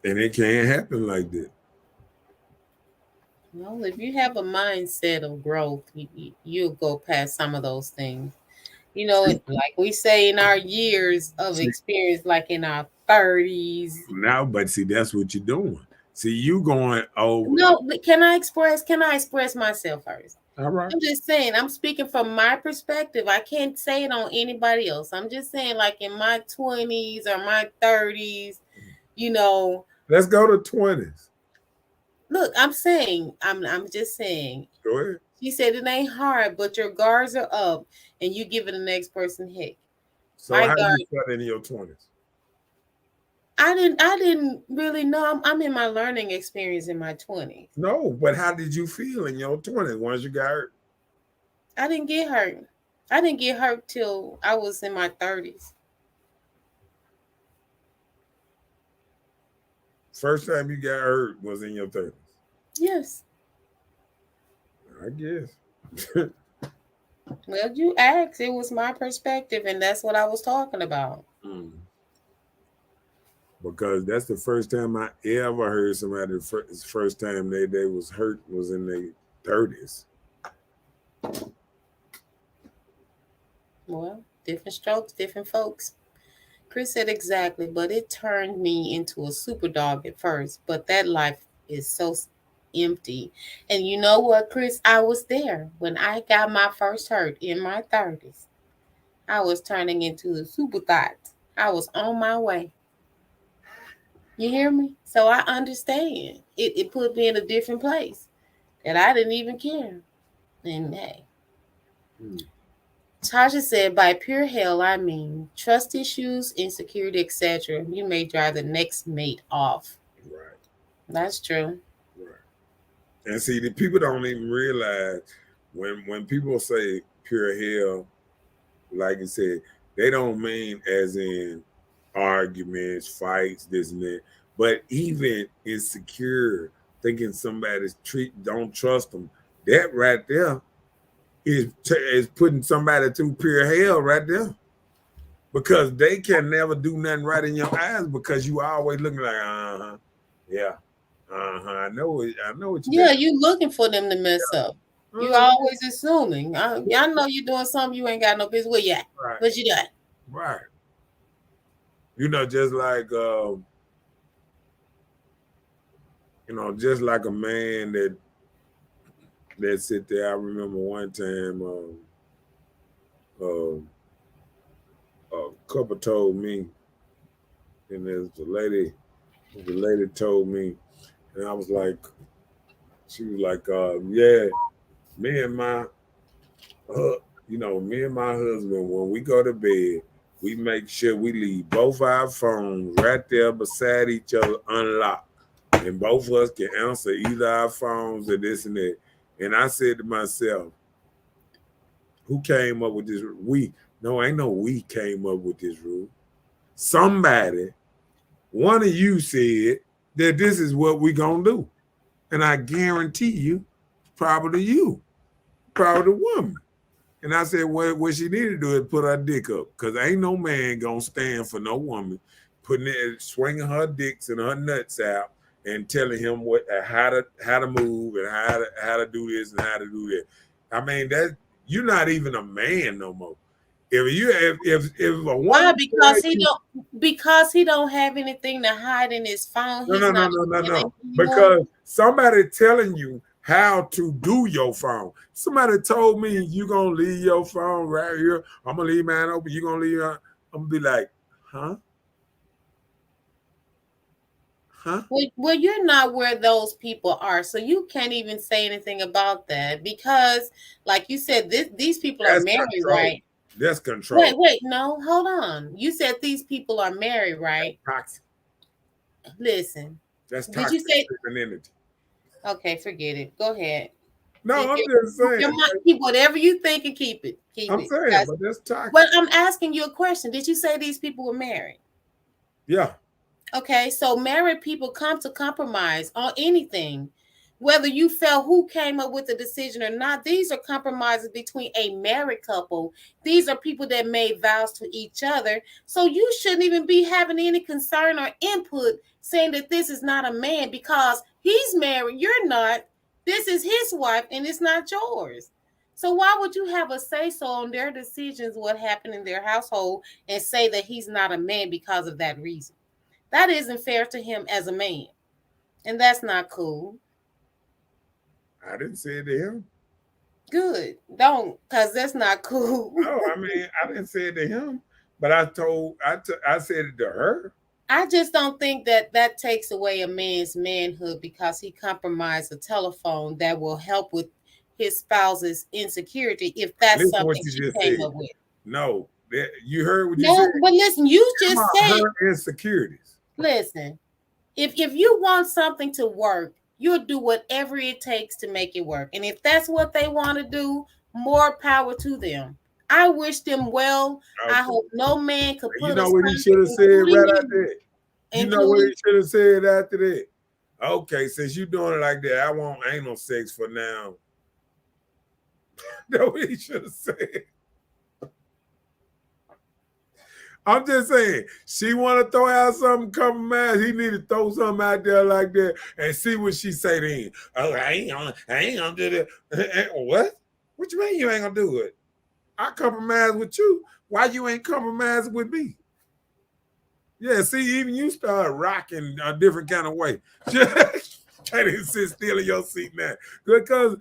And it can't happen like that. Well, if you have a mindset of growth, you'll go past some of those things. You know, like we say in our years of See, experience, like in our 30s. now, but see, that's what you're doing. See, you going over. No, but can I express myself first? All right. I'm just saying, I'm speaking from my perspective. I can't say it on anybody else. I'm just saying, like in my 20s or my 30s, you know, Let's go to 20s. look, I'm just saying. Go ahead. She said it ain't hard, but your guards are up and you giving the next person heck. So My how guard, you felt in your 20s? I didn't really know. I'm in my learning experience in my 20s. No, but how did you feel in your 20s once you got hurt? I didn't get hurt. I didn't get hurt till I was in my 30s. First time you got hurt was in your 30s. Yes. I guess. Well, you asked. It was my perspective, and that's what I was talking about. Mm. Because that's the first time I ever heard somebody first time they was hurt was in their 30s. Well, different strokes, different folks. Chris said exactly, but it turned me into a super dog at first. But that life is so empty. And you know what, Chris? I was there when I got my first hurt in my 30s. I was turning into a super thought. I was on my way. You hear me? So I understand. It put me in a different place that I didn't even care. And hey, Tasha said, by pure hell, I mean trust issues, insecurity, etc. You may drive the next mate off. Right. That's true. Right. And see, the people don't even realize when people say pure hell, like you said, they don't mean as in arguments, fights, this and that, but even insecure, thinking somebody's don't trust them. That right there is putting somebody through pure hell right there, because they can never do nothing right in your eyes because you always looking like yeah, I know what you. Yeah, you looking for them to mess up. You always assuming. I know you're doing something you ain't got no business with yet. Right. What you doing? Right. Just like just like a man that sit there. I remember one time a couple told me, and the lady told me, and I was like, she was like, yeah, me and my husband, when we go to bed, we make sure we leave both our phones right there beside each other unlocked, and both of us can answer either our phones or this and that. And I said to myself, who came up with this? Ain't no we came up with this rule. Somebody, one of you said that this is what we gonna do. And I guarantee you, probably you, probably the woman. And I said, what she need to do is put her dick up, because ain't no man gonna stand for no woman swinging her dicks and her nuts out and telling him how to move and how to do this and how to do that. I mean, that you're not even a man no more. If a woman, why? Because he don't have anything to hide in his phone. No. Because somebody telling you how to do your phone. Somebody told me you gonna leave your phone right here. I'm gonna leave mine open. You gonna leave? I'm gonna be like, huh? Well, you're not where those people are, so you can't even say anything about that, because, like you said, these people are married, control. Right? That's control. Wait, no, hold on. You said these people are married, right? That's toxic. Listen. That's toxic. Did you say femininity? Okay, forget it. Go ahead. No, I'm just saying. Keep whatever you think and keep it. I'm saying, but that's toxic. But I'm asking you a question. Did you say these people were married? Yeah. Okay, so married people come to compromise on anything. Whether you felt who came up with the decision or not, these are compromises between a married couple. These are people that made vows to each other. So you shouldn't even be having any concern or input saying that this is not a man because he's married. You're not. This is his wife and it's not yours. So why would you have a say-so on their decisions, what happened in their household, and say that he's not a man because of that reason? That isn't fair to him as a man. And that's not cool. I didn't say it to him. Good. Don't, because that's not cool. No, I mean, I didn't say it to him, but I said it to her. I just don't think that takes away a man's manhood because he compromised a telephone that will help with his spouse's insecurity if that's something she came up with. No, you heard what you said. No, but listen, you just said her insecurities. Listen, if you want something to work, you'll do whatever it takes to make it work. And if that's what they want to do, more power to them. I wish them well. Okay. I hope no man could put. You know what he should have said right after that? You know what he should have said after that? Okay, since you're doing it like that, I want anal sex for now. That's what he should have said. I'm just saying, she want to throw out something compromise. He need to throw something out there like that and see what she say then. Oh, I ain't gonna do that. What? What you mean you ain't gonna do it? I compromise with you. Why you ain't compromising with me? Yeah, see, even you start rocking a different kind of way. Can't even sit still in your seat now. Because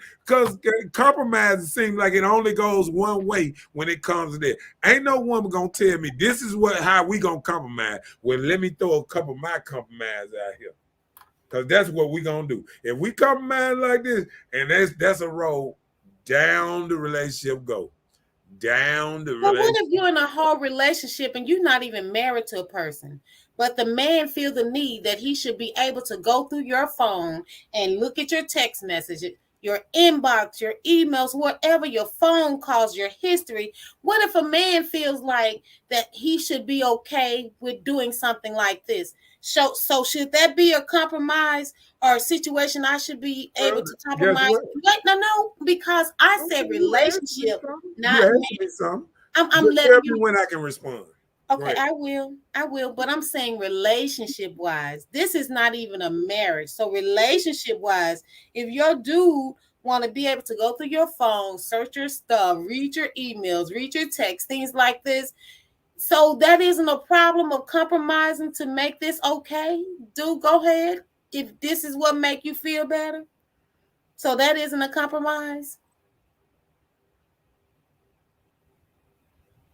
compromise seems like it only goes one way when it comes to that. Ain't no woman gonna tell me this is how we gonna compromise. Well, let me throw a couple of my compromise out here. Because that's what we gonna do. If we compromise like this, and that's a roll down the relationship go. Down the But what relationship. if you're in a whole relationship and you're not even married to a person, but the man feels the need that he should be able to go through your phone and look at your text messages, your inbox, your emails, whatever, your phone calls, your history? What if a man feels like that he should be okay with doing something like this? So should that be a compromise or a situation I should be able to Guess compromise? what? Wait, no, because I said You asked me relationship, something. You not asked me something. I'm Just tell letting me you. when I can respond. Go Okay, ahead. I will, but I'm saying relationship wise, this is not even a marriage. So relationship wise, if your dude want to be able to go through your phone, search your stuff, read your emails, read your texts, things like this, so that isn't a problem of compromising to make this okay. Dude, go ahead. If this is what make you feel better, so that isn't a compromise.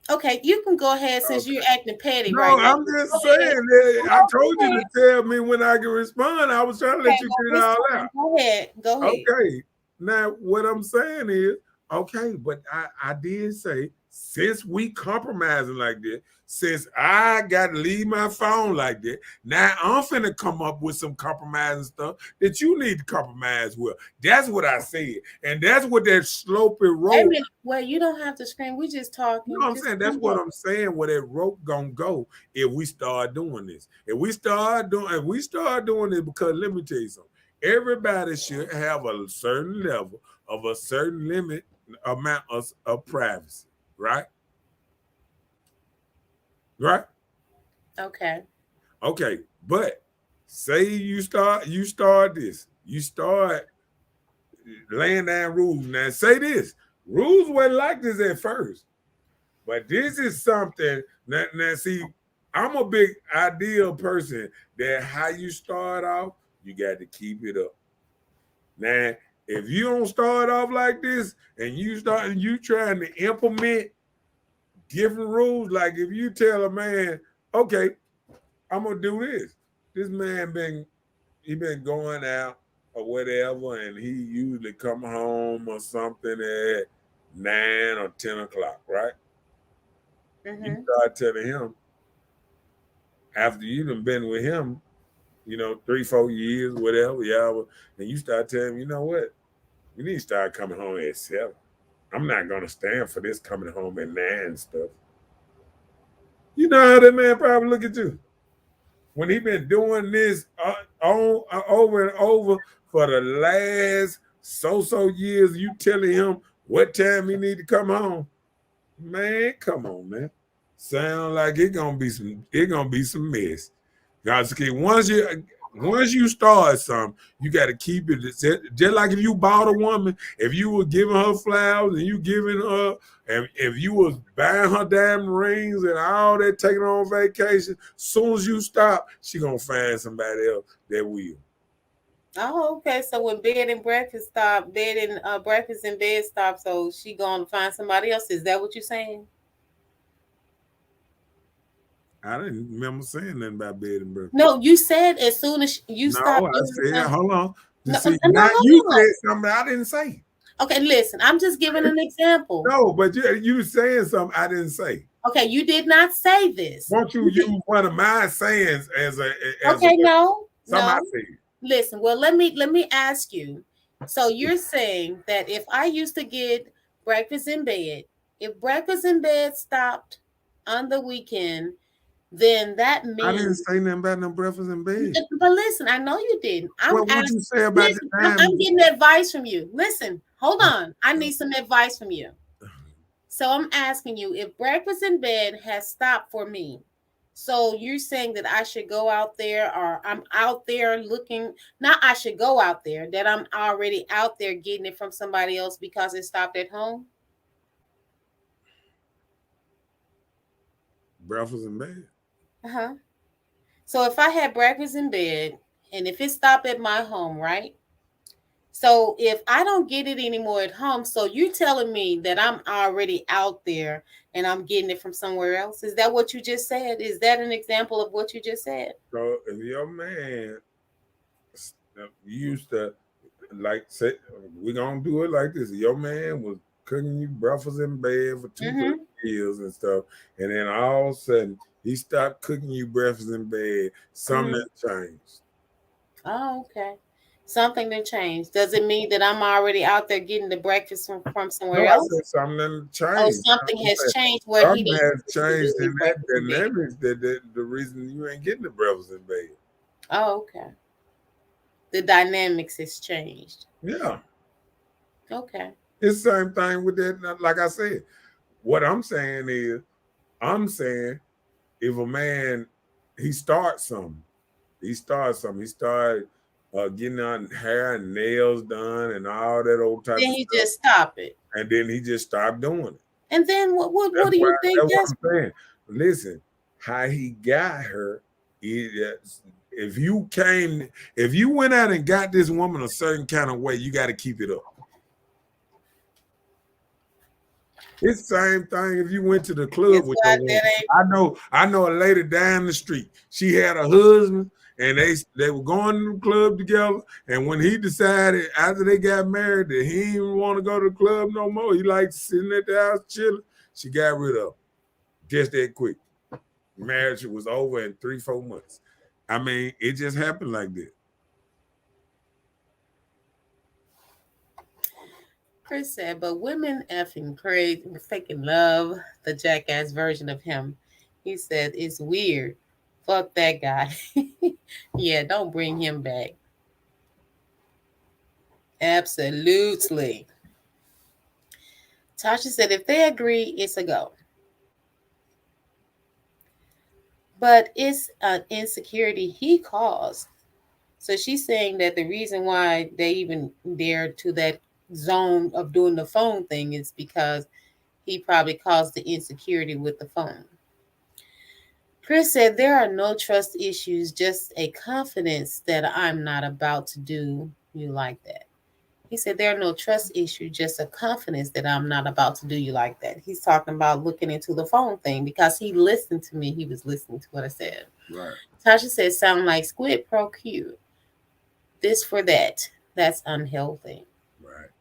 Okay, you can go ahead since Okay. you're acting petty No, right now. I'm just Go saying ahead. that I told Go you to ahead. tell me when I can respond. I was trying to Okay, let you well, get it it's all fine. out. Go ahead. Go ahead. Okay. Now, what I'm saying is, okay, but I did say, since we compromising like this, since I got to leave my phone like that, now I'm finna come up with some compromising stuff that you need to compromise with. That's what I said. And that's what that slopey Wait a rope. minute. Well, you don't have to scream. We just You talking. know what I'm Just saying? That's calm what down. I'm saying. Where that rope gonna go if we start doing this? If we start doing this, because let me tell you something. Everybody should have a certain level of a certain limit amount of privacy, right? Right? Okay. Okay. But say you start this. You start laying down rules. Now say this. Rules weren't like this at first. But this is something now see, I'm a big ideal person that how you start off, you got to keep it up. Now, if you don't start off like this and you trying to implement different rules, like if you tell a man, okay, I'm gonna do this. This man been going out or whatever, and he usually come home or something at 9 or 10 o'clock, right? You Mm-hmm. start telling him after you done been with him, 3, 4 years, whatever, yeah, and you start telling him, you know what, we need to start coming home at 7. I'm not gonna stand for this coming home at 9 stuff. You know how that man probably look at you when he been doing this over and over for the last so years. You telling him what time he need to come home, man. Come on, man. Sound like it gonna be some mess. Guys, okay, once you start something, you got to keep it. Just like if you bought a woman, if you were giving her flowers and you giving her, and if you was buying her diamond rings and all that, taking her on vacation, soon as you stop, she gonna find somebody else that will. Oh, okay. So when bed and breakfast stop, breakfast and bed stop, so she gonna find somebody else. Is that what you're saying? I didn't remember saying nothing about bed and breakfast. No, you said as soon as you No, stop I doing said, something. hold on. To No, see, no, now hold you on. said something I didn't say. Okay, listen. I'm just giving an example. No, but you saying something I didn't say. Okay, you did not say this. Won't you use one of my sayings as a Okay, no, somebody no. said? Listen, well, let me ask you. So you're saying that if I used to get breakfast in bed, if breakfast in bed stopped on the weekend, then that I didn't means. say nothing about no breakfast in bed. But listen, I know you didn't. I'm What would asking. you say about the Listen, I'm time? getting advice from you. Listen, hold on. I need some advice from you. So I'm asking you if breakfast in bed has stopped for me. So you're saying that I should go out there, or I'm out there looking, not I should go out there, that I'm already out there getting it from somebody else because it stopped at home? Breakfast in bed. Uh-huh. So if I had breakfast in bed and if it stopped at my home, right? So if I don't get it anymore at home, so you telling me that I'm already out there and I'm getting it from somewhere else? Is that what you just said? Is that an example of what you just said? So if your man used to like say we're gonna do it like this. Your man was cooking you breakfast in bed for 2 years and stuff, and then all of a sudden he stopped cooking you breakfast in bed. Something that changed. Oh, okay. Something that changed. Does it mean that I'm already out there getting the breakfast from somewhere No, I else? said something that Oh, changed. something has changed where he Something doesn't has get to do changed, the and breakfast in bed. that is the reason you ain't getting the breakfast in bed. Oh, okay. The dynamics has changed. Yeah, Okay. it's the same thing with that. Like I said, what I'm saying is, I'm saying if a man he starts something, he started getting on hair and nails done and all that old type Then of he stuff, just stop it. and then he just stopped doing it. And then what do you think That's what that's I'm saying. Listen, how he got her is if you went out and got this woman a certain kind of way, you got to keep it up. It's the same thing if you went to the club it's with why your woman. I know a lady down the street. She had a husband and they were going to the club together. And when he decided after they got married that he didn't want to go to the club no more, he liked sitting at the house chilling, she got rid of him. Just that quick. Marriage was over in 3-4 months. I mean, it just happened like that. Chris said, but women effing crazy, freaking love the jackass version of him. He said, it's weird. Fuck that guy. Yeah, don't bring him back. Absolutely. Tasha said, if they agree, it's a go. But it's an insecurity he caused. So she's saying that the reason why they even dare to that zone of doing the phone thing is because he probably caused the insecurity with the phone. Chris said there are no trust issues, just a confidence that I'm not about to do you like that. He said there are no trust issues, just a confidence that I'm not about to do you like that. He's talking about looking into the phone thing because he listened to me. He was listening to what I said. Right. Tasha said, sound like squid pro cute. This for that. That's unhealthy. Right.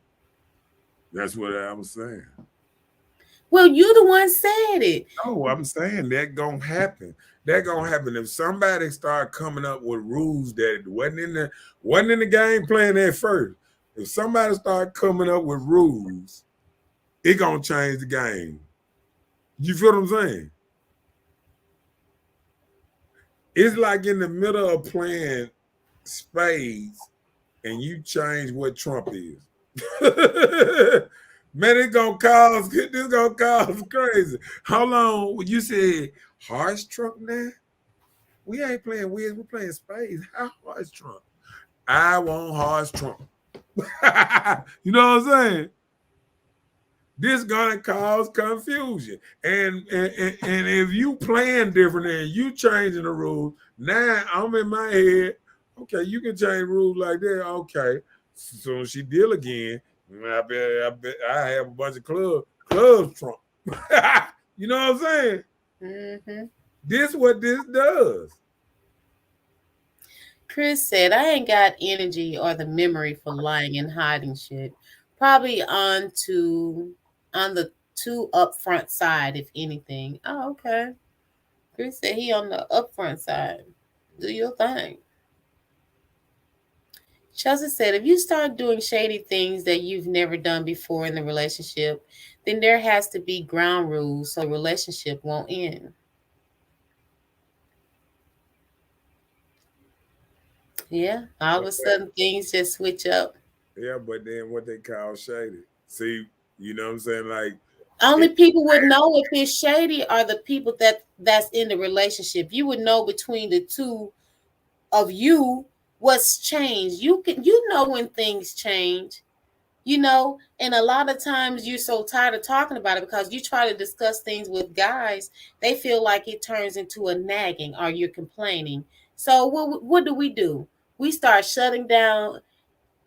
That's what I was saying. Well, you the one said it. No, I'm saying that gonna happen. That gonna happen if somebody start coming up with rules that wasn't in the game plan at first. If somebody start coming up with rules, it gonna change the game. You feel what I'm saying? It's like in the middle of playing spades and you change what Trump is. Man, this gonna cause crazy. How long you said horse Trump now? We ain't playing whiz, we're playing spades. How horse Trump? I want horse Trump. You know what I'm saying? This gonna cause confusion. And if you playing different and you changing the rules, now I'm in my head, okay, you can change rules like that. Okay. So she deal again. I bet I have a bunch of clubs Trump. You know what I'm saying? Mm-hmm. This what this does. Chris said, I ain't got energy or the memory for lying and hiding shit. Probably on the too upfront side, if anything. Oh, okay. Chris said he on the upfront side. Do your thing. Chelsea said, if you start doing shady things that you've never done before in the relationship, then there has to be ground rules so the relationship won't end. Yeah, all of a sudden things just switch up. Yeah, but then what they call shady. See, you know what I'm saying? Like only people would know if it's shady are the people that's in the relationship. You would know between the two of you what's changed. You know when things change. And a lot of times you're so tired of talking about it because you try to discuss things with guys, they feel like it turns into a nagging or you're complaining. So what do? We start shutting down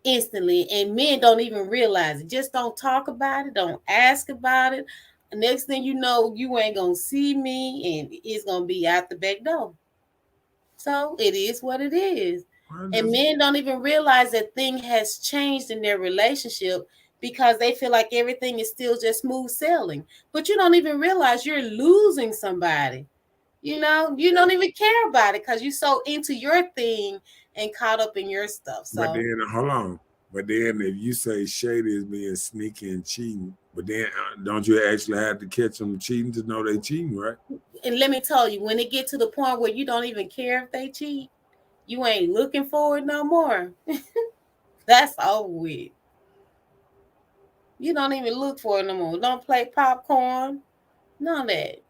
instantly, and men don't even realize it. Just don't talk about it, don't ask about it. Next thing you know, you ain't gonna see me, and it's gonna be out the back door. So it is what it is. And men don't even realize that thing has changed in their relationship because they feel like everything is still just smooth sailing. But you don't even realize you're losing somebody. You don't even care about it because you're so into your thing and caught up in your stuff. But So then hold on. But then if you say Shady is being sneaky and cheating, but then don't you actually have to catch them cheating to know they cheating, right? and let me tell you, when it get to the point where you don't even care if they cheat, you ain't looking for it no more. That's over with. You don't even look for it no more. Don't play popcorn. None of that.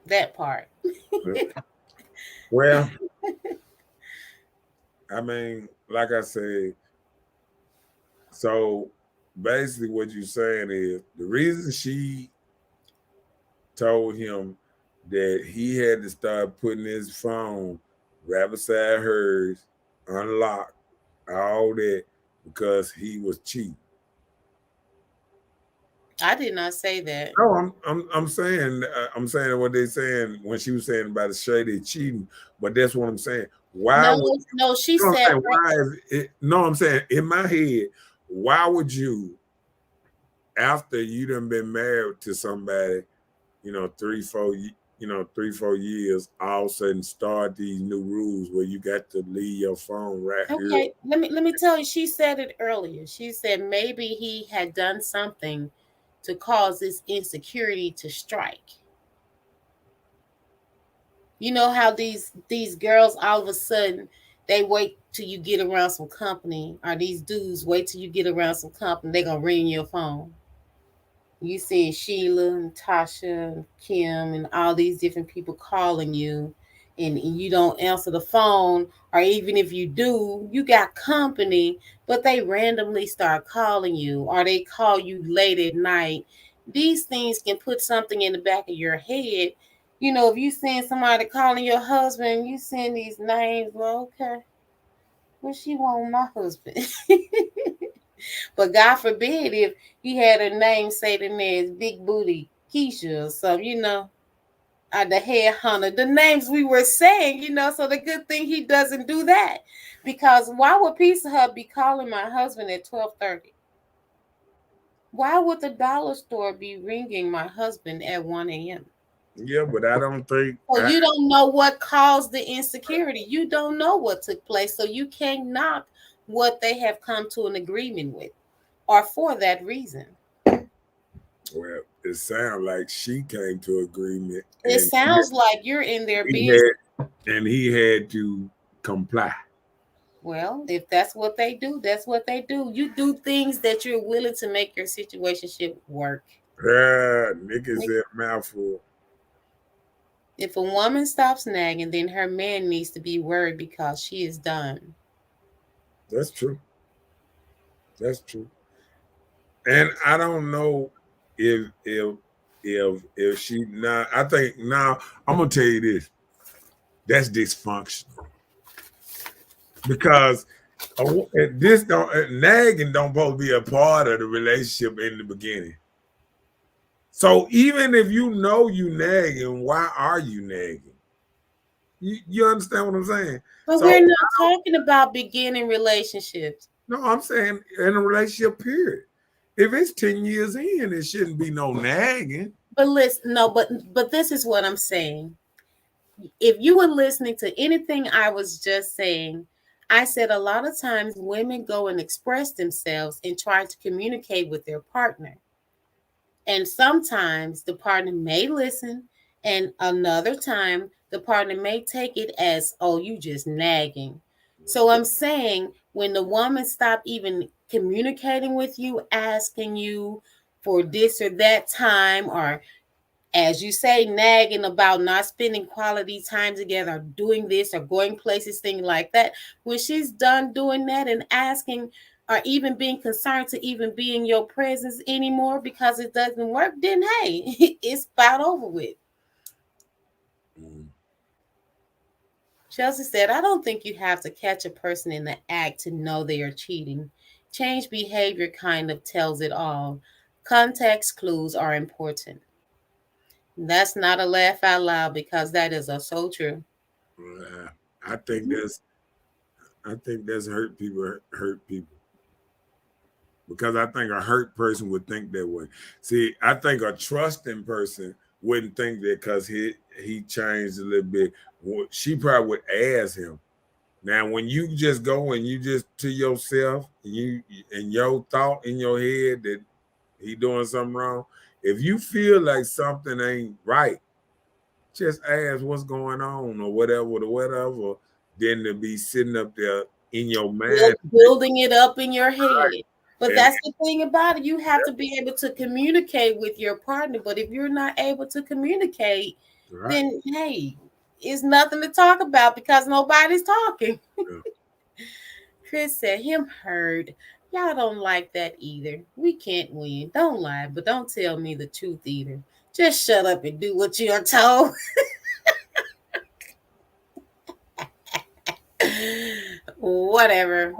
That part. Well, I mean, like I said, so basically what you're saying is the reason she told him that he had to start putting his phone right beside hers, unlocked, all that, because he was cheating. I did not say that. No, I'm saying what they're saying when she was saying about the Shady cheating, but that's what I'm saying. Why would No, she you know what I'm said saying? Why is it? No, I'm saying in my head, why would you, after you done been married to somebody, 3-4 years, all of a sudden start these new rules where you got to leave your phone right here? okay. Let me tell you, she said it earlier. She said maybe he had done something to cause this insecurity to strike. You know how these girls all of a sudden they wait till you get around some company, or these dudes wait till you get around some company, they gonna ring your phone. You seeing Sheila and Tasha and Kim and all these different people calling you, and you don't answer the phone, or even if you do, you got company, but they randomly start calling you, or they call you late at night. These things can put something in the back of your head. If you seeing somebody calling your husband, you seeing these names, well, okay, what she want my husband? But God forbid if he had a name say in there is Big Booty Keisha or something, the head hunter, the names we were saying, so the good thing he doesn't do that. Because why would Pizza Hut be calling my husband at 12:30? Why would the dollar store be ringing my husband at 1 a.m.? Yeah, but I don't think. Well, you don't know what caused the insecurity. You don't know what took place, so you can't knock what they have come to an agreement with, or for that reason. Well, it sounds like she came to agreement. It sounds like you're in their business. And he had to comply. Well, if that's what they do, that's what they do. You do things that you're willing to make your situationship work. Nick is a mouthful. If a woman stops nagging, then her man needs to be worried because she is done. That's true. That's true. And I don't know if she now. I think now I'm gonna tell you this. That's dysfunctional because this nagging don't supposed to be a part of the relationship in the beginning. So even if you know you nagging, why are you nagging? You understand what I'm saying? But we're not talking about beginning relationships. No, I'm saying in a relationship period. If it's 10 years in, it shouldn't be no nagging. But listen, no, but this is what I'm saying. If you were listening to anything I was just saying, I said a lot of times women go and express themselves and try to communicate with their partner. And sometimes the partner may listen, and another time the partner may take it as, oh, you just nagging. So I'm saying when the woman stop even communicating with you, asking you for this or that time, or as you say, nagging about not spending quality time together, or doing this or going places, things like that. When she's done doing that and asking or even being concerned to even be in your presence anymore because it doesn't work, then hey, it's about over with. Chelsea said, I don't think you have to catch a person in the act to know they are cheating. Change behavior kind of tells it all. Context clues are important. That's not a laugh out loud because that is so true. I think that's hurt people. Because I think a hurt person would think that way. See, I think a trusting person wouldn't think that because he changed a little bit. She probably would ask him. Now, when you just go and you just to yourself, and your thought in your head that he doing something wrong, if you feel like something ain't right, just ask what's going on or whatever. Then to be sitting up there in your mind, building it up in your head. Right. But that's the thing about it. You have to be able to communicate with your partner. But if you're not able to communicate, right, then hey, it's nothing to talk about because nobody's talking. Yeah. Chris said, him heard. Y'all don't like that either. We can't win. Don't lie, but don't tell me the truth either. Just shut up and do what you're told. Whatever.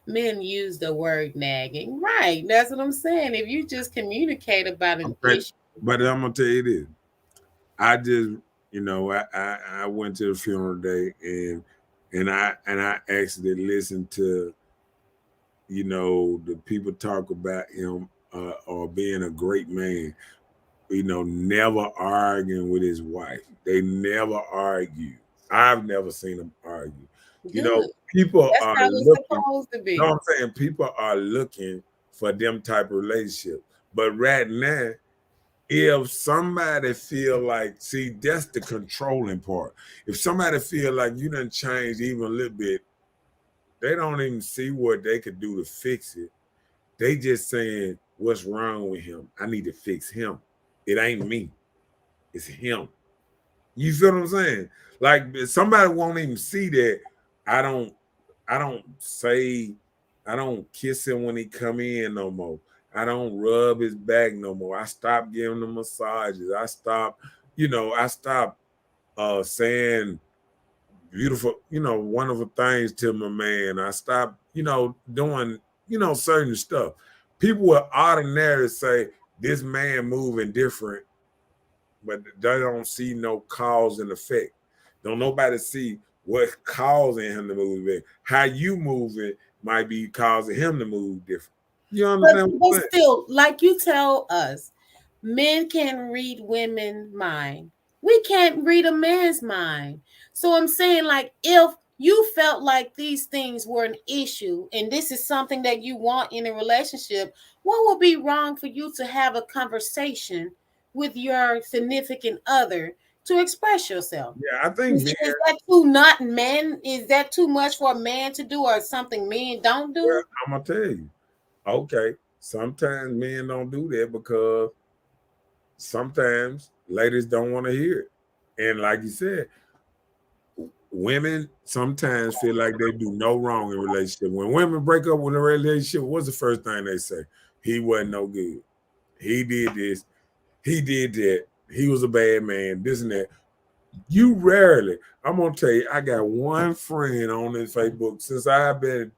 Men use the word nagging. Right. That's what I'm saying. If you just communicate about an issue. But I'm gonna tell you this. I just, I went to the funeral day and I actually listened to, the people talk about him or being a great man, never arguing with his wife. They never argue. I've never seen them argue. Good. People That's are how it's looking. supposed to be. You know what I'm saying? People are looking for them type of relationship. But right now, if somebody feel like, see, that's the controlling part. If somebody feel like you done changed even a little bit, they don't even see what they could do to fix it. They just saying, what's wrong with him? I need to fix him. It ain't me. It's him. You feel what I'm saying? Like somebody won't even see that I don't kiss him when he come in no more. I don't rub his back no more. I stopped giving him massages. I stopped saying beautiful, wonderful things to my man. I stopped, doing, certain stuff. People will ordinarily say this man moving different, but they don't see no cause and effect. Don't nobody see what's causing him to move it. How you move it might be causing him to move different. You understand? But still, like you tell us, men can read women's mind. We can't read a man's mind. So I'm saying, like, if you felt like these things were an issue and this is something that you want in a relationship, what would be wrong for you to have a conversation with your significant other to express yourself? Yeah, I think is that too not men? Is that too much for a man to do, or something men don't do? Well, I'm gonna tell you. Okay, sometimes men don't do that because sometimes ladies don't want to hear it. And like you said, women sometimes feel like they do no wrong in a relationship. When women break up with a relationship, what's the first thing they say? He wasn't no good. He did this. He did that. He was a bad man, this and that. You rarely, I'm going to tell you, I got one friend on this Facebook since I've been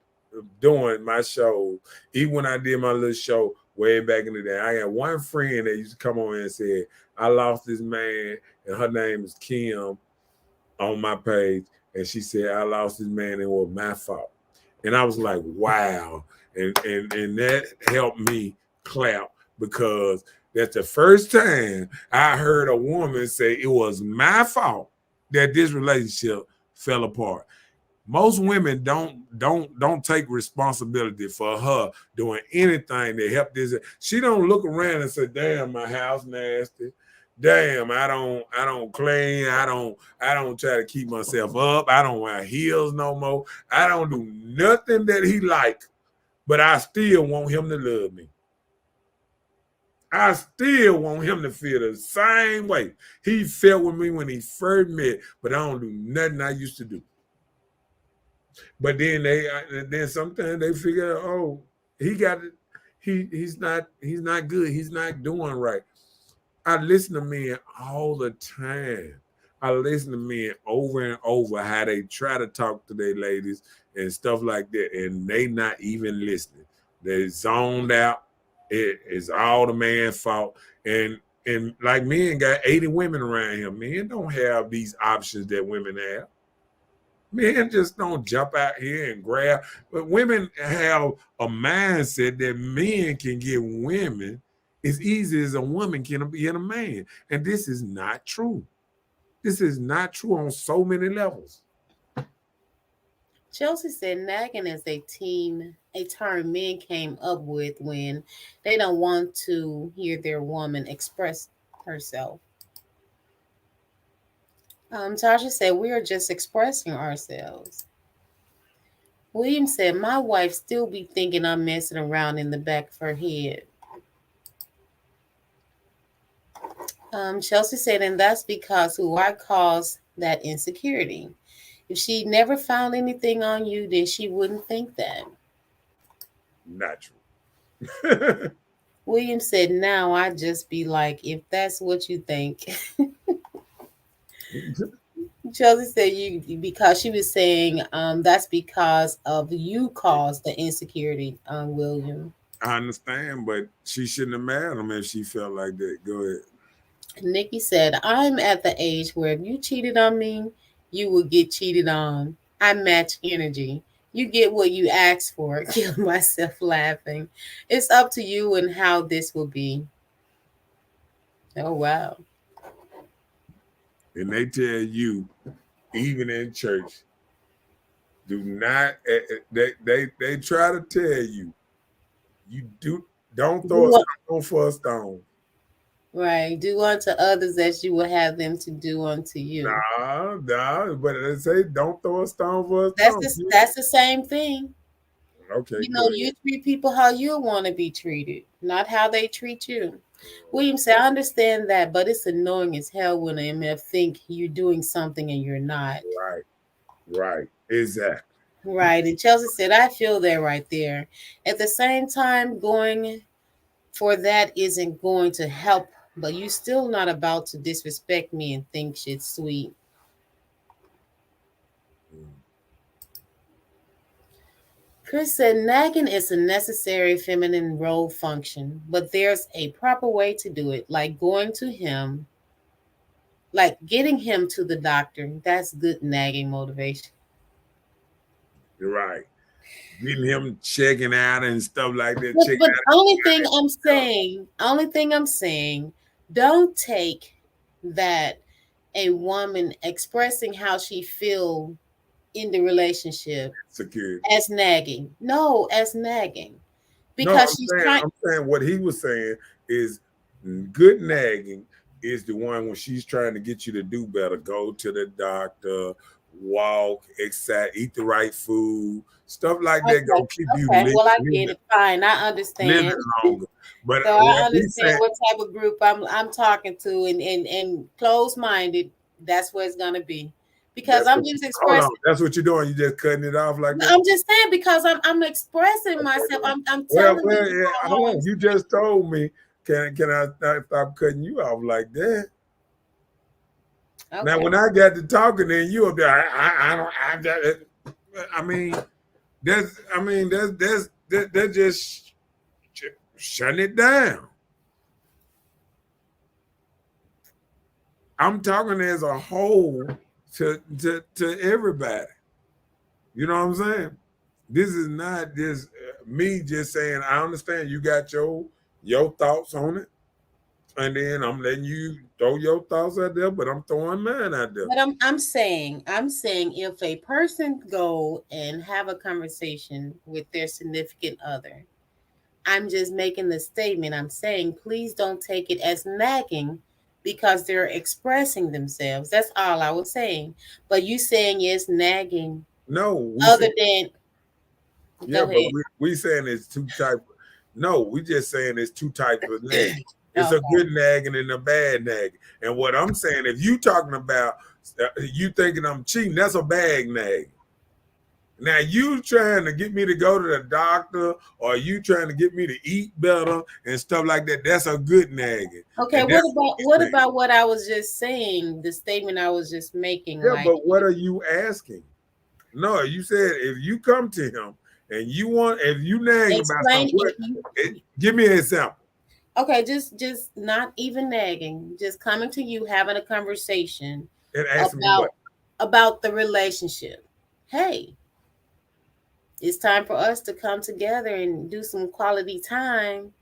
doing my show, even when I did my little show way back in the day. I got one friend that used to come on and say, I lost this man, and her name is Kim on my page. And she said, I lost this man and it was my fault. And I was like, wow. And that helped me clap because that's the first time I heard a woman say it was my fault that this relationship fell apart. Most women don't take responsibility for her doing anything to help this. She don't look around and say, damn, my house nasty. Damn, I don't clean. I don't try to keep myself up. I don't wear heels no more. I don't do nothing that he like, but I still want him to love me. I still want him to feel the same way he felt with me when he first met, but I don't do nothing I used to do. But then sometimes they figure, oh, he got it. He's not good. He's not doing right. I listen to men all the time. I listen to men over and over how they try to talk to their ladies and stuff like that, and they not even listening. They zoned out. It is all the man's fault. And like men got 80 women around him. Men don't have these options that women have. Men just don't jump out here and grab. But women have a mindset that men can get women as easy as a woman can get a man. And this is not true. This is not true on so many levels. Chelsea said nagging is a term men came up with when they don't want to hear their woman express herself. Tasha said we are just expressing ourselves. William said my wife still be thinking I'm messing around in the back of her head. Chelsea said, and that's because who I caused that insecurity. If she never found anything on you, then she wouldn't think that. Not true. William said, now I just be like, if that's what you think. Chelsea said because she was saying that's because of you caused the insecurity, William. I understand, but she shouldn't have married him if she felt like that. Go ahead. Nikki said, I'm at the age where if you cheated on me, you will get cheated on. I match energy. You get what you asked for. Kill myself laughing. It's up to you and how this will be. Oh, wow. And they tell you, even in church, do not, they try to tell you, don't throw a stone for a stone. Right. Do unto others as you will have them to do unto you. Nah, but they say don't throw a stone for a stone. That's the same thing. Okay. You treat people how you want to be treated, not how they treat you. William said, I understand that, but it's annoying as hell when an MF think you're doing something and you're not. Right. Exactly. Right. And Chelsea said, I feel that right there. At the same time, going for that isn't going to help, but you still not about to disrespect me and think shit's sweet. Chris said, nagging is a necessary feminine role function, but there's a proper way to do it, like going to him, like getting him to the doctor. That's good nagging motivation. You're right. Getting him checking out and stuff like that. But only thing I'm saying, don't take that a woman expressing how she feel in the relationship security as nagging. No, as nagging. Because I'm saying what he was saying is good nagging is the one when she's trying to get you to do better. Go to the doctor, walk, exercise, eat the right food, stuff like that. Gonna keep you living. Well, I get it. Fine, I understand. Living longer. But so I understand what type of group I'm talking to, and closed-minded. That's what it's gonna be. Because I'm just expressing. That's what you're doing. You're just cutting it off like that. I'm just saying because I'm expressing myself. I'm telling you. Hold on. You just told me. Can I stop cutting you off like that? Okay. Now, when I got to talking, then you up there. That's just shutting it down. I'm talking as a whole to everybody. You know what I'm saying? This is not just me just saying, I understand you got your thoughts on it. And then I'm letting you throw your thoughts out there, but I'm throwing mine out there. But I'm saying if a person go and have a conversation with their significant other, I'm just making the statement. I'm saying, please don't take it as nagging because they're expressing themselves. That's all I was saying. But you saying it's nagging. No. Other than. Yeah, but we saying it's two types. No, we just saying it's two types of nagging. It's Okay. a good nagging and a bad nagging. And what I'm saying, if you talking about you thinking I'm cheating, that's a bad nagging. Now you trying to get me to go to the doctor, or you trying to get me to eat better and stuff like that. That's a good nagging. Okay, And what that's about what I was just saying, the statement I was just making, yeah, like but what are you asking? No, you said if you come to him and you want, if you nagging about explain something, what? Give me an example. okay, just not even nagging, just coming to you, having a conversation And ask me what? about the relationship. Hey, it's time for us to come together and do some quality time.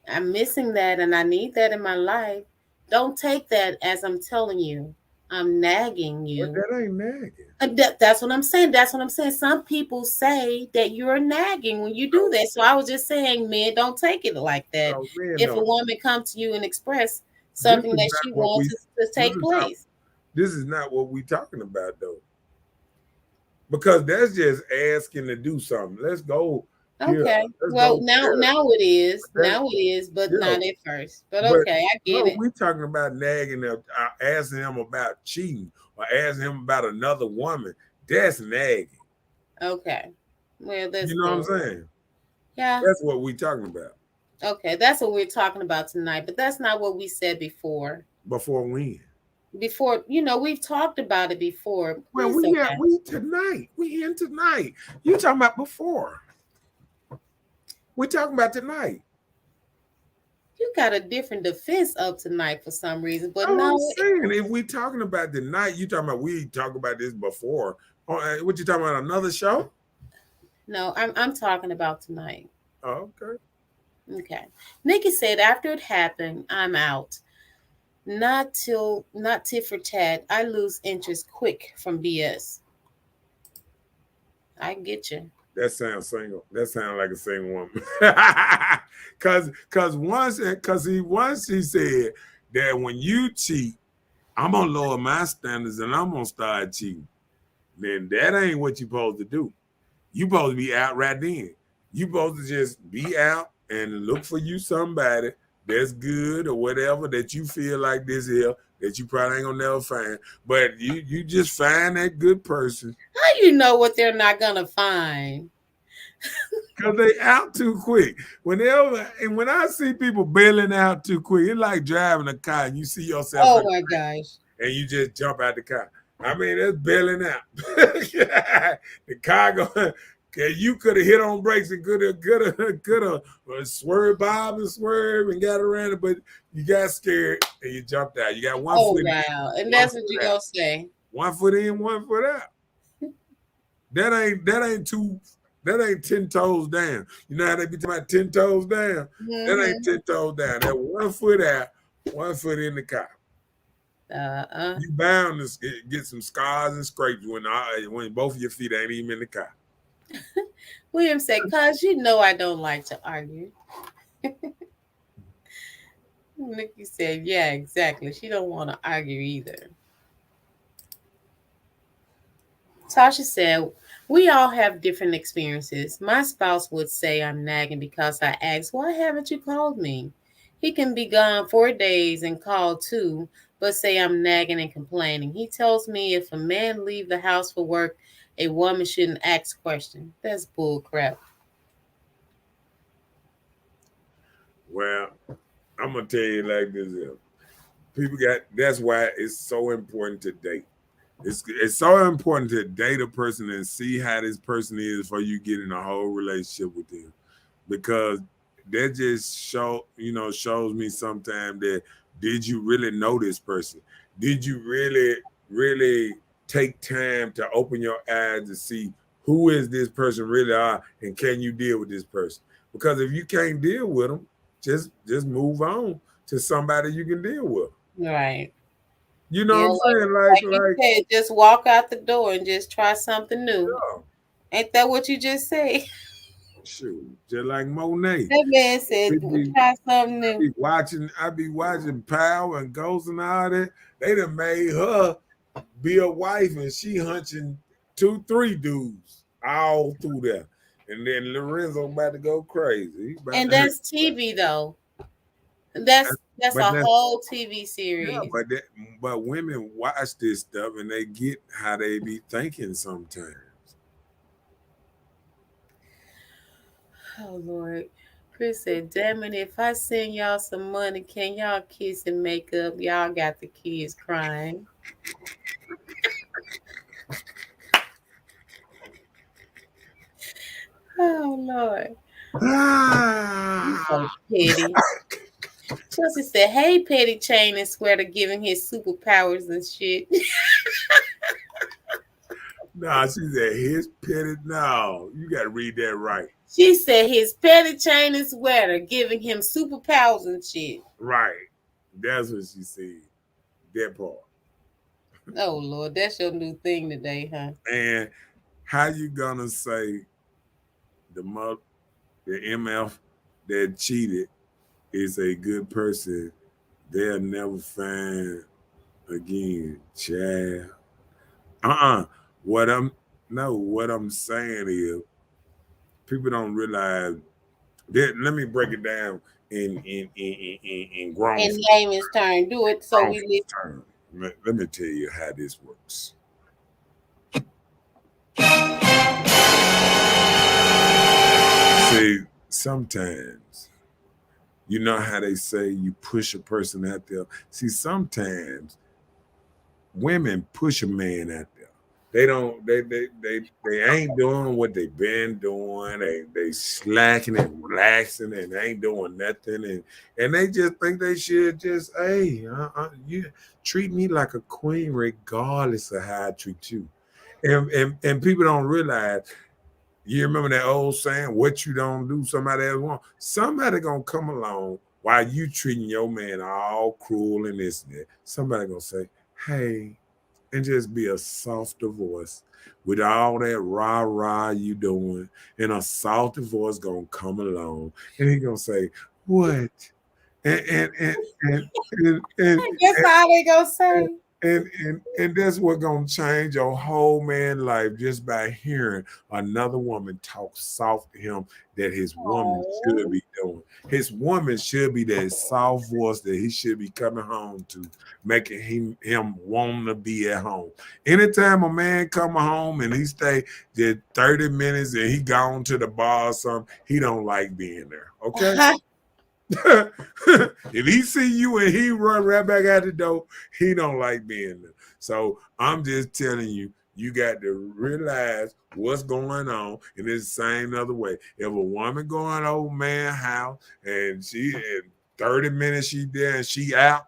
I'm missing that and I need that in my life. Don't take that as I'm telling you, I'm nagging you. But that ain't nagging. That's what I'm saying. That's what I'm saying. Some people say that you're nagging when you do that. So I was just saying, men, don't take it like that. Oh, man, If no. a woman comes to you and express something that she wants to take place. This is not what we're talking about, though. Because that's just asking to do something. Let's go. Okay. Well, now it is. Now it is, but not at first. But okay, I get it. We're talking about nagging, asking him about cheating or asking him about another woman. That's nagging. Okay. Well, that's you know what I'm saying? Yeah. That's what we're talking about. Okay, that's what we're talking about tonight, but that's not what we said before. Before when? Before, we've talked about it before. Well, we tonight. We in tonight. You talking about before. We're talking about tonight. You got a different defense of tonight for some reason, but I'm no. saying, if we talking about tonight, you talking about we talked about this before. What you talking about? Another show? No, I'm talking about tonight. Oh, okay. Okay. Nikki said after it happened, I'm out. Not tit for tat. I lose interest quick from BS. I get you. That sounds single. That sounds like a single woman. Cause once he said that when you cheat, I'm gonna lower my standards and I'm gonna start cheating. Then that ain't what you supposed to do. You supposed to be out right then. You supposed to just be out and look for you somebody that's good or whatever that you feel like this here that you probably ain't gonna never find. But you just find that good person. How you know what they're not gonna find? Because they out too quick. When I see people bailing out too quick, it's like driving a car and you see yourself. Oh my gosh. And you just jump out the car. I mean, it's bailing out. The car going. You could have hit on brakes and could have swerved, bob and swerve and got around it, but you got scared and you jumped out. You got one foot in. Wow. And that's what you gonna say. 1 foot in, 1 foot out. That ain't 10 toes down. You know how they be talking about 10 toes down? Mm-hmm. That ain't 10 toes down. That 1 foot out, 1 foot in the car. You bound to get some scars and scrapes when both of your feet ain't even in the car. William said, "Cuz I don't like to argue." Nikki said, "Yeah, exactly. She don't want to argue either." Tasha said, "We all have different experiences. My spouse would say I'm nagging because I asked, 'Why haven't you called me?' He can be gone 4 days and call 2, but say I'm nagging and complaining. He tells me if a man leave the house for work, a woman shouldn't ask questions. That's bull crap." Well, I'm gonna tell you like this: that's why it's so important to date. It's so important to date a person and see how this person is before you get in a whole relationship with them, because that just shows me sometimes that did you really know this person? Did you really take time to open your eyes to see who is this person really are, and can you deal with this person? Because if you can't deal with them, just move on to somebody you can deal with. Right. You know what I'm saying? Like you said, just walk out the door and just try something new. Yeah. Ain't that what you just said? Shoot, just like Monet. That man said, try something new. I be watching Power and Ghost and all that. They done made her be a wife and she hunching 2-3 dudes all through there. And then Lorenzo about to go crazy. And that's TV though. That's but a that's whole TV yeah, series. but women watch this stuff and they get how they be thinking sometimes. Oh Lord. Chris said, damn it, if I send y'all some money, can y'all kiss and make up? Y'all got the kids crying. Oh Lord. You so Ah, petty. Chelsea said, hey, Petty Chain and swear to giving his superpowers and shit. nah, she said his petty. No, you got to read that right. She said his Petty Chain and sweater giving him superpowers and shit. Right. That's what she said. That part. Oh Lord, that's your new thing today, huh? And how you gonna say the the MF that cheated is a good person? They'll never find again, child. What I'm what I'm saying is people don't realize that. Let me break it down in grown And layman's turn. Do it so we live. terms. Let me tell you how this works. See, sometimes you know how they say you push a person out there. See, sometimes women push a man out there. They don't. They ain't doing what they been doing. They slacking and relaxing and ain't doing nothing. And they just think they should just you treat me like a queen regardless of how I treat you. And people don't realize. You remember that old saying, what you don't do, somebody else won't. Somebody gonna come along while you treating your man all cruel and this and that. Somebody gonna say, hey, and just be a softer voice with all that rah-rah you doing, and a softer voice gonna come along and he gonna say, what? And That's all they gonna say. and that's what gonna change your whole man life just by hearing another woman talk soft to him that his woman should be doing. His woman should be that soft voice that he should be coming home to, making him want to be at home. Anytime a man come home and he stay just 30 minutes and he gone to the bar or something, he don't like being there. Okay. If he see you and he run right back out the door, he don't like being there. So I'm just telling you, you got to realize what's going on. And it's the same other way. If a woman going over man's house and she in 30 minutes she there and she out,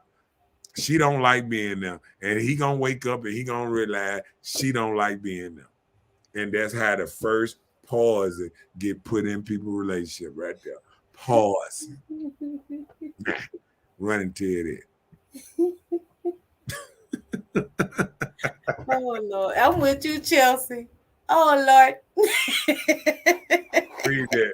she don't like being there. And he gonna wake up and he gonna realize she don't like being there. And that's how the first pause get put in people's relationship right there. Pause. Run into it. Oh Lord, I'm with you, Chelsea. Oh Lord. Read that.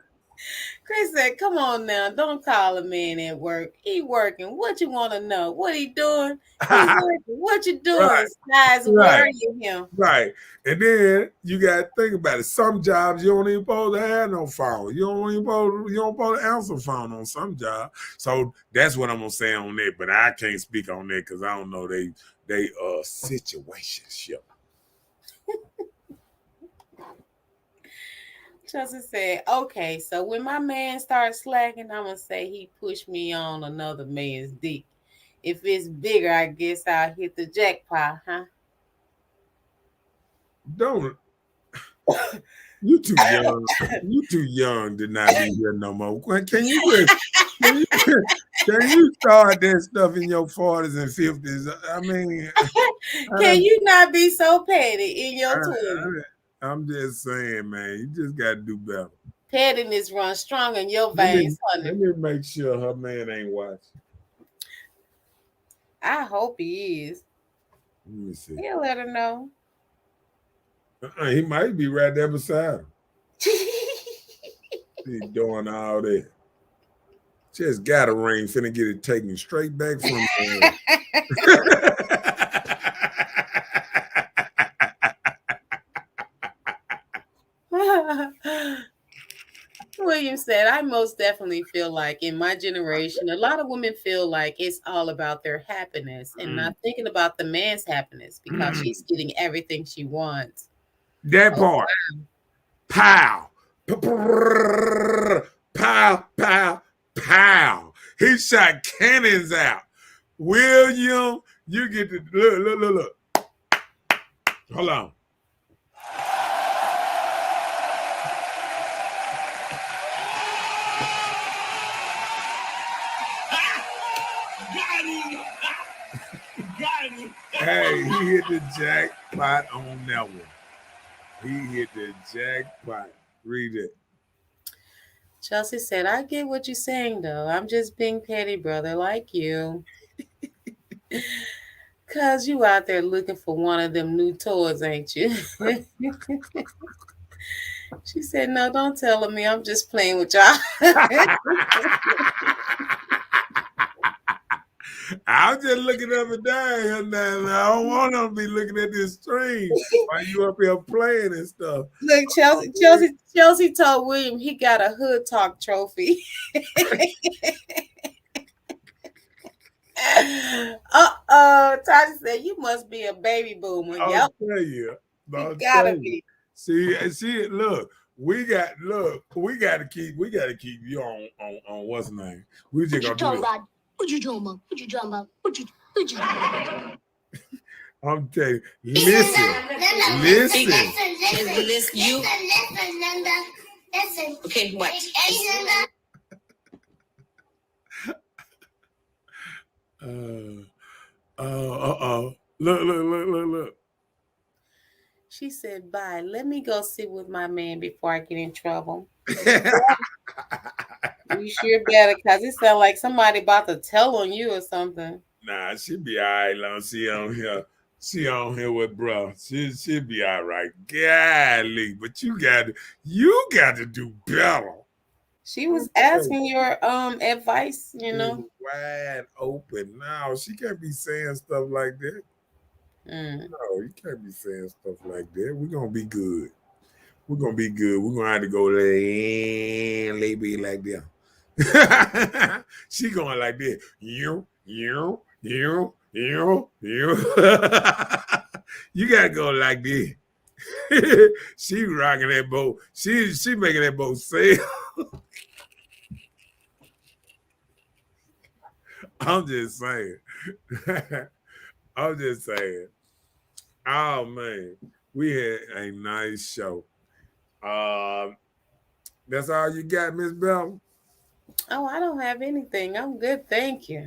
Chris said, come on now, don't call a man at work. He working. What you want to know? What he doing? He working. What you doing? Right. Guys worrying him. Right. And then you got to think about it. Some jobs you don't even supposed to have no phone. You don't supposed to answer phone on some jobs. So that's what I'm gonna say on that. But I can't speak on that because I don't know they situationship. Chelsea said, okay, so when my man starts slacking, I'm going to say he pushed me on another man's dick. If it's bigger, I guess I'll hit the jackpot, huh? Don't. You too young. You too young to not be here no more. Can you start that stuff in your 40s and 50s? I mean, can you not be so petty in your 20s? I'm just saying, man, you just got to do better. Pettiness runs strong in your veins, honey. Let me make sure her man ain't watching. I hope he is. Let me see. He'll let her know. He might be right there beside him. He's doing all that. Just got a ring, finna get it taken straight back from him. Williams said, I most definitely feel like in my generation, a lot of women feel like it's all about their happiness and not thinking about the man's happiness because she's getting everything she wants. That Oh, part. Pow. Pow, pow, pow. He shot cannons out. William, you get to look. Hold on. Hey, he hit the jackpot on that one. He hit the jackpot. Read it. Chelsea said, I get what you're saying, though. I'm just being petty, brother, like you. Because you out there looking for one of them new toys, ain't you? She said, no, don't tell me. I'm just playing with y'all. I'm just looking up and down here now. I don't want to be looking at this stream while you up here playing and stuff. Look, Chelsea told William he got a Hood Talk trophy. Tati said, you must be a baby boomer. I'll tell you. You gotta be. See, look, we got to keep you on what's the name? We just gonna do this. What you talking about? I'm telling you, listen. You. Listen. Okay, what? Look. She said, bye. Let me go sit with my man before I get in trouble. You sure better, because it sounds like somebody about to tell on you or something. Nah, she be all right long. She on here with bro. She be all right. Golly, but you got to do better. She was asking your advice, you know. Wide open. No, she can't be saying stuff like that. No, you can't be saying stuff like that. We're gonna be good. We're gonna have to go lay be like that. She going like that. You. You gotta go like this. She rocking that boat. She making that boat sail. I'm just saying. Oh man, we had a nice show. That's all you got, Miss Bell? Oh, I don't have anything. I'm good, thank you. You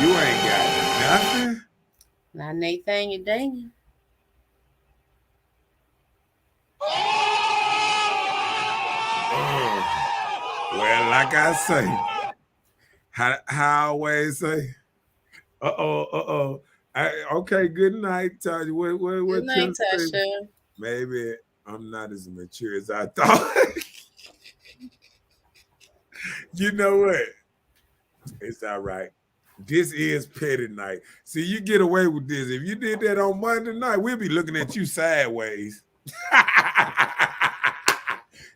ain't got nothing? Not Nathaniel Daniel. Well, like I say, how I always say, okay, good night, Tasha. Good night, Tasha. Maybe I'm not as mature as I thought. You know what? It's all right. This is petty night. See, you get away with this. If you did that on Monday night, we'll be looking at you sideways.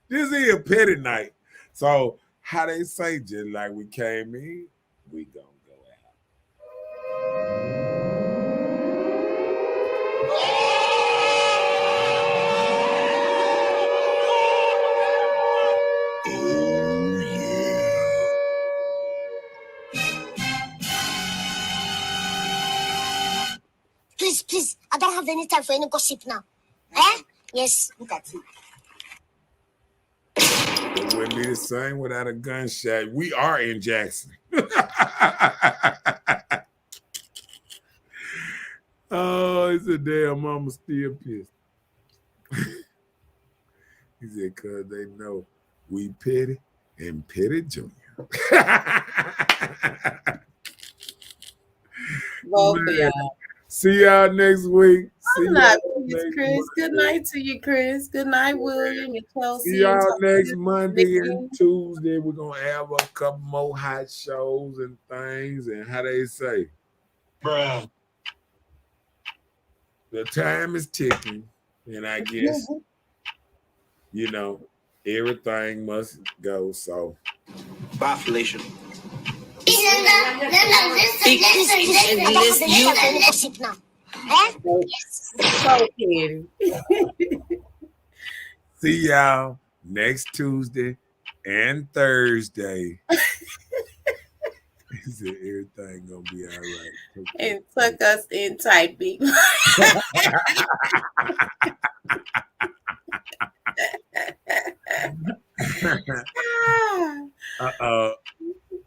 This is petty night. So, how they say, just like we came in, we gonna go out. Oh, yeah. Please. I don't have any time for any gossip now. Eh? Yes, look at it. It wouldn't be the same without a gunshot. We are in Jackson. Oh, he said, damn, mama still pissed. He said, because they know we petty and petty Junior. Both of y'all. See y'all next week. I'm not Chris. Good night to you, Chris. Good night, William and Chelsea. See y'all next Monday and Tuesday. We're gonna have a couple more hot shows and things. And how they say, bruh, the time is ticking, and I guess everything must go. So Bye, Felicia. Gossip now. Eh? So petty. see y'all next Tuesday and Thursday. He said everything gonna be all right. And tuck us in tight, people.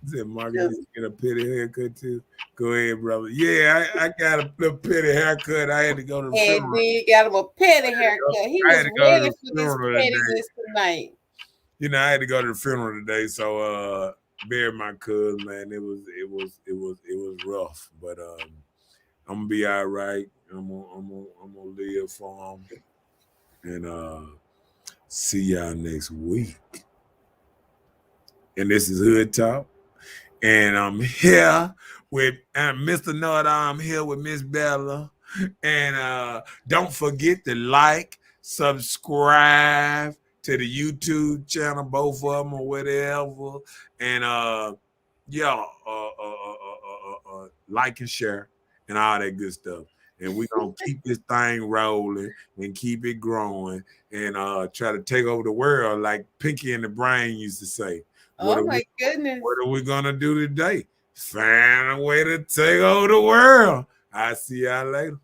Said Margaret get a petty haircut too. Go ahead, brother. Yeah, I got a little petty haircut. I had to go to the And funeral. then got him a petty haircut. He I was had to go to ready the for this funeral today. pettiness tonight. You know, I had to go to the funeral today, so buried my cousin, man. It was rough, but I'm gonna be all right. I'm gonna live for him, and see y'all next week. And this is Hood Talk, and I'm here with Mr. Nutter. I'm here with Miss Bella, and don't forget to like, subscribe to the YouTube channel, both of them or whatever, and like and share and all that good stuff. And we're gonna keep this thing rolling and keep it growing and try to take over the world like Pinky and the Brain used to say. Oh my goodness. What are we gonna do today? Find a way to take over the world. I'll see y'all later.